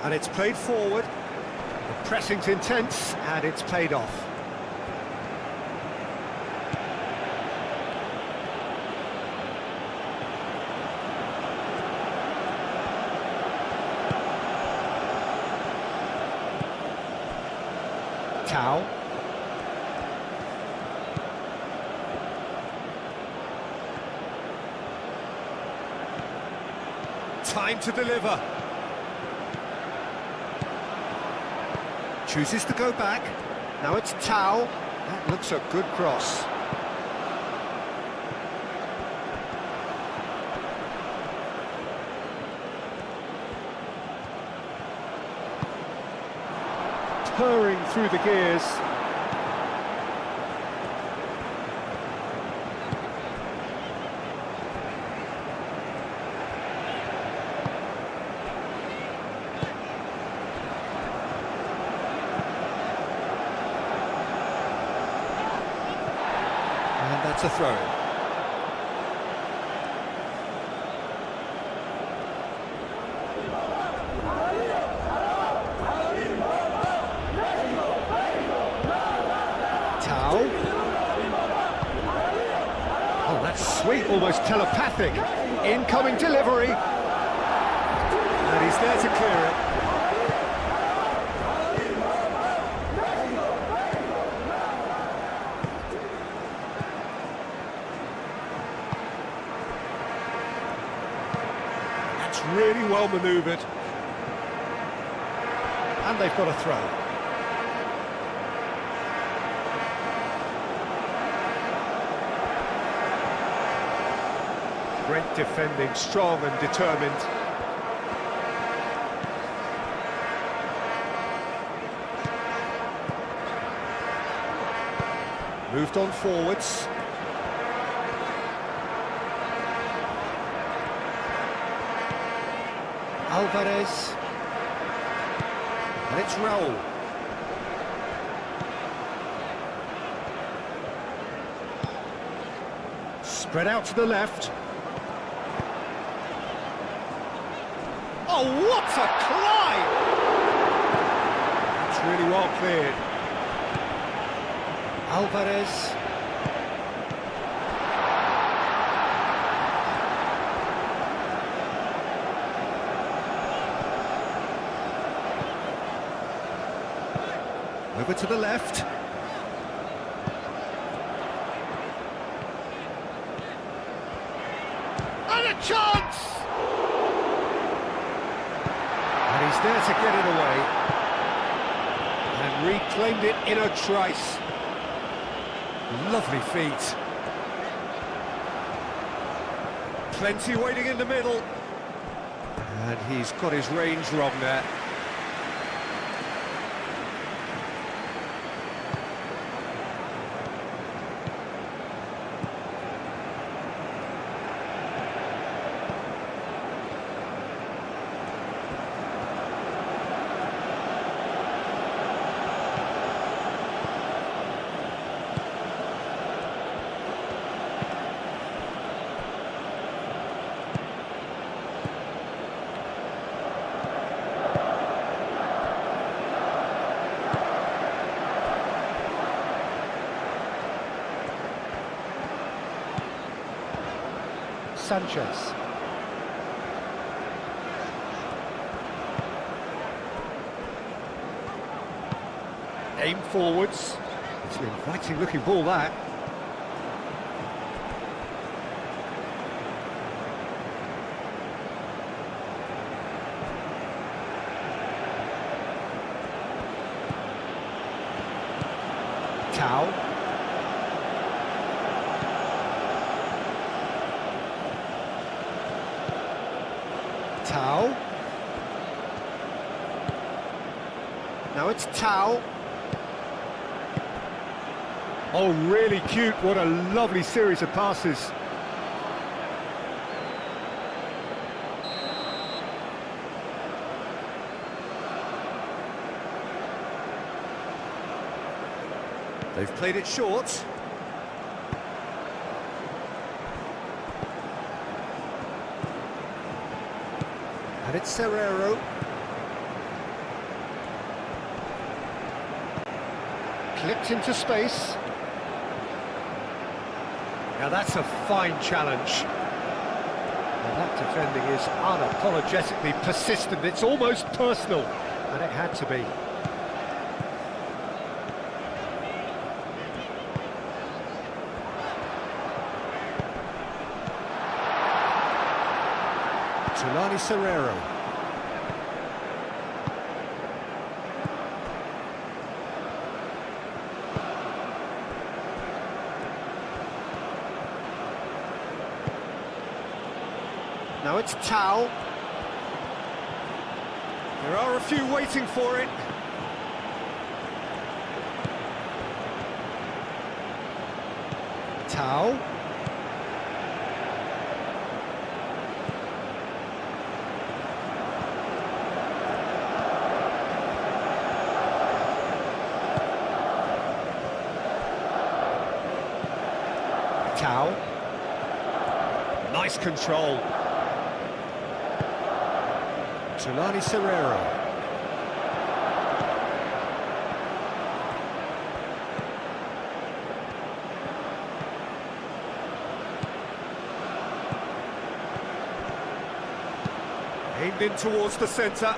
And it's played forward. The pressing's intense, and it's played off. Tau. Time to deliver. Chooses to go back. Now it's Tau. That looks a good cross. Purring through the gears. That's a throw. Tau. Oh, that's sweet, almost telepathic. Incoming delivery. And he's there to clear it. Really well manoeuvred. And they've got a throw. Great defending, strong and determined. Moved on forwards. Alvarez, and it's Raul. Spread out to the left. Oh, what a climb! It's really well cleared. Alvarez. Over to the left. And a chance! And he's there to get it away. And reclaimed it in a trice. Lovely feet. Plenty waiting in the middle. And he's got his range wrong there. Sanchez. Aim forwards. It's an inviting looking ball, that. Tau. Tau. Now it's Tau. Oh, really cute. What a lovely series of passes. They've played it short. And it's Serrero. Clipped into space. Now that's a fine challenge. Well, that defending is unapologetically persistent. It's almost personal, and it had to be. Tulani Serrero. Now it's Tau. There are a few waiting for it. Tau. Tau. Nice control. Tulani Serrero. Aimed in towards the centre.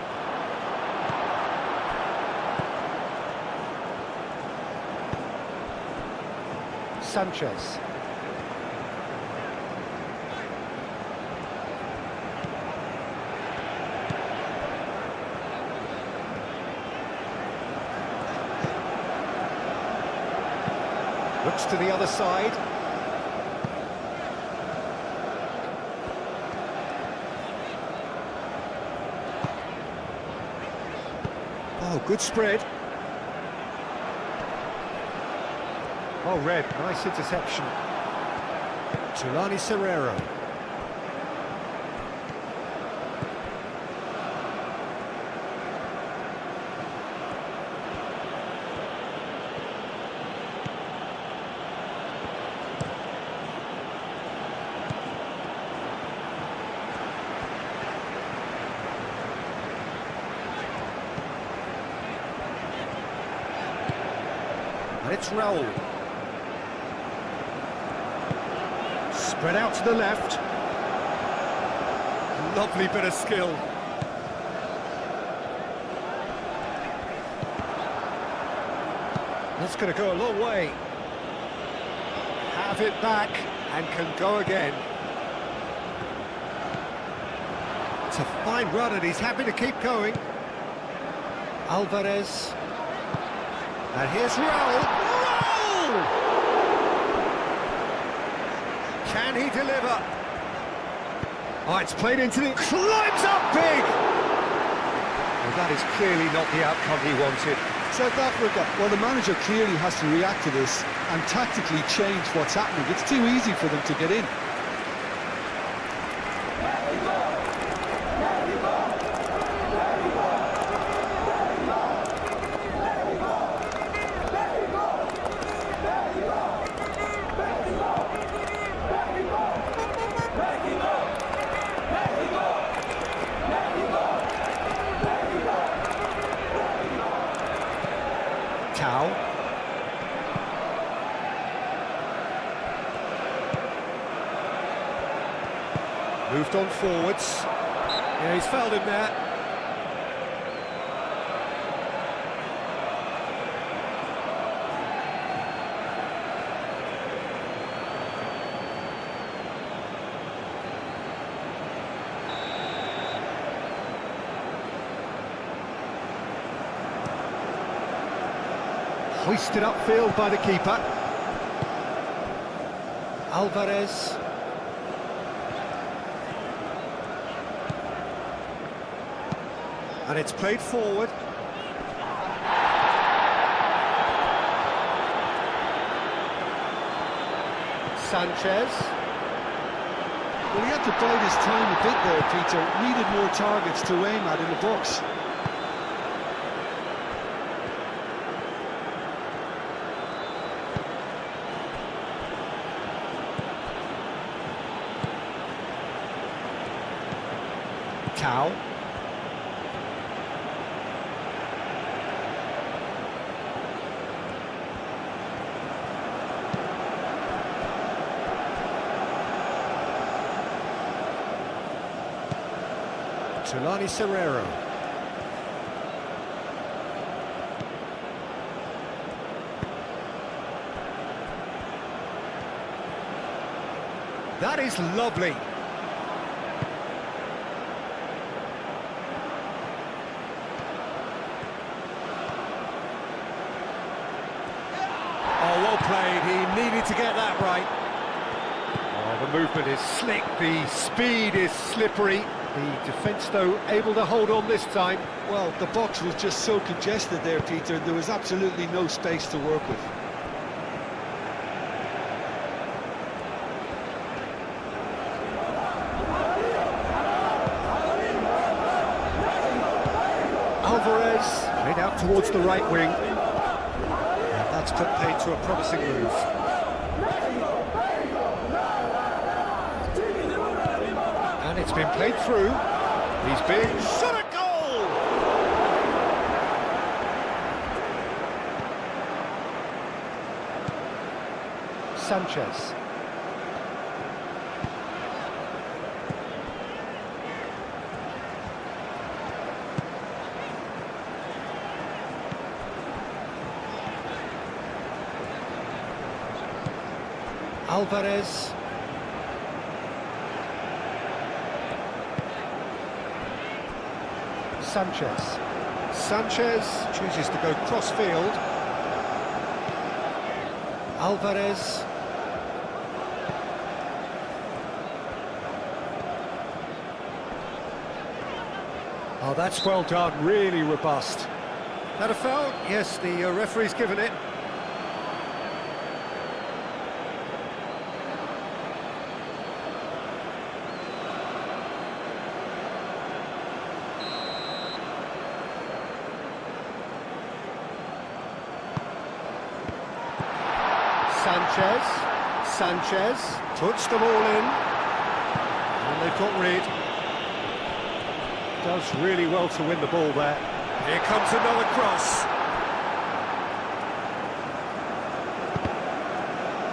Sanchez. Looks to the other side. Oh, good spread. Oh, Red, nice interception. Tulani Serrero. And it's Raul. Spread out to the left. Lovely bit of skill. That's going to go a long way. Have it back and can go again. It's a fine run and he's happy to keep going. Alvarez. And here's Raul. Raul! Can he deliver? Oh, it's played into the... Climbs up big! Well, that is clearly not the outcome he wanted. South Africa, well, the manager clearly has to react to this and tactically change what's happening. It's too easy for them to get in. Tau. Moved on forwards. Yeah, he's fouled him there. Hoisted upfield by the keeper. Alvarez. And it's played forward. Sanchez. Well, he had to bide his time a bit there, Peter. Needed more targets to aim at in the box. Tau. Tulani Serrero. That is lovely. Oh, well played. He needed to get that right. Oh, the movement is slick. The speed is slippery. The defence, though, able to hold on this time. Well, the box was just so congested there, Peter. There was absolutely no space to work with. Alvarez played out towards the right wing. And that's put paid to a promising move. And it's been played through. He's been shot at goal! Sanchez. Alvarez. Sanchez. Sanchez chooses to go cross-field. Alvarez. Oh, that's well done, really robust. That a foul? Yes, the referee's given it. Sanchez puts them all in, and they've got rid. Does really well to win the ball there. Here comes another cross.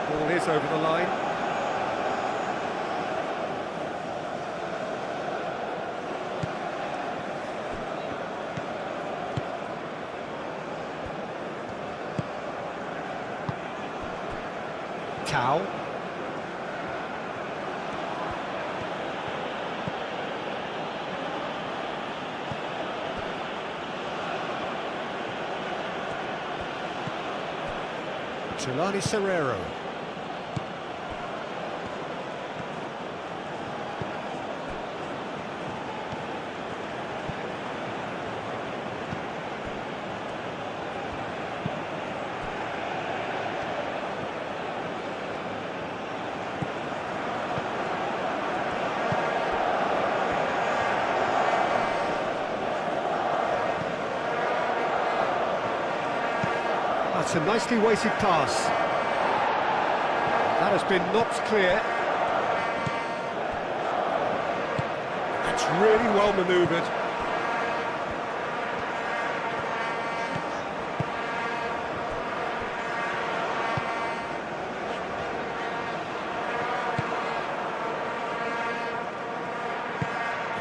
Ball is over the line. Tau. Tulani Serrero. That's a nicely weighted pass. That has been knocked clear. That's really well manoeuvred.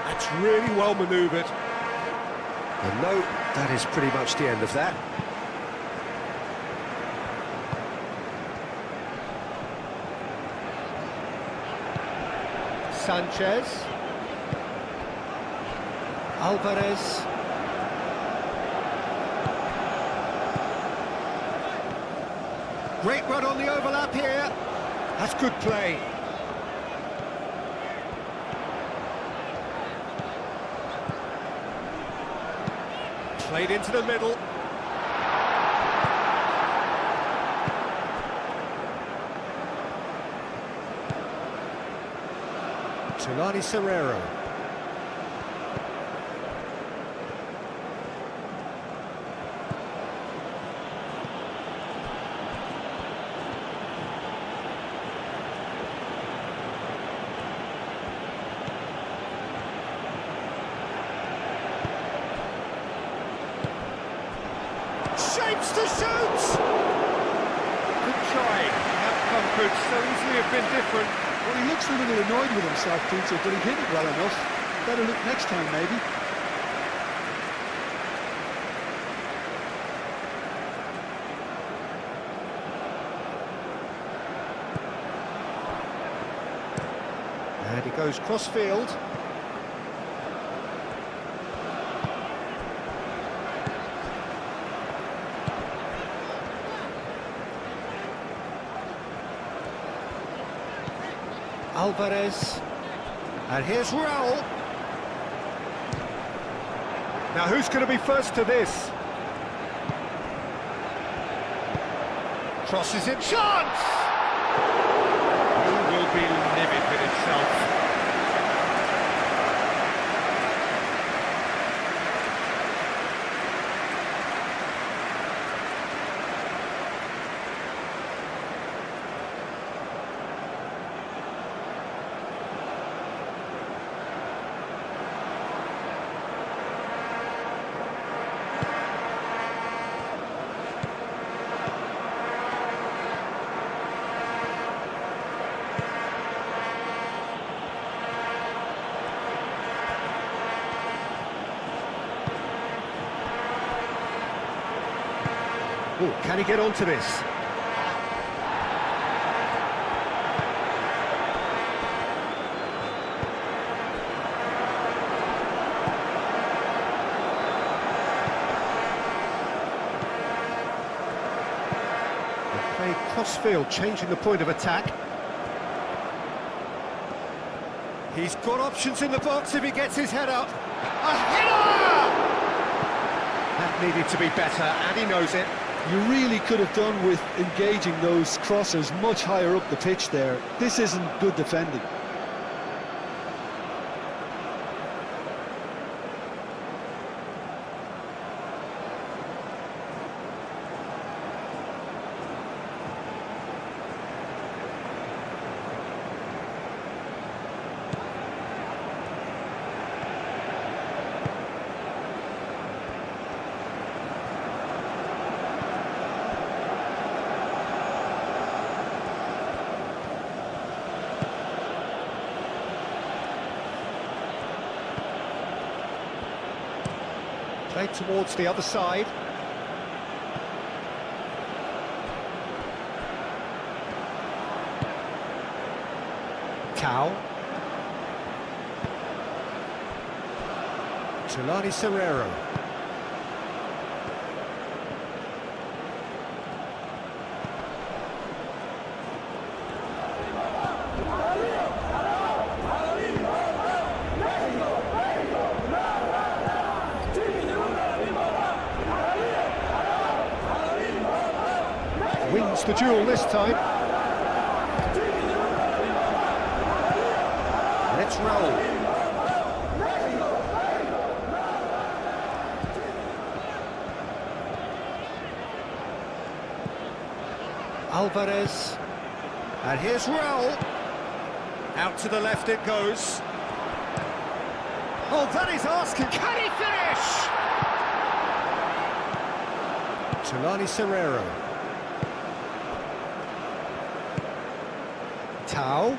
That's really well manoeuvred. And no, that is pretty much the end of that. Sanchez, Alvarez, great run on the overlap here, that's good play. Played into the middle. Tulani Serrero. Shapes to shoot! Good try. The outcome could so easily have been different. Well, he looks a little annoyed with himself, Peter, but he hit it well enough. Better look next time, maybe. And he goes cross-field. Alvarez, and here's Raul. Now who's going to be first to this? Crosses it, chance! Who will be livid with himself? Oh, can he get onto this? They play cross-field, changing the point of attack. He's got options in the box if he gets his head up. A header! That needed to be better, and he knows it. You really could have done with engaging those crossers much higher up the pitch there. This isn't good defending. Played towards the other side. Tau. Tulani Serrero. Wins the duel this time. Let's roll. Alvarez. And here's Raul. Out to the left it goes. Oh, that is asking. Can he finish? Tulani Serrero. Tau.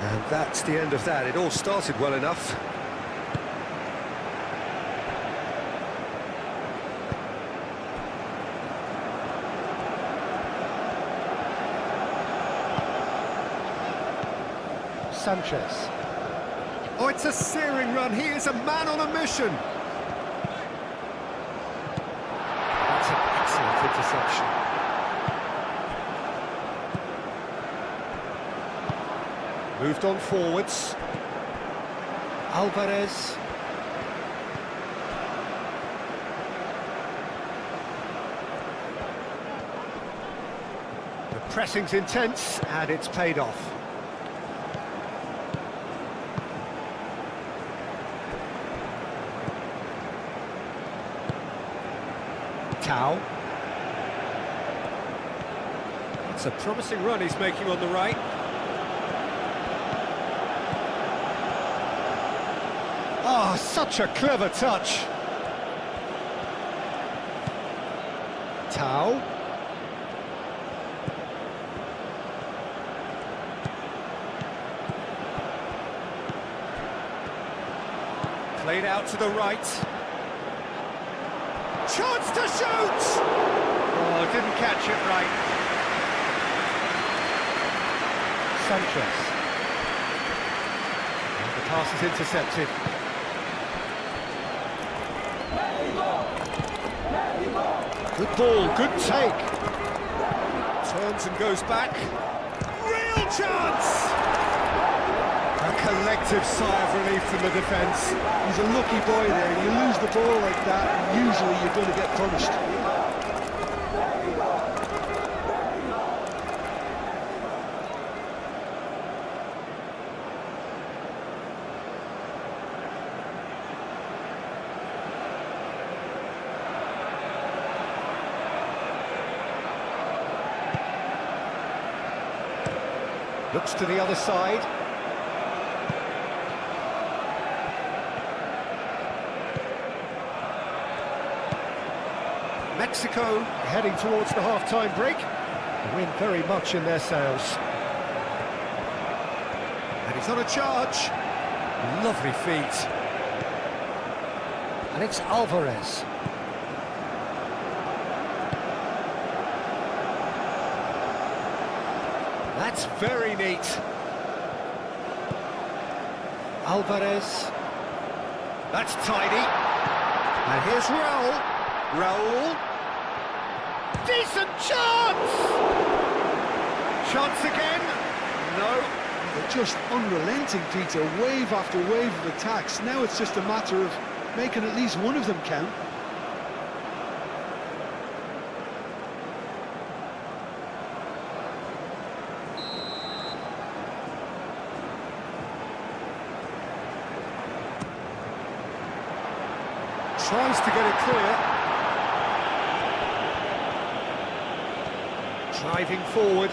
And that's the end of that. It all started well enough. Sanchez. Oh, it's a searing run. He is a man on a mission. That's an excellent interception. Moved on forwards. Alvarez. The pressing's intense and it's paid off. Tau. It's a promising run he's making on the right. Oh, such a clever touch. Tau. Played out to the right. Chance to shoot! Oh, didn't catch it right. Sanchez. And the pass is intercepted. Good ball, good take. Turns and goes back. Real chance! A collective sigh of relief from the defence. He's a lucky boy there. You lose the ball like that, and usually you're going to get punished. Looks to the other side. Mexico heading towards the half-time break. The wind very much in their sails. And he's on a charge. Lovely feet. And it's Alvarez. That's very neat. Alvarez. That's tidy. And here's Raul. Raul. Decent chance! Chance again? No. They're just unrelenting, Peter. Wave after wave of attacks. Now it's just a matter of making at least one of them count. Tries to get it clear. Driving forward.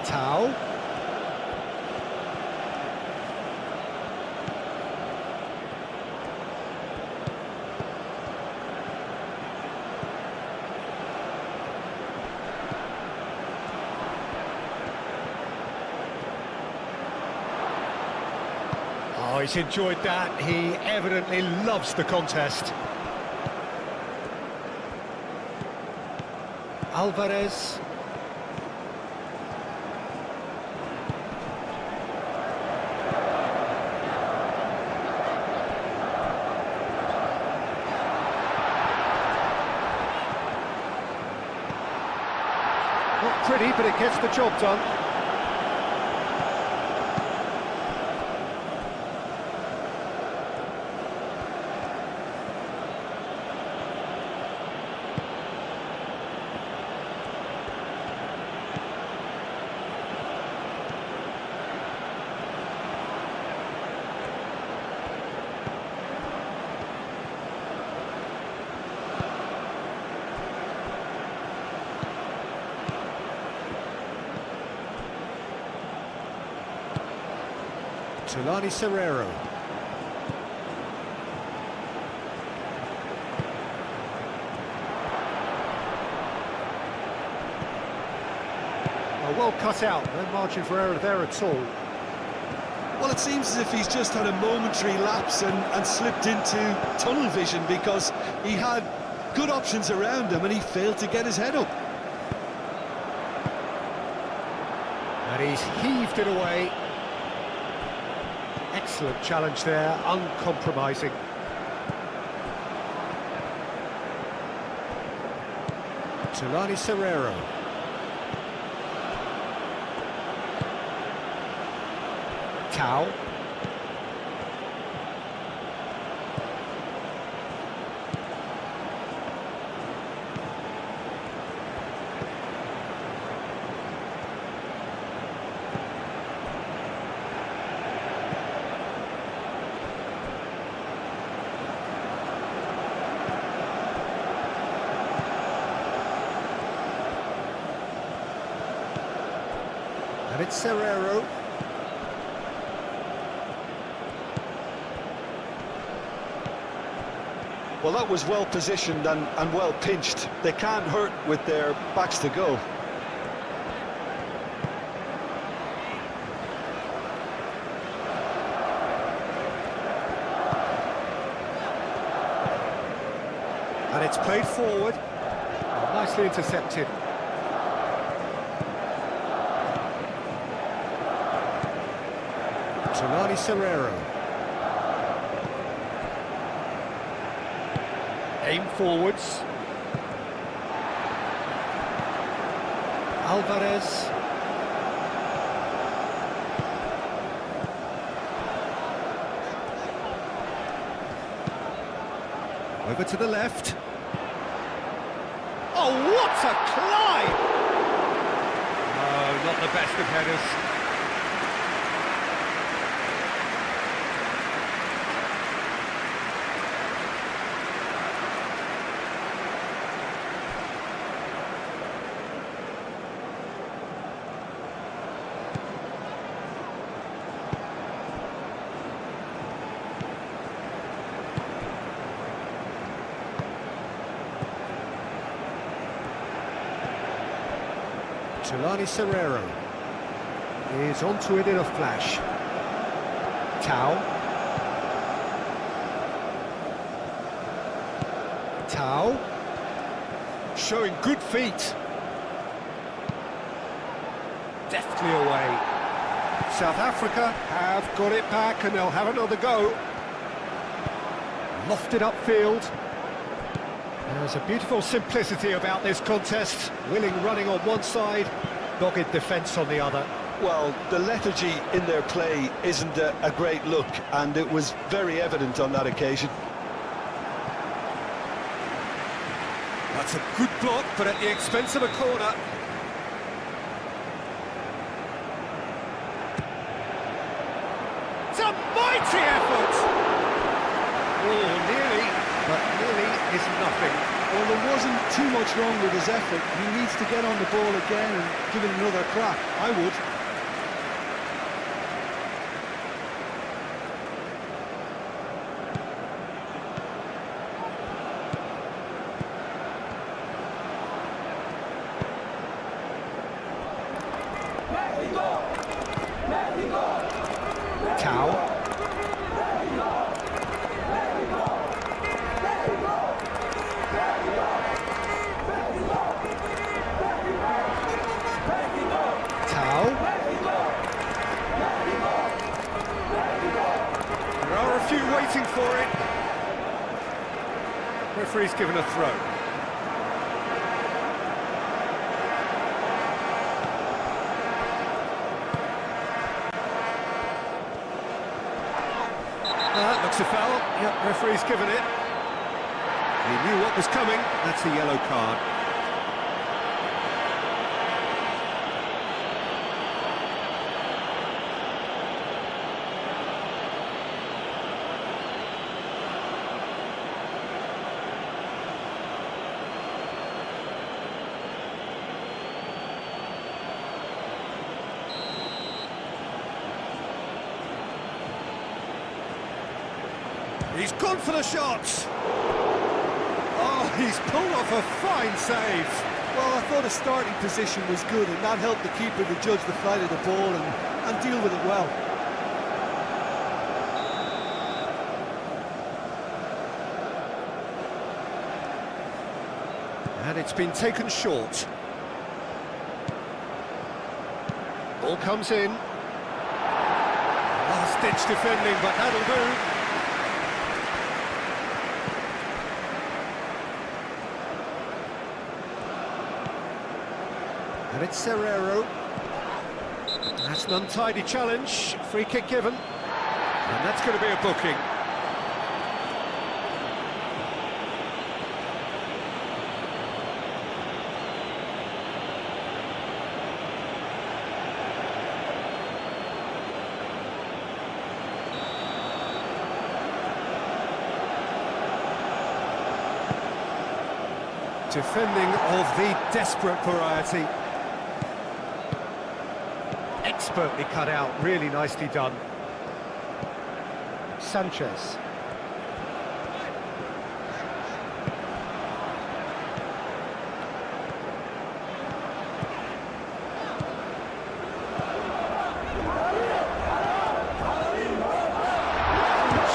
Tau. Oh, Oh, he's enjoyed that. He evidently loves the contest. Alvarez. Not pretty, but it gets the job done. Tulani Serrero. Well cut out, no margin for error there at all. Well, it seems as if he's just had a momentary lapse and slipped into tunnel vision, because he had good options around him and he failed to get his head up. And he's heaved it away. Excellent challenge there, uncompromising. Tulani Serrero. Tau. And it's Serrero. Well, that was well positioned and well pinched. They can't hurt with their backs to goal. And it's played forward. Oh, nicely intercepted. Tulani Serrero. Aim forwards. Alvarez. Over to the left. Oh, what a climb! Oh, not the best of headers. Tulani Serrero is onto it in a flash. Tau. Tau. Showing good feet. Deftly away. South Africa have got it back and they'll have another go. Lofted upfield. There's a beautiful simplicity about this contest. Willing running on one side, dogged defence on the other. Well, the lethargy in their play isn't a great look, and it was very evident on that occasion. That's a good block, but at the expense of a corner. It's a mighty effort! Oh, nearly, but nearly is nothing. Well, there wasn't too much wrong with his effort. He needs to get on the ball again and give it another crack. I would. Tau. referee's given a throw. That looks a foul. Yep, referee's given it. He knew what was coming. That's a yellow card. He's gone for the shots. Oh, he's pulled off a fine save. Well, I thought his starting position was good, and that helped the keeper to judge the flight of the ball and deal with it well. And it's been taken short. Ball comes in. Last-ditch defending, but that'll do. And it's Serrero. That's an untidy challenge. Free kick given. And that's going to be a booking. Defending of the desperate variety. Expertly cut out, really nicely done. Sanchez.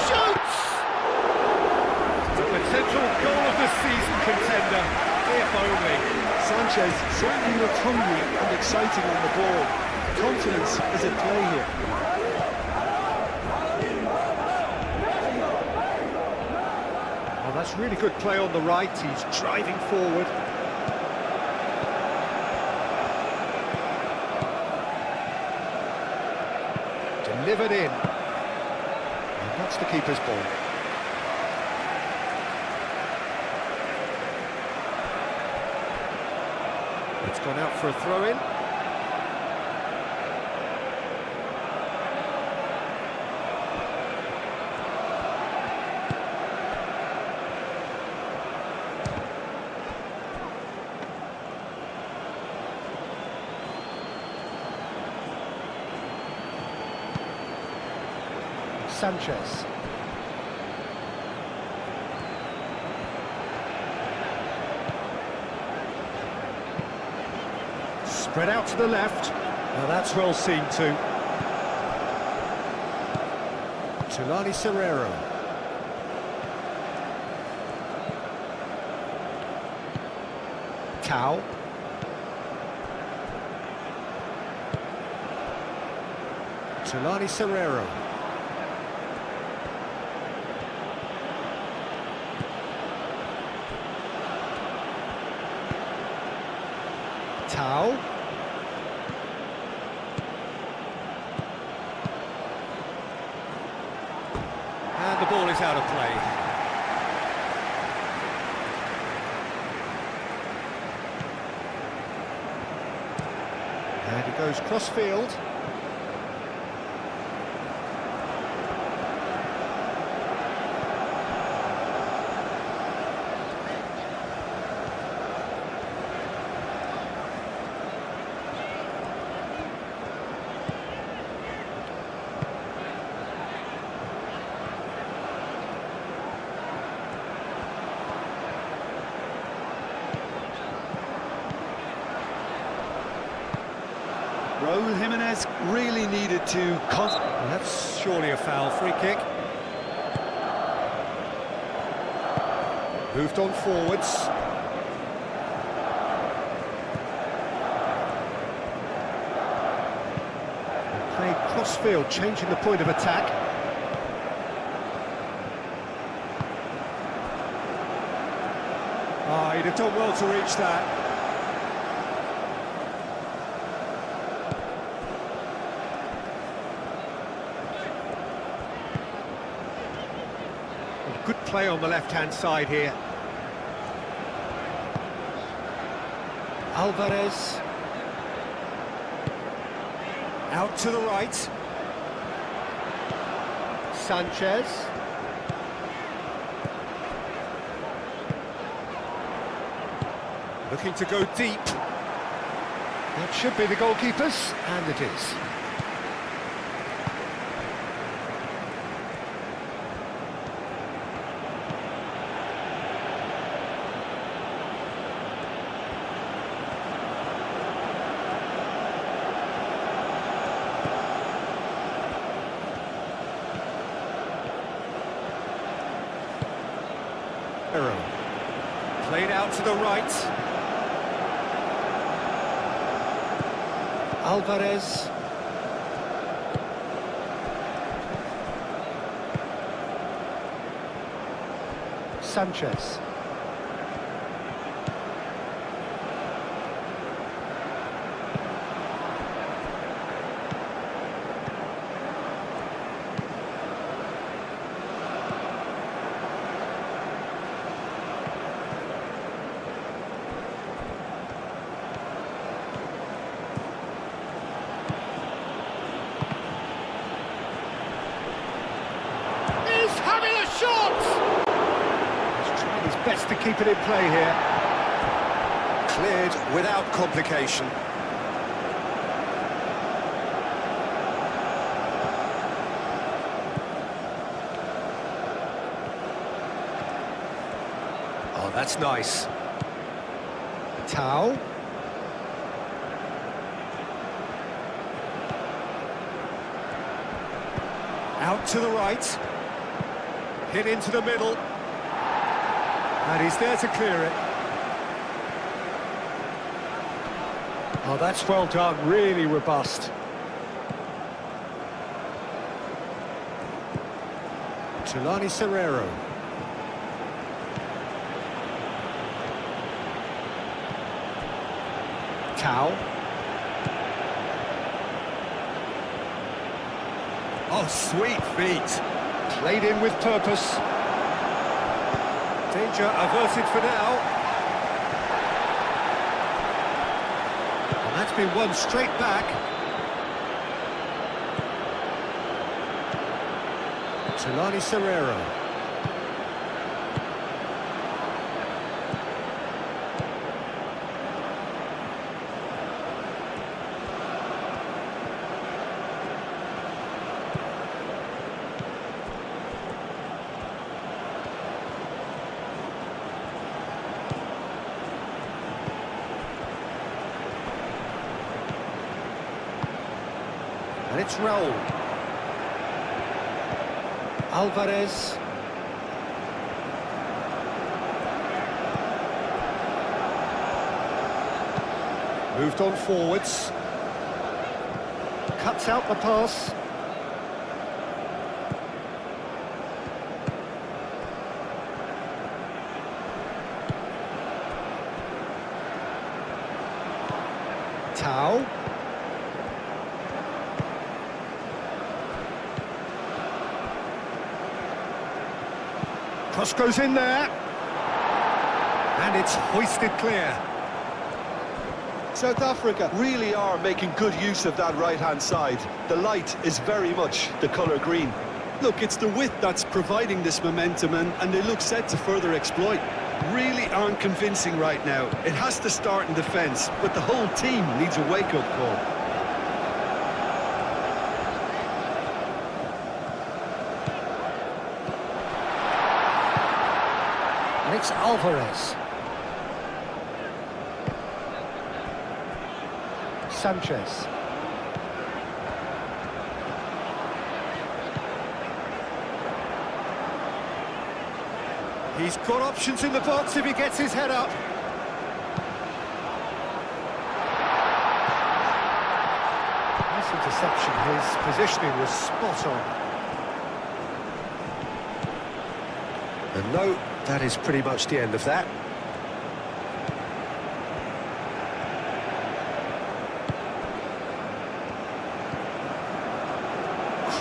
Shoots! The potential goal of the season contender, if only. Sanchez certainly looked hungry and exciting on the ball. Confidence is at play here. Well, that's really good play on the right. He's driving forward. Delivered in. And that's the keeper's ball. It's gone out for a throw-in. Sanchez. Spread out to the left. Now that's well seen too. Tulani Serrero. Tau. Tulani Serrero. Tau. And the ball is out of play. And he goes cross-field. Raul Jimenez really needed to... That's surely a foul. Free kick. Moved on forwards. Played cross-field, changing the point of attack. He'd have done well to reach that. Good play on the left-hand side here. Alvarez. Out to the right. Sanchez. Looking to go deep. That should be the goalkeeper's, and it is. Played out to the right. Alvarez. Sanchez. Best to keep it in play here. Cleared without complication. Oh, that's nice. Tau. Out to the right. Hit into the middle. And he's there to clear it. Oh, that's well done, really robust. Tulani Serrero. Tau. Oh, sweet feet. Played in with purpose. Danger averted for now. And that's been won straight back. Tulani Serrero. And it's Raul. Alvarez. Moved on forwards. Cuts out the pass. Tau. Cross goes in there. And it's hoisted clear. South Africa really are making good use of that right-hand side. The light is very much the colour green. Look, it's the width that's providing this momentum, and they look set to further exploit. Really aren't convincing right now. It has to start in defence, but the whole team needs a wake-up call. And it's Alvarez. Sanchez. He's got options in the box if he gets his head up. Nice interception. His positioning was spot on. And no, that is pretty much the end of that.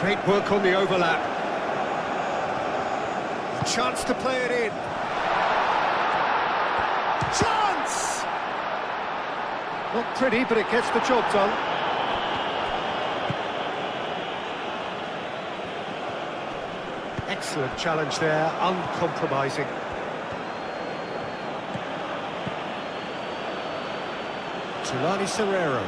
Great work on the overlap. A chance to play it in. Chance! Not pretty, but it gets the job done. Excellent challenge there, uncompromising. Tulani Serrero.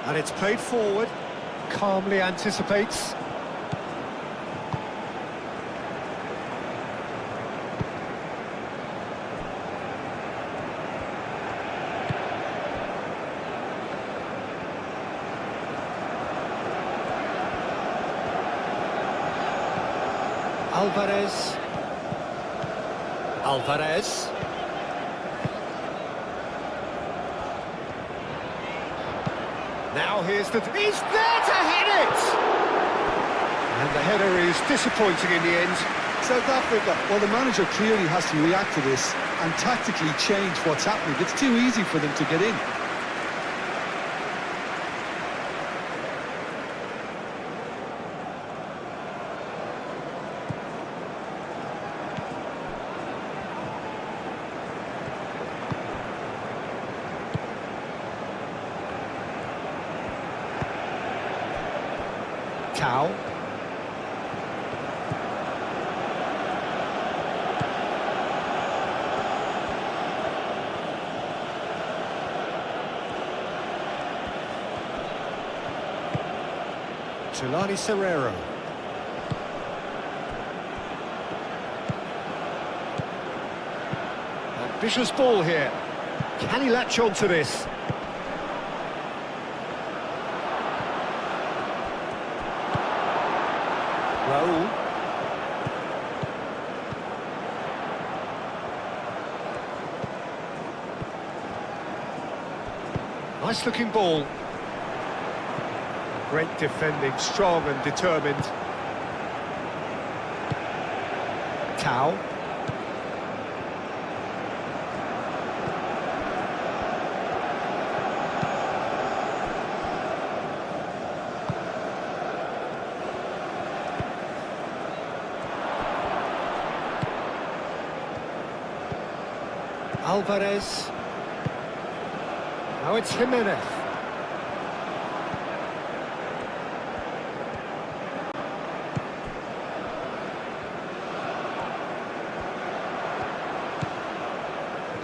And it's played forward, calmly anticipates. Alvarez. Now here's the... He's there to hit it! And the header is disappointing in the end. South Africa, well, the manager clearly has to react to this and tactically change what's happening. It's too easy for them to get in. Tau. Tulani Serrero. Ambitious ball here. Can he latch on to this? Raul. Nice looking ball. Great defending, strong and determined. Tau. Alvarez. Now it's Jimenez.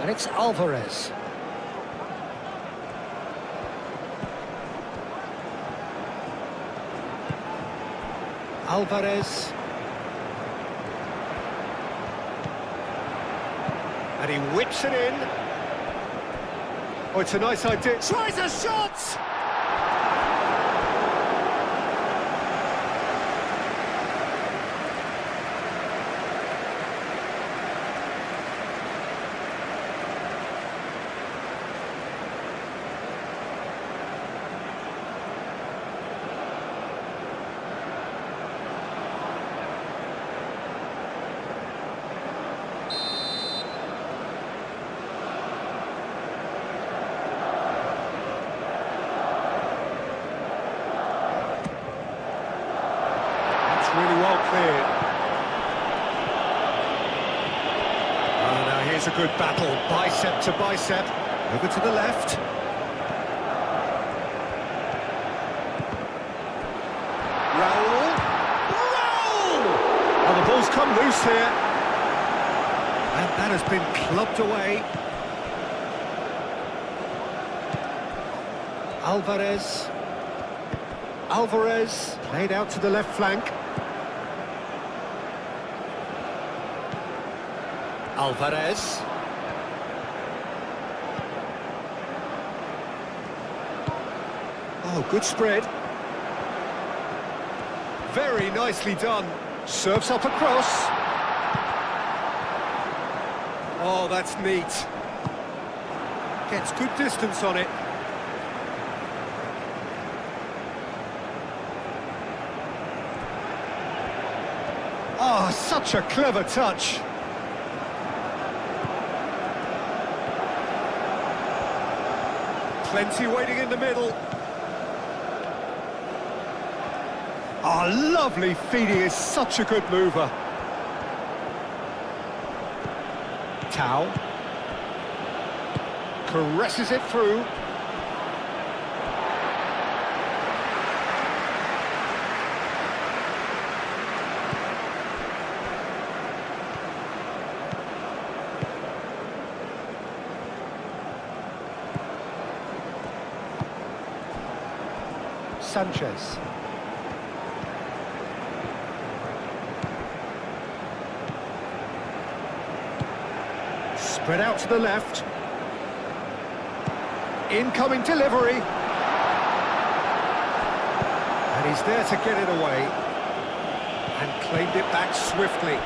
And it's Alvarez. Alvarez. And he whips it in. Oh, it's a nice idea. Tries a shot! Really well cleared. Oh, now here's a good battle, bicep to bicep. Over to the left. Raul! Raul! Oh, the ball's come loose here. And that has been clubbed away. Alvarez. Alvarez played out to the left flank. Alvarez. Oh, good spread. Very nicely done. Serves up across. Oh, that's neat. Gets good distance on it. Oh, such a clever touch. Plenty waiting in the middle. Oh, lovely feeding, is such a good mover. Tau. Caresses it through. Sanchez. Spread out to the left. Incoming delivery. And he's there to get it away. And claimed it back swiftly.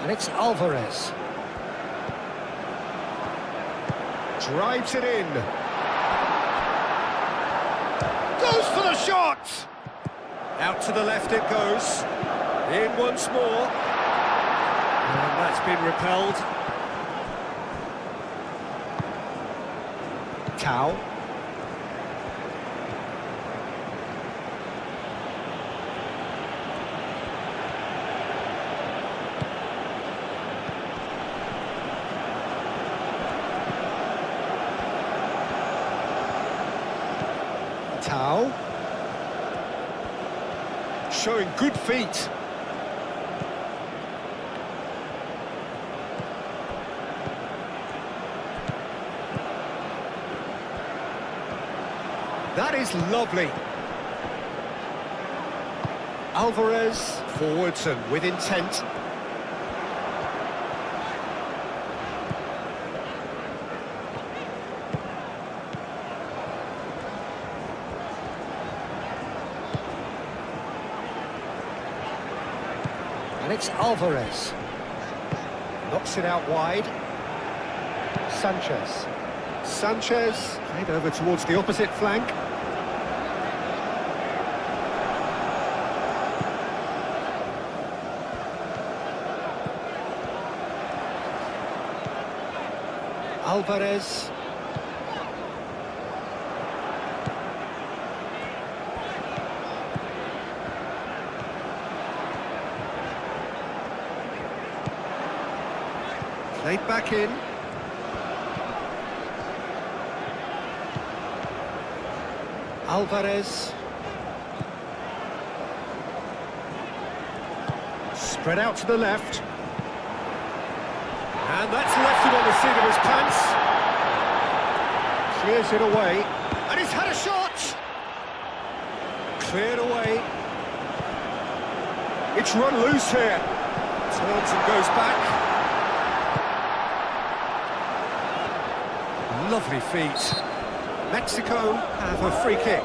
And it's Alvarez. Drives it in. Goes for the shot! Out to the left it goes. In once more. And that's been repelled. Tau. Tau. Showing good feet. That is lovely. Alvarez forwards and with intent. And it's Alvarez. Knocks it out wide. Sanchez. Sanchez played over towards the opposite flank. Alvarez. Played back in. Alvarez. Spread out to the left. And that's left him on the seat of his pants. Clears it away. And he's had a shot! Cleared away. It's run loose here. Turns and goes back. Lovely feet. Mexico have a free kick.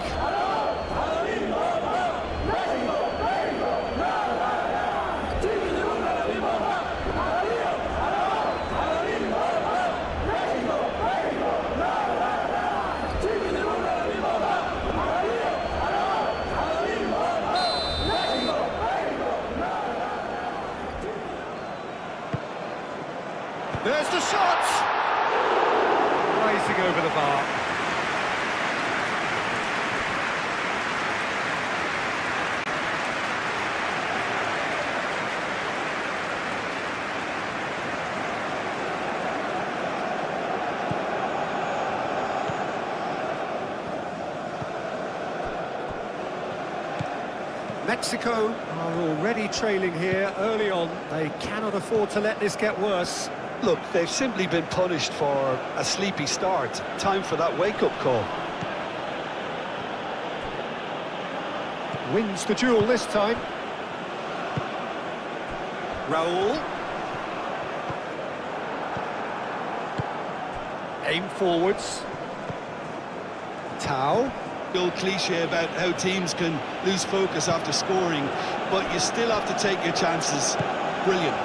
There's the shot! Rising over the bar. Mexico are already trailing here early on. They cannot afford to let this get worse. Look, they've simply been punished for a sleepy start. Time for that wake-up call. Wins the duel this time. Raul. Aim forwards. Tau. The old cliche about how teams can lose focus after scoring, but you still have to take your chances. Brilliant.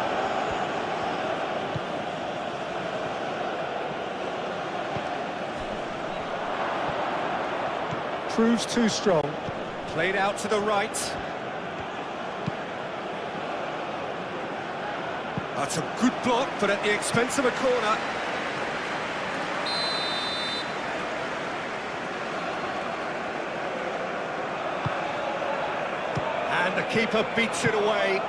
Proves too strong. Played out to the right. That's a good block, but at the expense of a corner. And the keeper beats it away.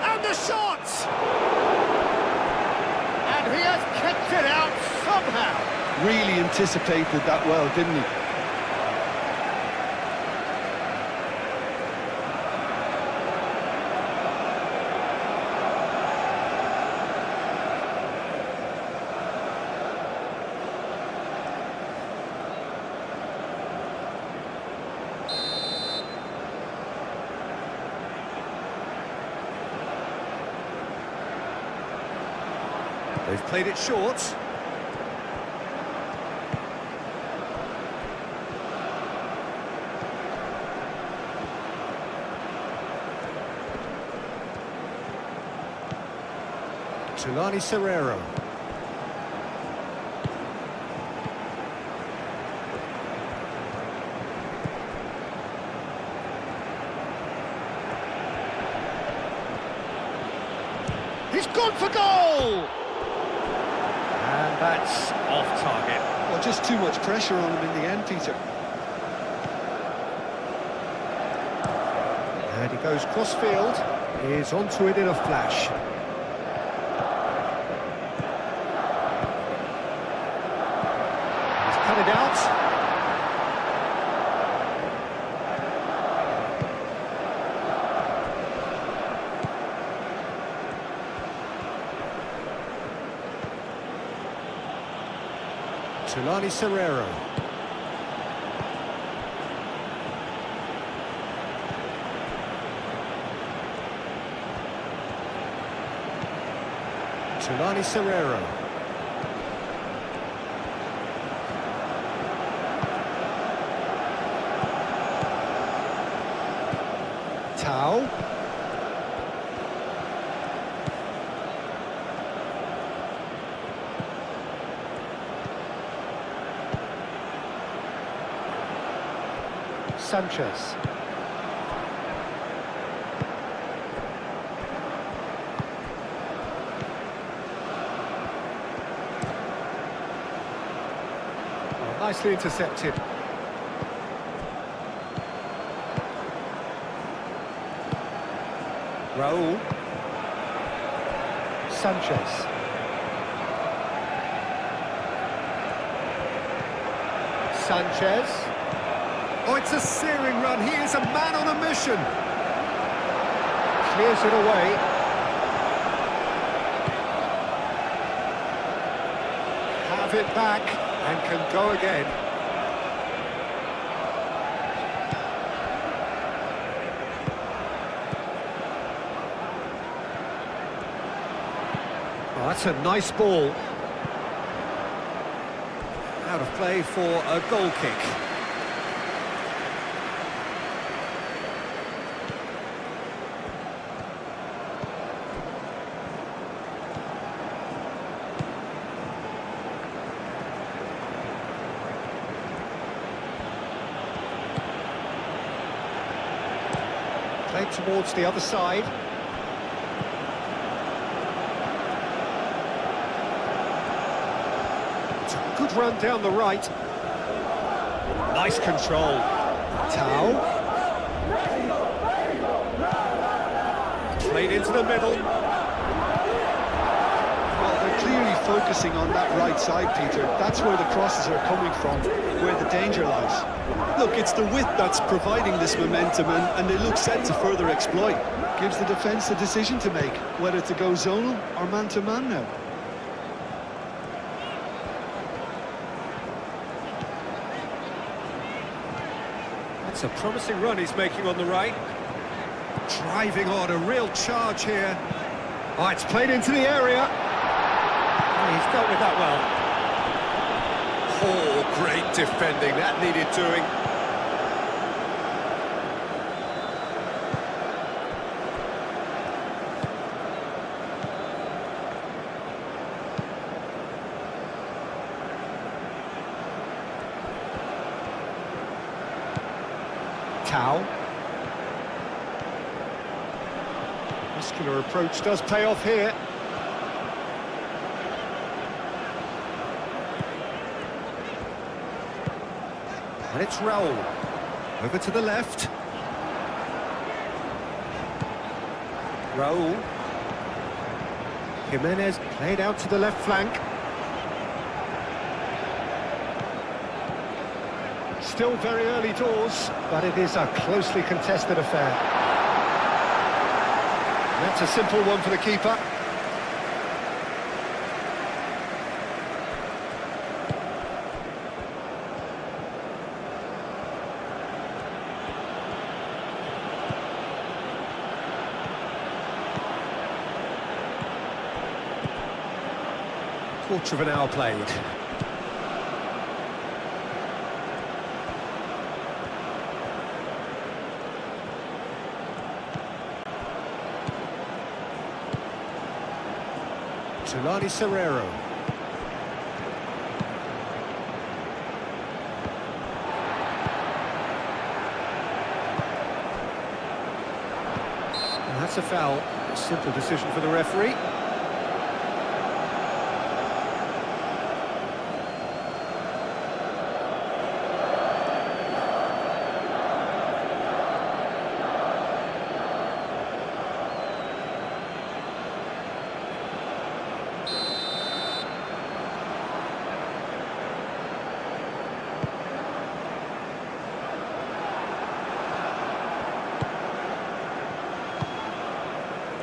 And the shot! And he has kept it out somehow. Really anticipated that well, didn't he? They've played it short. Tulani Serrero. He's gone for goal! And that's off target. Well, just too much pressure on him in the end, Peter. And he goes cross-field. He's onto it in a flash. He's cut it out. Tulani Serrero. Tulani Serrero. Tau. Sanchez. Oh, nicely intercepted. Raul. Sanchez. Sanchez. Oh, it's a searing run. He is a man on a mission. Clears it away. Have it back and can go again. Oh, that's a nice ball. Out of play for a goal kick. Played towards the other side. It's a good run down the right. Nice control. Tau. Played into the middle. Well, they're clearly focusing on that right side, Peter. That's where the crosses are coming from, where the danger lies. Look, it's the width that's providing this momentum, and they look set to further exploit. Gives the defence a decision to make, whether to go zonal or man-to-man now. That's a promising run he's making on the right. Driving on, a real charge here. Oh, it's played into the area. Oh, he's dealt with that well. Oh, great defending. That needed doing. Tau. muscular approach does pay off here. And it's Raul. Over to the left. Raul. Jimenez played out to the left flank. Still very early doors, but it is a closely contested affair. That's a simple one for the keeper. Quarter of an hour played. Tulani Serrero. And that's a foul. A simple decision for the referee.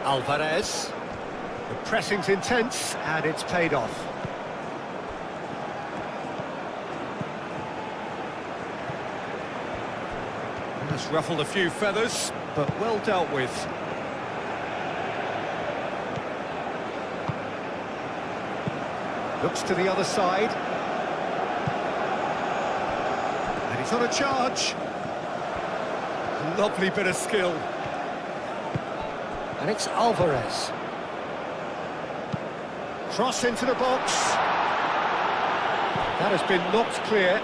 Alvarez. The pressing's intense, and it's paid off. That's ruffled a few feathers, but well dealt with. Looks to the other side. And he's on a charge. Lovely bit of skill. And it's Alvarez. Cross into the box. That has been knocked clear.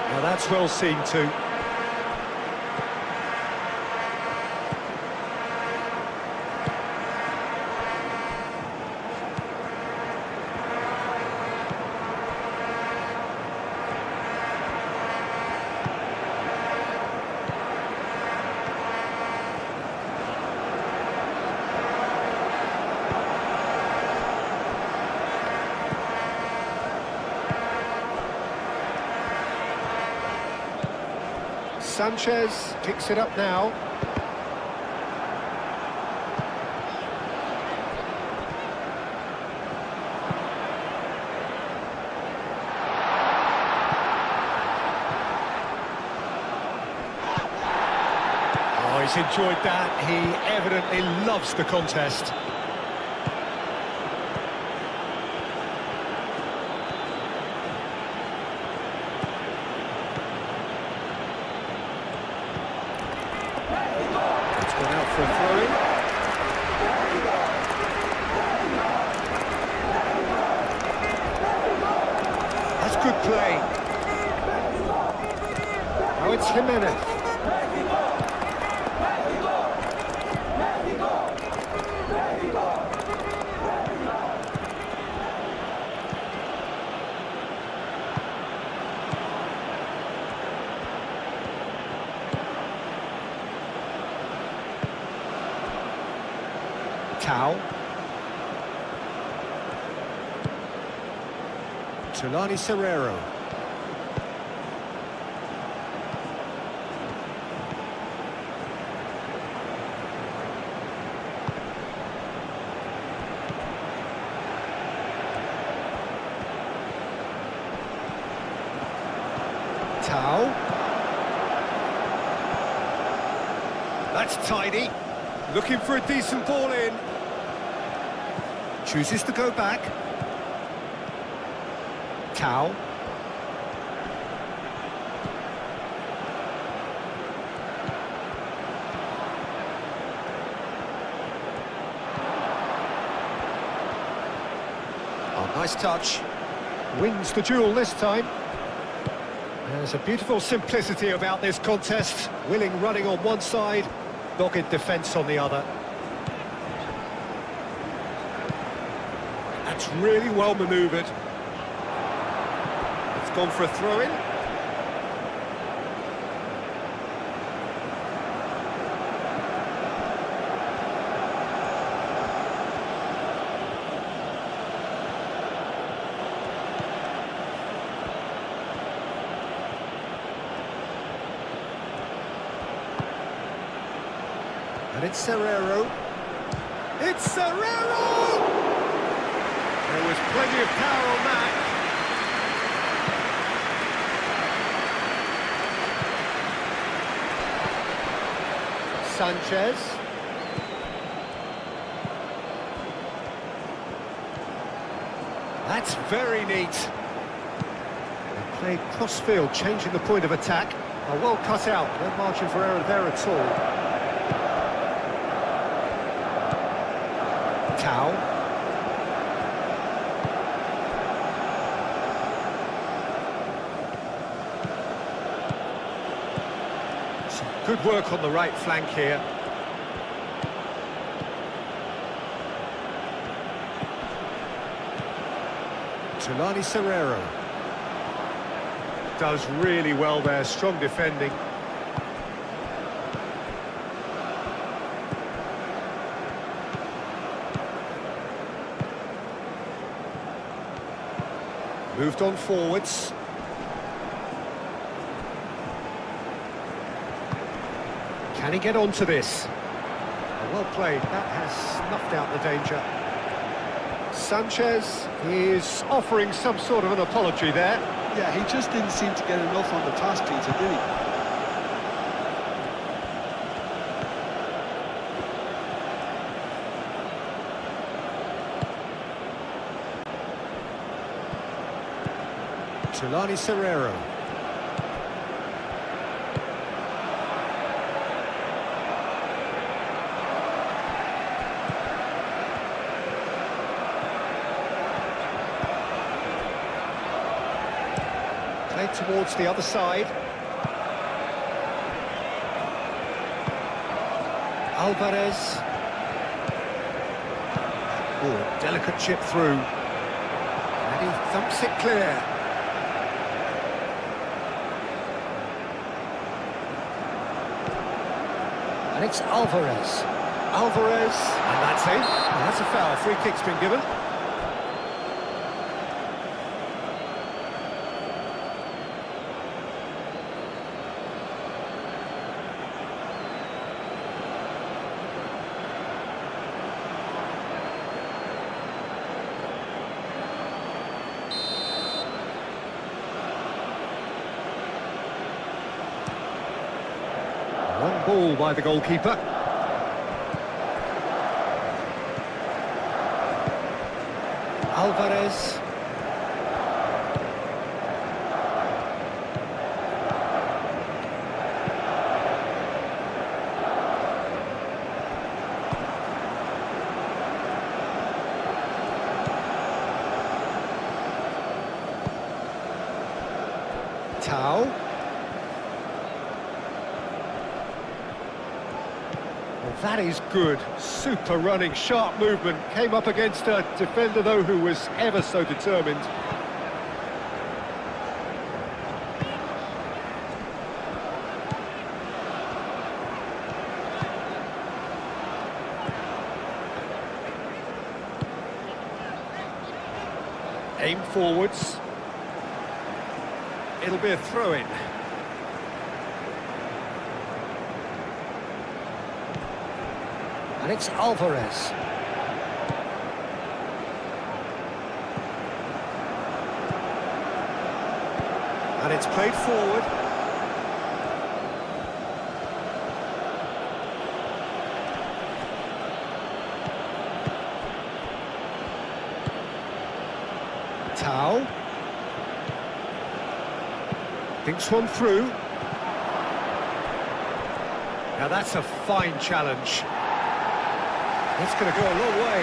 Now that's well seen too. Sanchez picks it up now. Oh, he's enjoyed that. He evidently loves the contest. Out for a throw-in. That's good play. Now it's Jimenez. Tau. Tulani Serrero. Tau. That's tidy. Looking for a decent ball in. Chooses to go back. Tau. Oh, Nice touch. Wins the duel this time. There's a beautiful simplicity about this contest. Willing running on one side, dogged defence on the other. That's really well manoeuvred. It's gone for a throw-in. And it's Serrero. It's Serrero! There was plenty of power on that. Sanchez. That's very neat. They played cross-field, changing the point of attack. Well cut out, no margin for error there at all. Tau. Some good work on the right flank here. Tulani Serrero. Does really well there, strong defending. Moved on forwards. Can he get onto this? Well played, that has snuffed out the danger. Sanchez is offering some sort of an apology there. Yeah, he just didn't seem to get enough on the task, Peter, did he? Tulani Serrero. Played towards the other side. Alvarez. Oh, delicate chip through. And he thumps it clear. And it's Alvarez. Alvarez, and that's it. And that's a foul. Free kick's been given. Long ball by the goalkeeper. Alvarez. Tau. Well, that is good. Super running, sharp movement. Came up against a defender, though, who was ever so determined. Aim forwards. It'll be a throw-in. And it's Alvarez. And it's played forward. Tau. Thinks one through. Now that's a fine challenge. That's going to go a long way.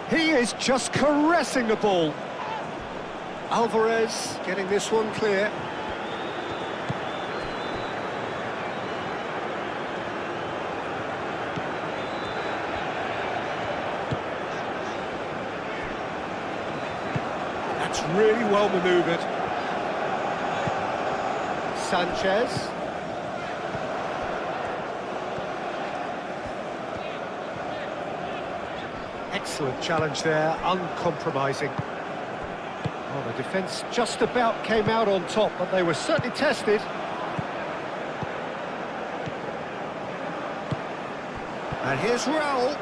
He is just caressing the ball. Alvarez getting this one clear. That's really well manoeuvred. Sanchez. Excellent challenge there, uncompromising. Oh, the defence just about came out on top, but they were certainly tested. And here's Raul.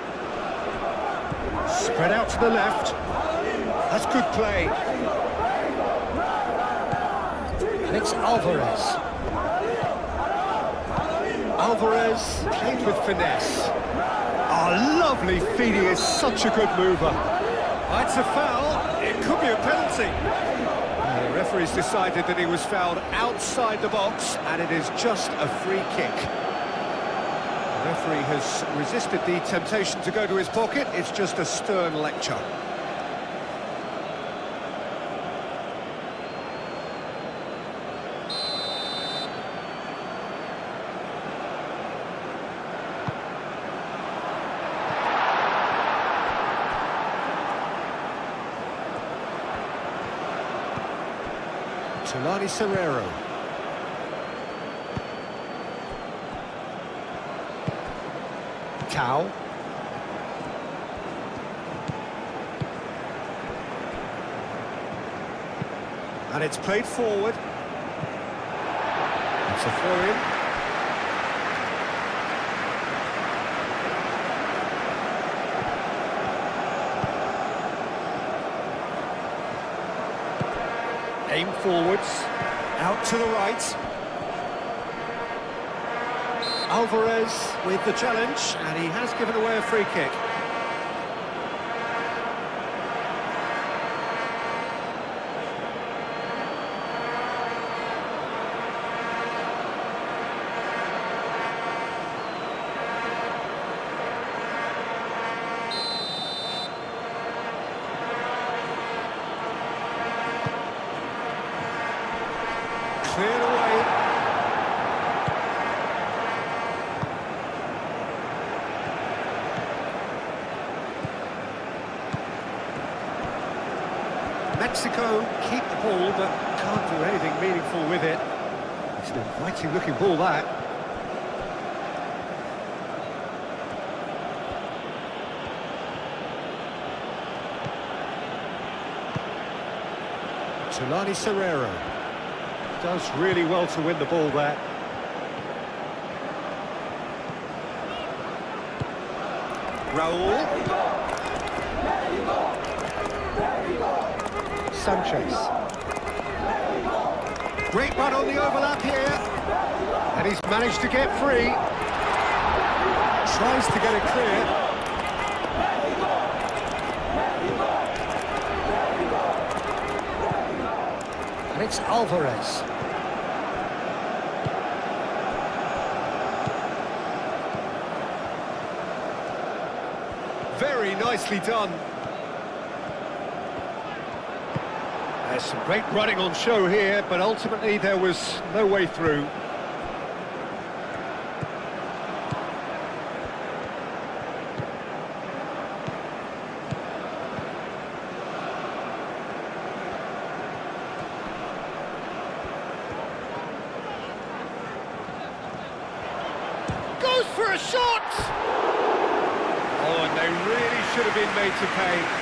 Spread out to the left. That's good play. And it's Alvarez. Alvarez played with finesse. Oh, lovely feet, he is such a good mover. That's a foul, it could be a penalty. The referee's decided that he was fouled outside the box, and it is just a free kick. The referee has resisted the temptation to go to his pocket, it's just a stern lecture. Solani Serrero. Tau. And it's played forward. It's a throw-in. Aim forwards, out to the right. Alvarez with the challenge, and he has given away a free kick. Cleared away. Mexico keep the ball, but can't do anything meaningful with it. It's an inviting looking ball, that. Solani Serrero. Does really well to win the ball there. Raul. Sanchez. Great run on the overlap here. And he's managed to get free. Tries to get it clear. And it's Alvarez. Very nicely done. There's some great running on show here, but ultimately there was no way through. Goes for a shot! Oh, and they really should have been made to pay.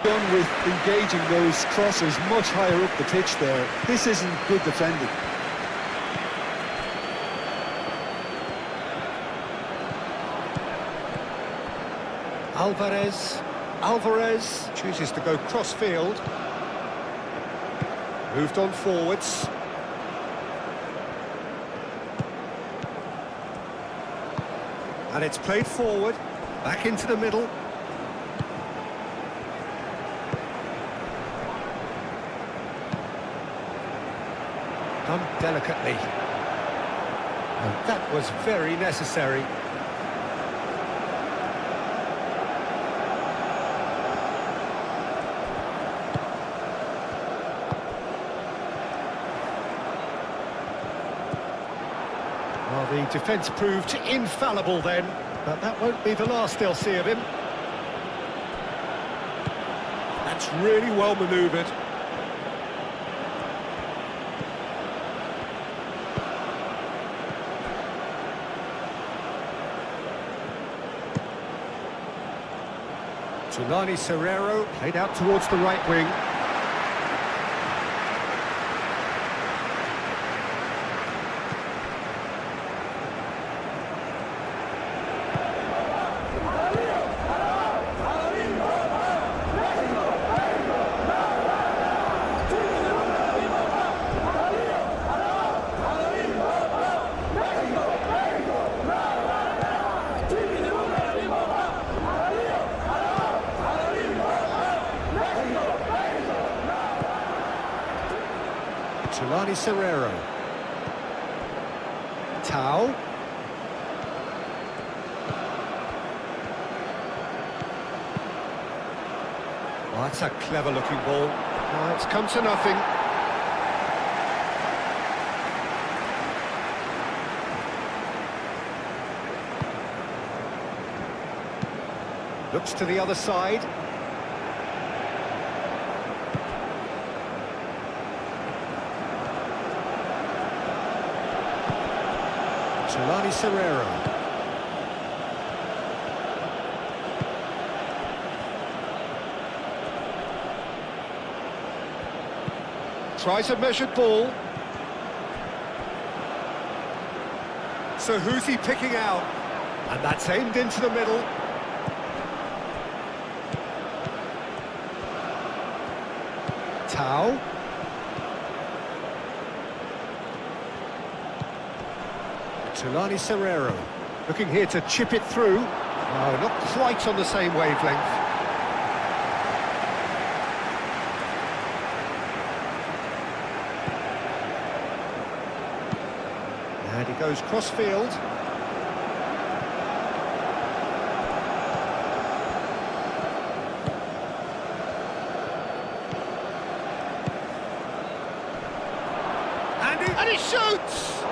Done with engaging those crosses much higher up the pitch there. This isn't good defending. Alvarez chooses to go cross-field. Moved on forwards. And it's played forward, back into the middle. Done delicately. And that was very necessary. Well, the defence proved infallible then, but that won't be the last they'll see of him. That's really well manoeuvred. Tulani Serrero played out towards the right wing. Tulani Serrero. Tau. Oh, that's a clever looking ball. Oh, it's come to nothing. Looks to the other side. Tulani Serrero. Tries a measured ball. So who's he picking out? And that's aimed into the middle. Tau. Tulani Serrero, looking here to chip it through. No, not quite on the same wavelength. And he goes cross-field. And he shoots!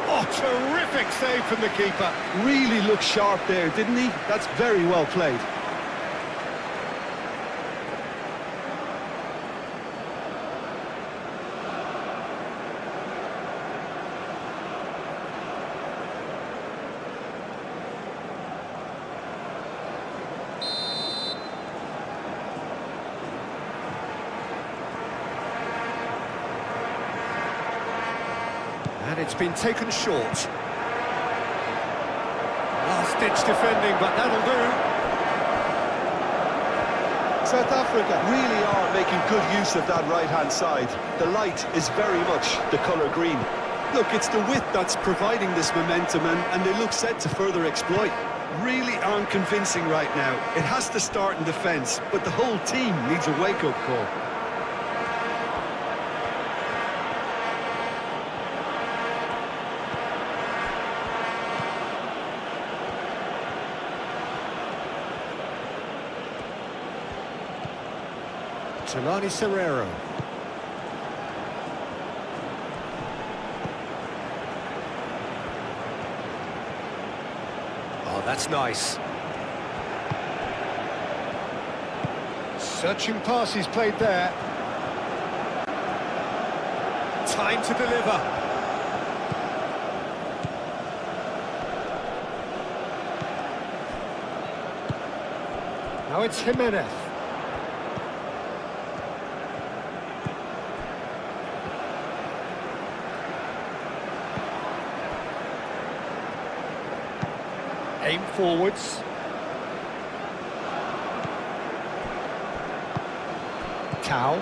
Oh, terrific save from the keeper. Really looked sharp there, didn't he? That's very well played. And it's been taken short. Last-ditch defending, but that'll do. South Africa really are making good use of that right-hand side. The light is very much the colour green. Look, it's the width that's providing this momentum, and they look set to further exploit. Really aren't convincing right now. It has to start in defence, but the whole team needs a wake-up call. Tulani Serrero. Oh, that's nice. Searching pass he's played there. Time to deliver. Now it's Jimenez. Aim forwards. Tau.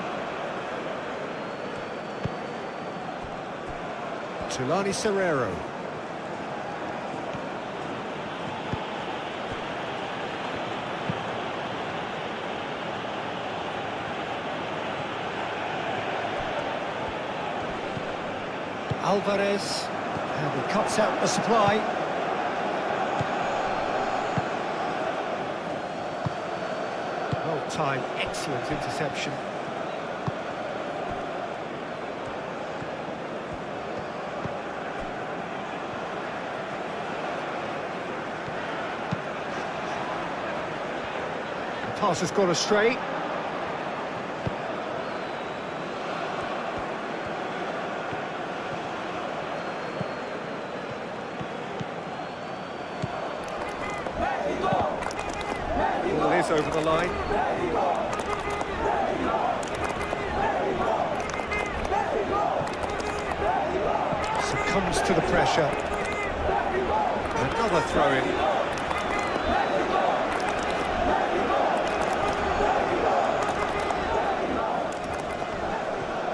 Tulani Serrero. Alvarez, and he cuts out the supply. Well timed, excellent interception. The pass has gone astray. Ball is over the line. Succumbs to the pressure. Another throw-in.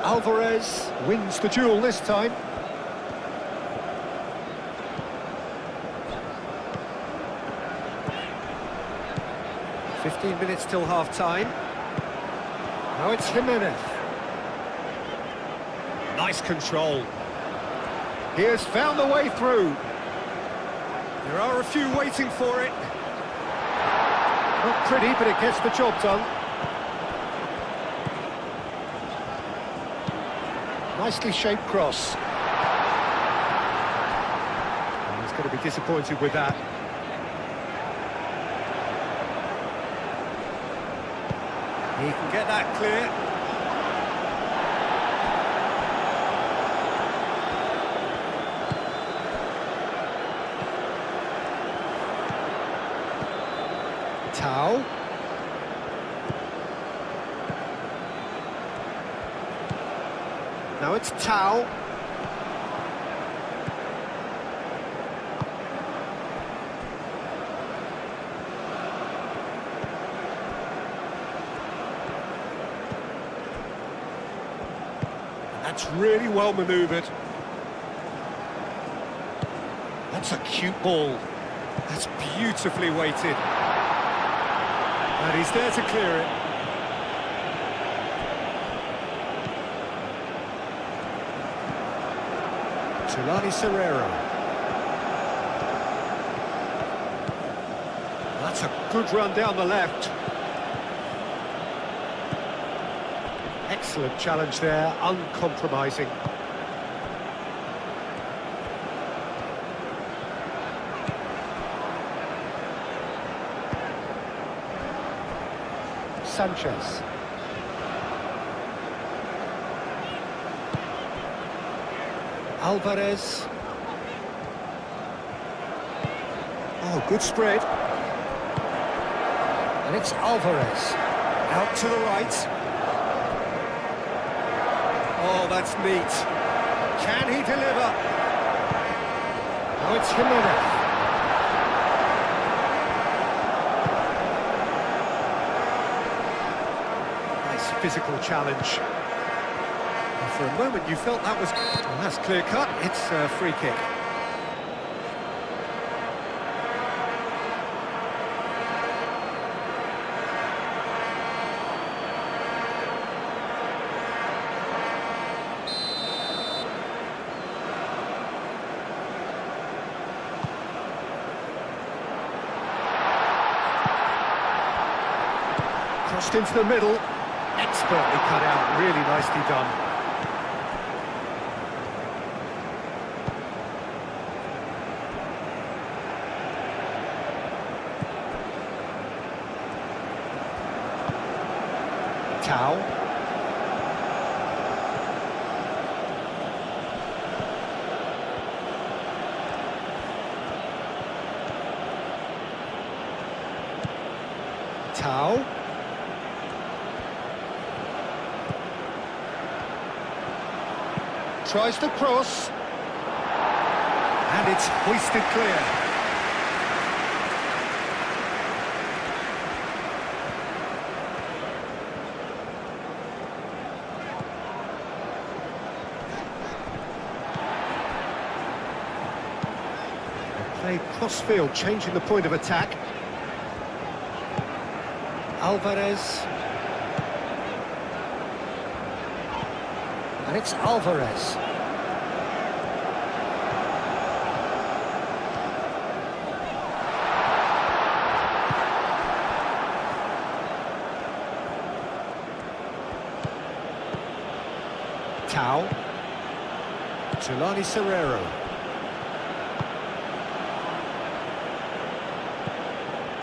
Alvarez wins the duel this time. Minutes till half-time. Now it's Jimenez. Nice control. He has found the way through. There are a few waiting for it. Not pretty, but it gets the job done. Nicely shaped cross. And he's going to be disappointed with that. He can get that clear. Tau. Now it's Tau. That's really well manoeuvred. That's a cute ball. That's beautifully weighted. And he's there to clear it. Tulani Serrero. That's a good run down the left. Excellent challenge there, uncompromising. Sanchez. Alvarez. Oh, good spread. And it's Alvarez. Out to the right. Oh, that's neat. Can he deliver? Now it's Jimenez. Nice physical challenge. And for a moment you felt that was... Well, that's clear cut. It's a free kick. Crossed into the middle, expertly cut out, really nicely done. Tau. Tau. Tries to cross, and it's hoisted clear. played cross-field, changing the point of attack. Alvarez. And it's Alvarez. Tau. Tulani Serrero.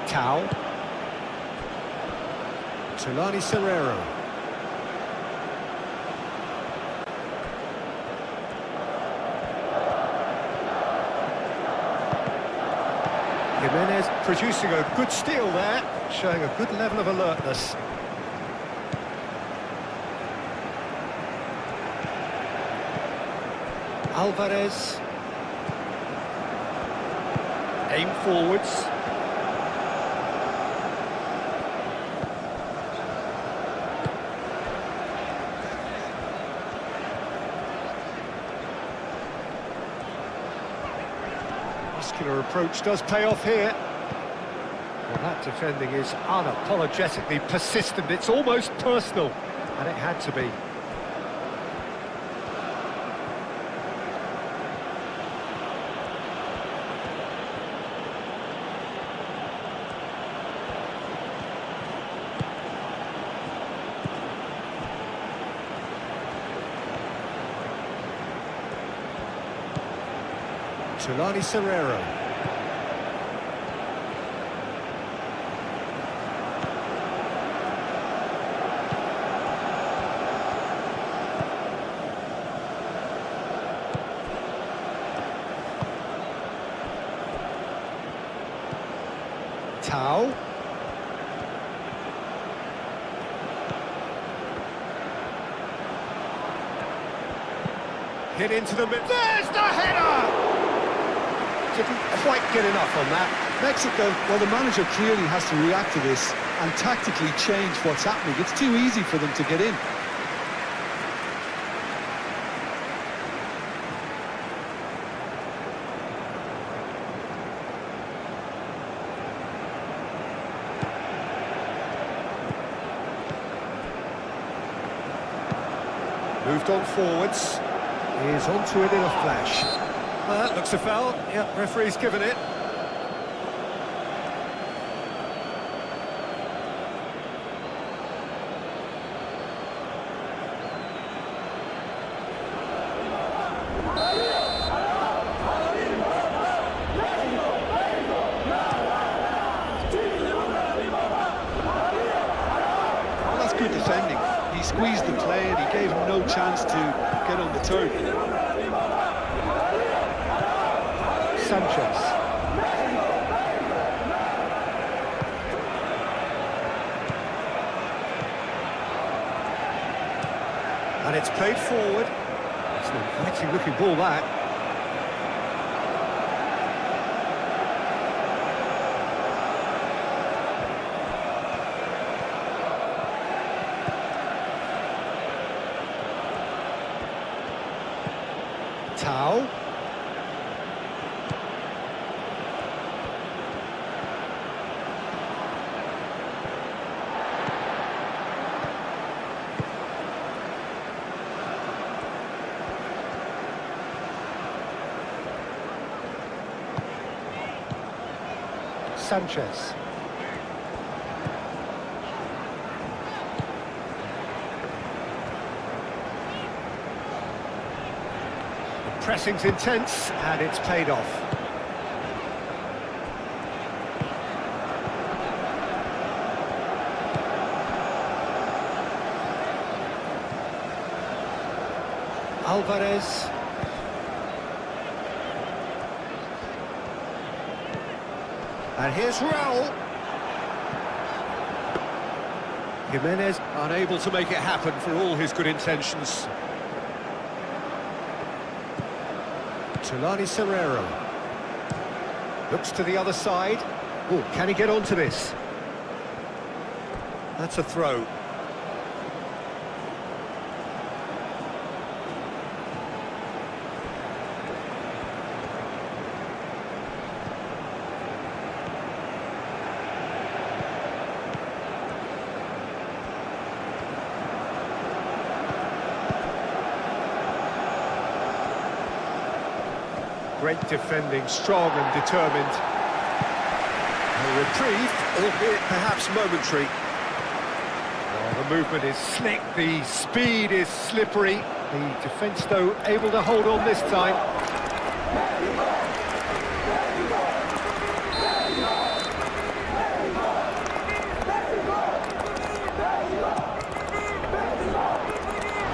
Tau. Tulani Serrero. Jimenez producing a good steal there, showing a good level of alertness. Alvarez. Aim forwards. Muscular approach does pay off here. Well, that defending is unapologetically persistent. It's almost personal, and it had to be. Tulani Serrero. Tau. Hit into the mid. There's the header! Didn't quite get enough on that. Mexico, well, the manager clearly has to react to this and tactically change what's happening. It's too easy for them to get in. Moved on forwards. He is onto it in a flash. That looks a foul. Yeah, referee's given it. Well, that's good defending. He squeezed the play and he gave him no chance to get on the turn. Sanchez. And it's played forward. It's an inviting looking ball, that. Tau. Sanchez. The pressing's intense, and it's paid off. Alvarez. And here's Raul. Jimenez unable to make it happen for all his good intentions. Tulani Serrero. Looks to the other side. Oh, can he get onto this? That's a throw. Great defending, strong and determined. A reprieve, albeit perhaps momentary. Oh, the movement is slick, the speed is slippery. The defence, though, able to hold on this time.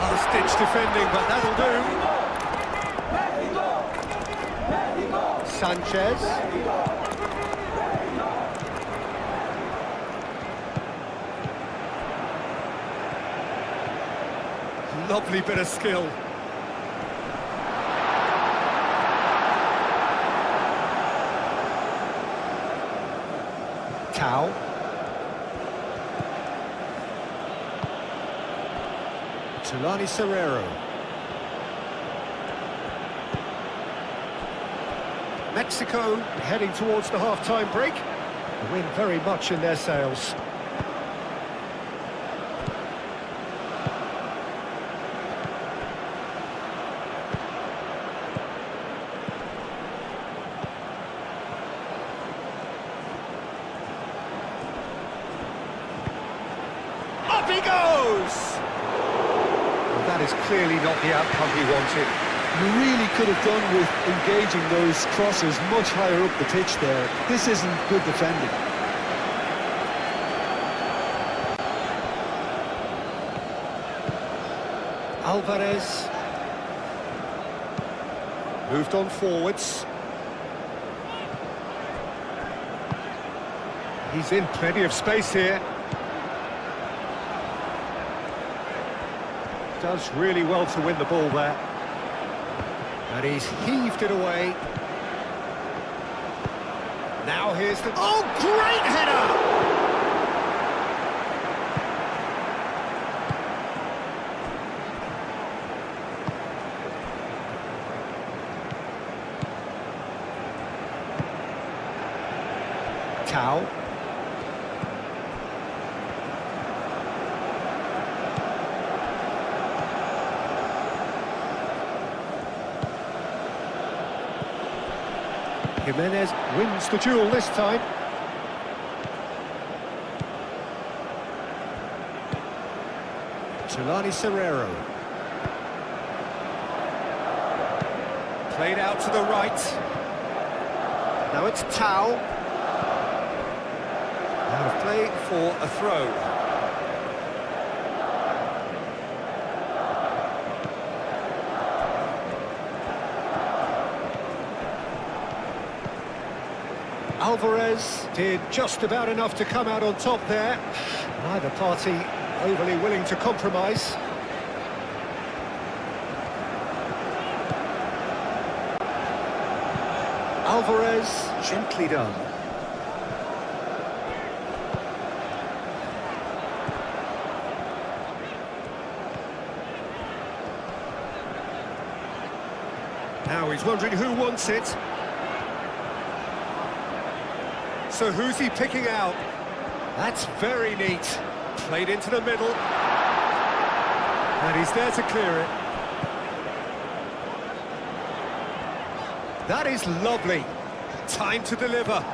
Last-ditch defending, but that'll do. Sanchez. Lovely bit of skill. Tau. Tulani Serrero. Mexico heading towards the half-time break. The wind very much in their sails. Up he goes! Well, that is clearly not the outcome he wanted. You really could have done with engaging those crosses much higher up the pitch there. This isn't good defending. Alvarez. Moved on forwards. He's in plenty of space here. Does really well to win the ball there. And he's heaved it away. Now here's the... Oh, great header! Tau. Jimenez wins the duel this time. Tulani Serrero. Played out to the right. Now it's Tau. Out of play for a throw. Alvarez did just about enough to come out on top there. Neither party overly willing to compromise. Alvarez, gently done. Now he's wondering who wants it. So who's he picking out? That's very neat. Played into the middle. And he's there to clear it. That is lovely. Time to deliver.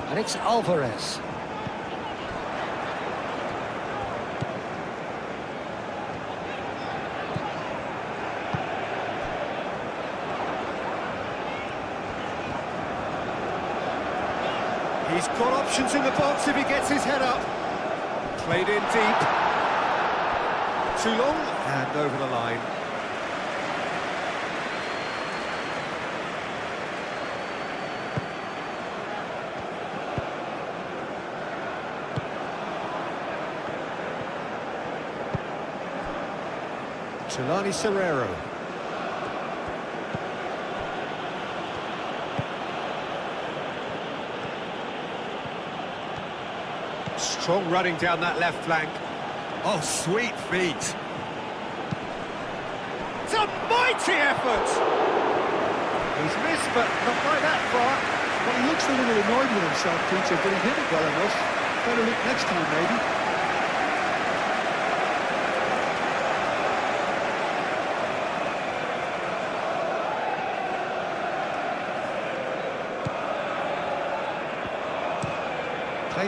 And it's Alvarez. He's got options in the box if he gets his head up. Played in deep. Too long and over the line. Tulani Serrero. Strong running down that left flank. Oh, sweet feet. It's a mighty effort! He's missed, but not by that far. Well, he looks a little annoyed with himself, Peter, but he hit it well enough. Better look next time, maybe.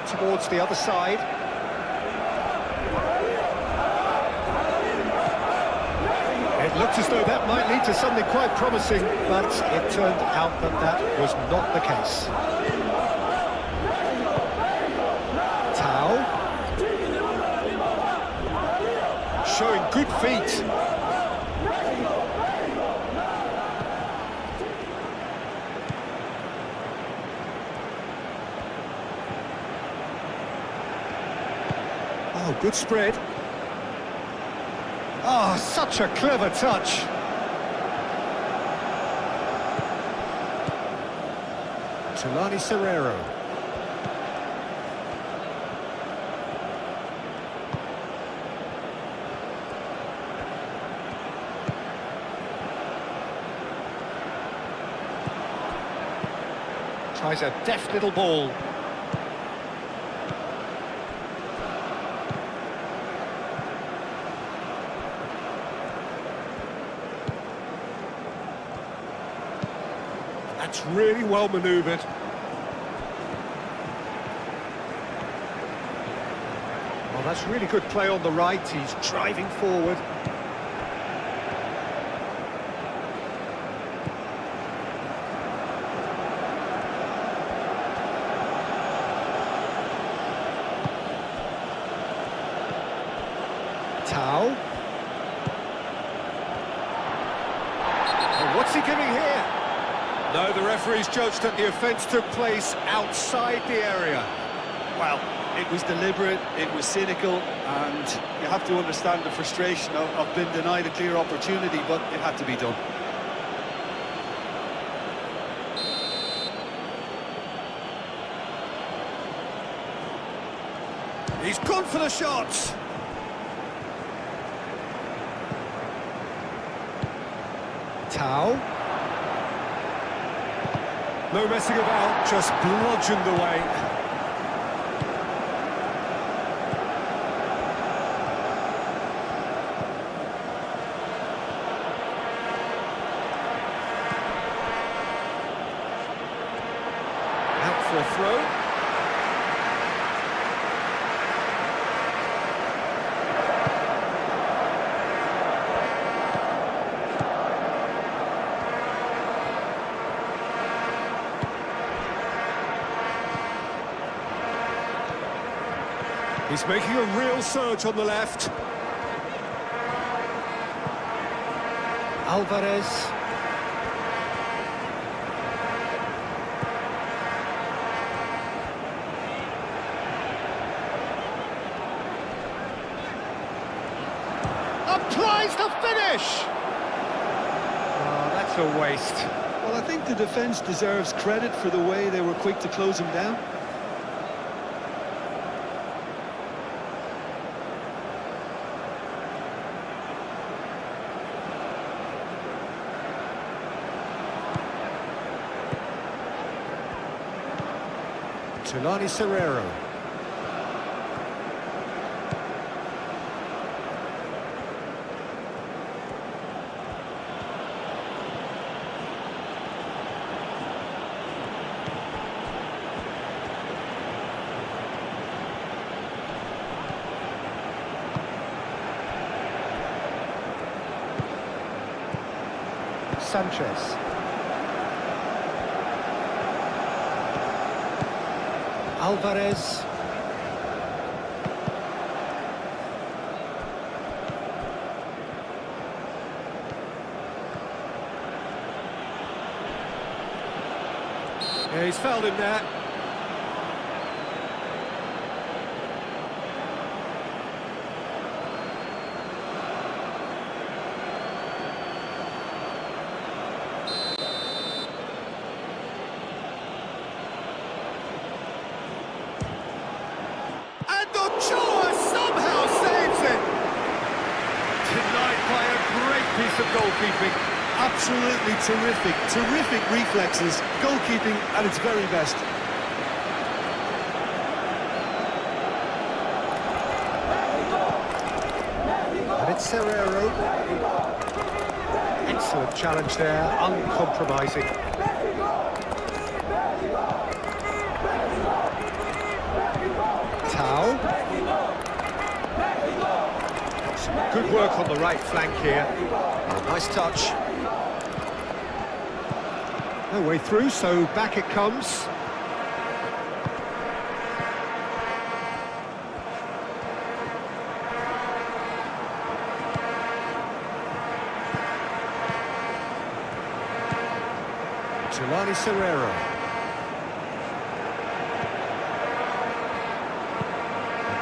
Played towards the other side. It looked as though that might lead to something quite promising, but it turned out that that was not the case. Tau. Showing good feet. Oh, good spread. Oh, such a clever touch. Tulani Serrero. Tries a deft little ball. That's really well manoeuvred. Well, that's really good play on the right. He's driving forward. Tau. Oh, what's he giving here? No, the referee's judged that the offence took place outside the area. Well, it was deliberate, it was cynical, and you have to understand the frustration of being denied a clear opportunity, but it had to be done. He's gone for the shots. Tau. No messing about, just bludgeoned away. Out for a throw. He's making a real surge on the left. Alvarez. Applies the finish! Oh, that's a waste. Well, I think the defence deserves credit for the way they were quick to close him down. Tulani Serrero. Sanchez. Alvarez. Yeah, he's fouled him there. Ochoa somehow saves it! Denied by a great piece of goalkeeping. Absolutely terrific, terrific reflexes, goalkeeping at its very best. And it's Serrero. Excellent challenge there, uncompromising. Some good work on the right flank here. Oh, nice touch. No way through, so back it comes. Tulani Serrero.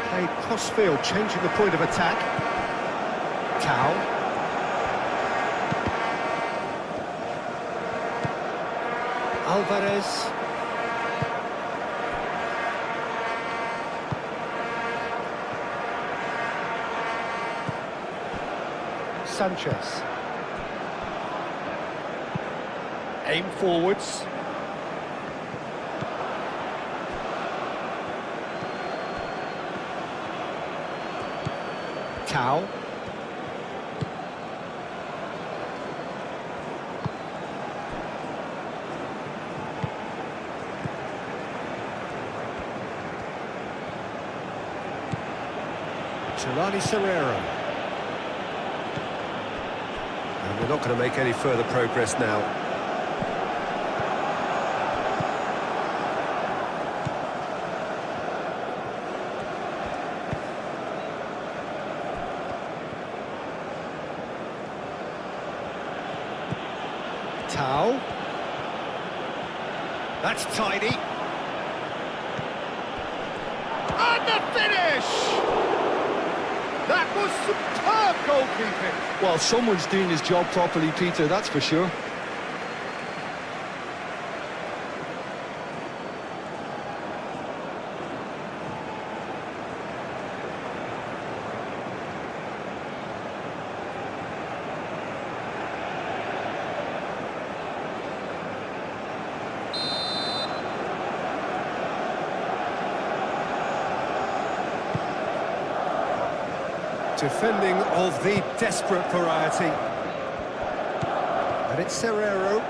Played cross-field, changing the point of attack. Tau. Alvarez. Sanchez. Aim forwards. Tau. Tulani Serrero. And we're not going to make any further progress now. Tau. That's tidy. And the finish! That was superb goalkeeping. Well, someone's doing his job properly, Peter, that's for sure. Defending of the desperate variety. And it's Serrero.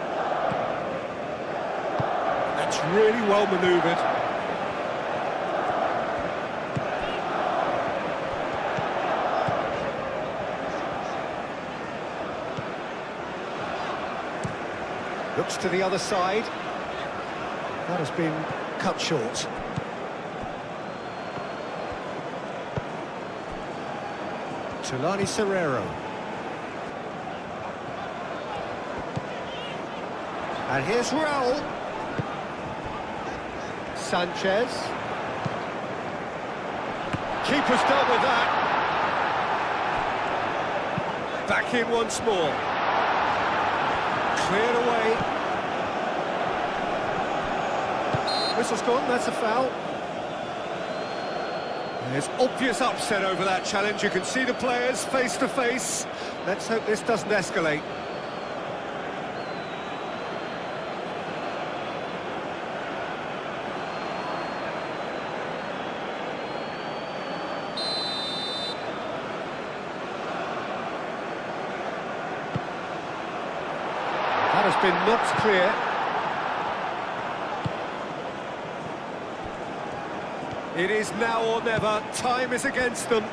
That's really well manoeuvred. Looks to the other side. That has been cut short. Tulani Serrero. And here's Raul. Sanchez. Keeper's dealt with that. Back in once more. Cleared away. Whistle's gone, that's a foul. There's obvious upset over that challenge. You can see the players face to face. Let's hope this doesn't escalate. That has been knocked clear. It is now or never. Time is against them.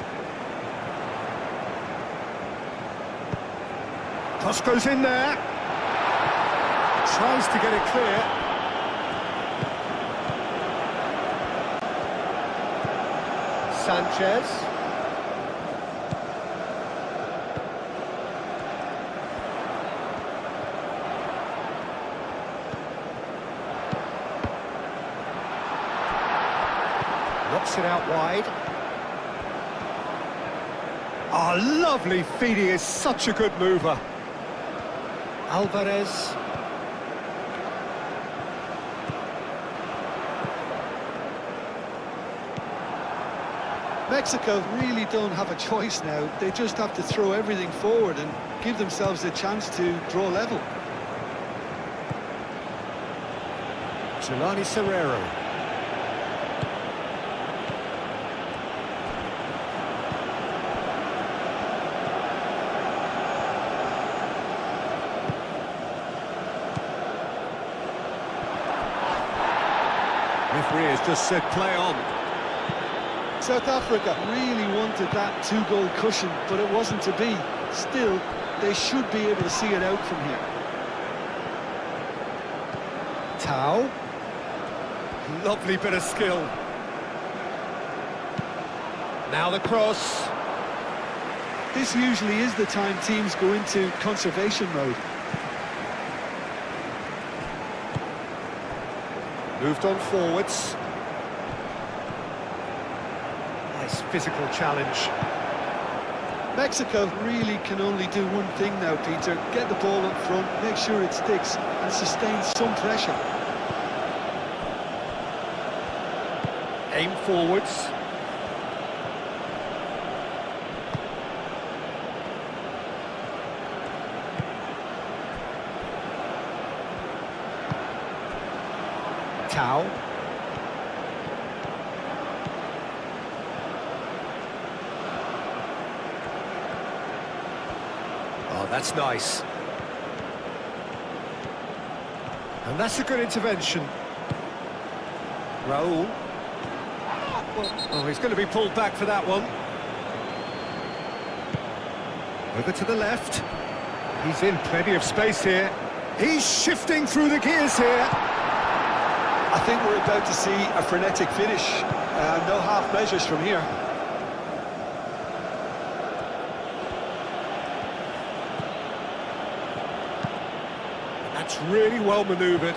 Cross goes in there. Tries to get it clear. Sanchez. Knocks it out wide. Oh, lovely feed. He is such a good mover. Alvarez. Mexico really don't have a choice now. They just have to throw everything forward and give themselves a chance to draw level. Tulani Serrero. Referee has just said play on. South Africa really wanted that two-goal cushion, but it wasn't to be. Still, they should be able to see it out from here. Tau. Lovely bit of skill. Now the cross. This usually is the time teams go into conservation mode. Moved on forwards. Nice physical challenge. Mexico really can only do one thing now, Peter. Get the ball up front, make sure it sticks, and sustain some pressure. Aim forwards. Tau. Oh, that's nice. And that's a good intervention. Raul. Oh, he's going to be pulled back for that one. Over to the left. He's in plenty of space here. He's shifting through the gears here. I think we're about to see a frenetic finish. No half measures from here. That's really well manoeuvred.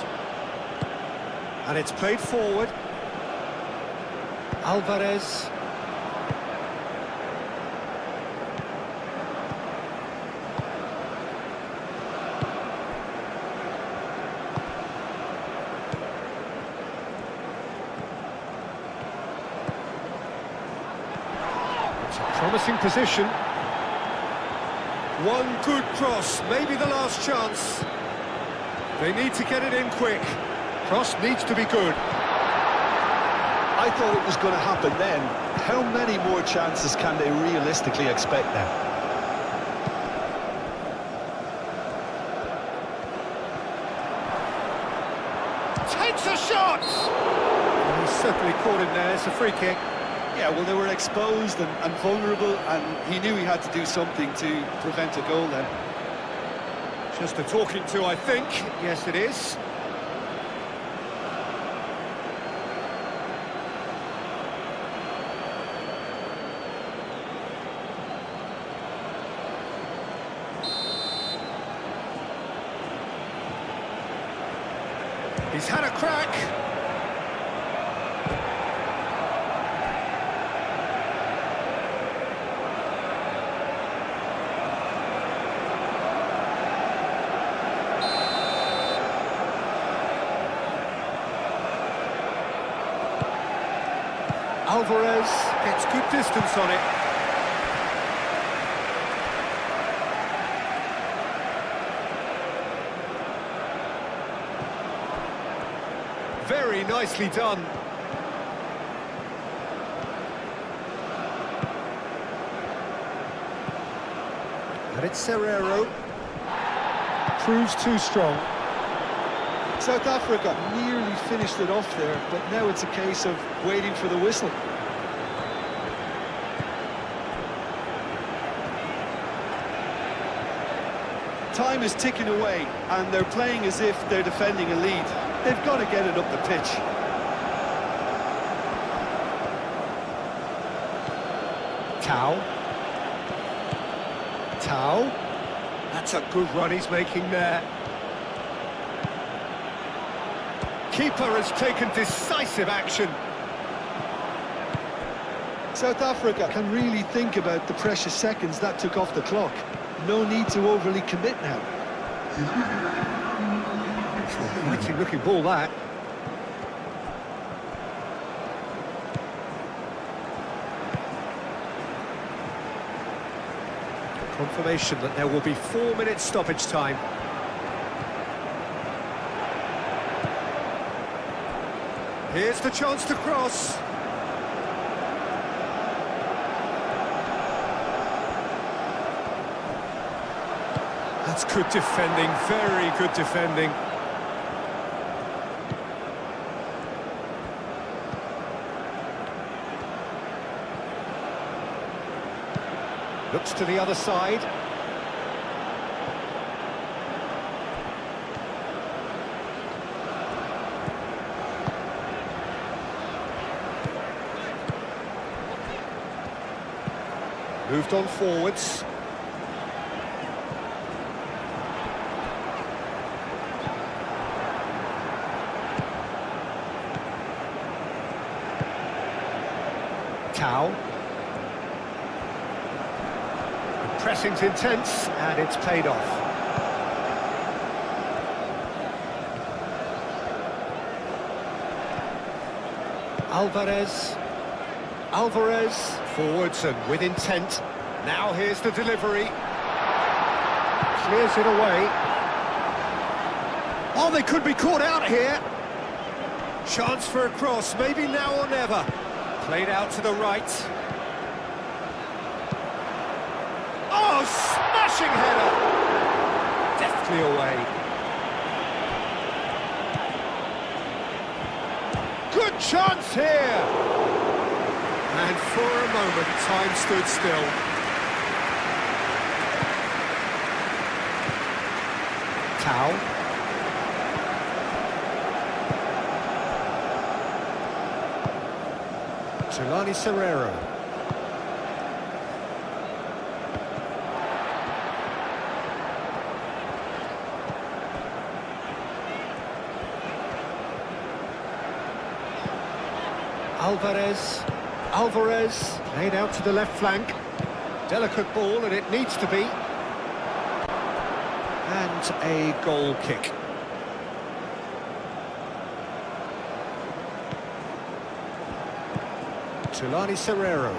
And it's played forward. Alvarez. It's a promising position. One good cross, maybe the last chance. They need to get it in quick. Cross needs to be good. I thought it was going to happen then. How many more chances can they realistically expect now? Takes a shot! Oh, he's certainly caught him there. It's a free kick. Yeah, well, they were exposed and vulnerable, and he knew he had to do something to prevent a goal then. Just a talking to, I think. Yes, it is. He's had a crack. Alvarez gets good distance on it. Very nicely done. And it's Serrero. Proves too strong. South Africa nearly finished it off there, but now it's a case of waiting for the whistle. Time is ticking away, and they're playing as if they're defending a lead. They've got to get it up the pitch. Tau. Tau. That's a good run he's making there. Keeper has taken decisive action. South Africa can really think about the precious seconds that took off the clock. No need to overly commit now. Mighty looking ball, that. Confirmation that there will be 4 minutes stoppage time. Here's the chance to cross. That's good defending, very good defending. Looks to the other side. Moved on forwards. Tau. The pressing's intense, and it's paid off. Alvarez, forwards and with intent. Now here's the delivery. Clears it away. Oh, they could be caught out here. Chance for a cross, maybe now or never. Played out to the right. Oh, smashing header! Deftly away. Good chance here! And for a moment, time stood still. Tau. Tulani Serrero. Alvarez, played out to the left flank. Delicate ball, and it needs to be. And a goal kick. Tulani Serrero.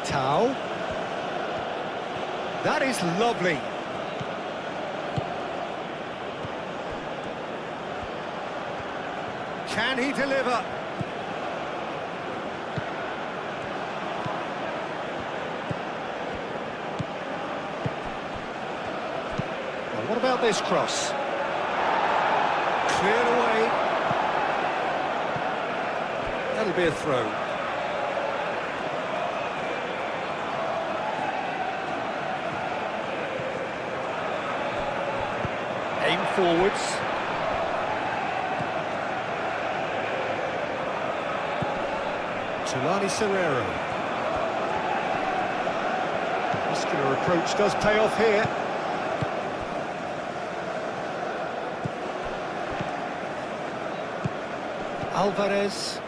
Tau. That is lovely. Can he deliver? Well, what about this cross? Cleared away. That'll be a throw. Aim forwards. Tulani Serrero. Muscular approach does pay off here. Alvarez.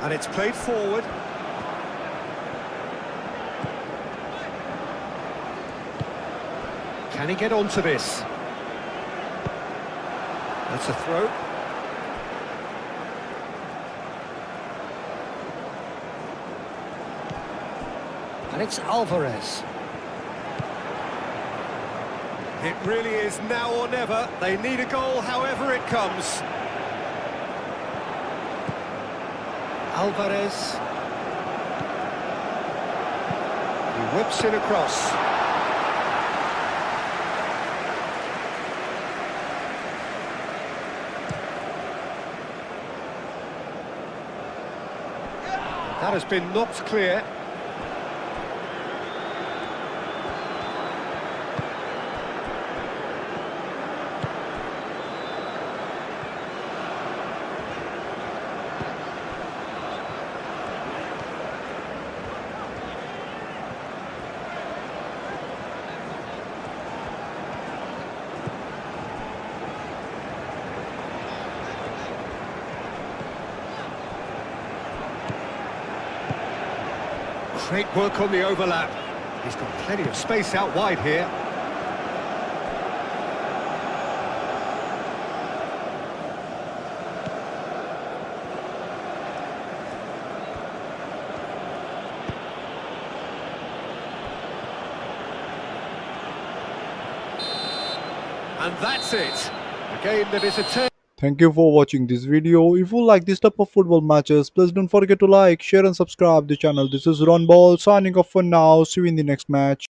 And it's played forward. Can he get onto this? That's a throw. And it's Alvarez. It really is now or never. They need a goal however it comes. Alvarez. He whips it across. That has been knocked clear. Great work on the overlap. He's got plenty of space out wide here. And that's it. A game that is a turn. Thank you for watching this video. If you like this type of football matches, please don't forget to like, share and subscribe the channel. This is Ron Ball signing off for now. See you in the next match.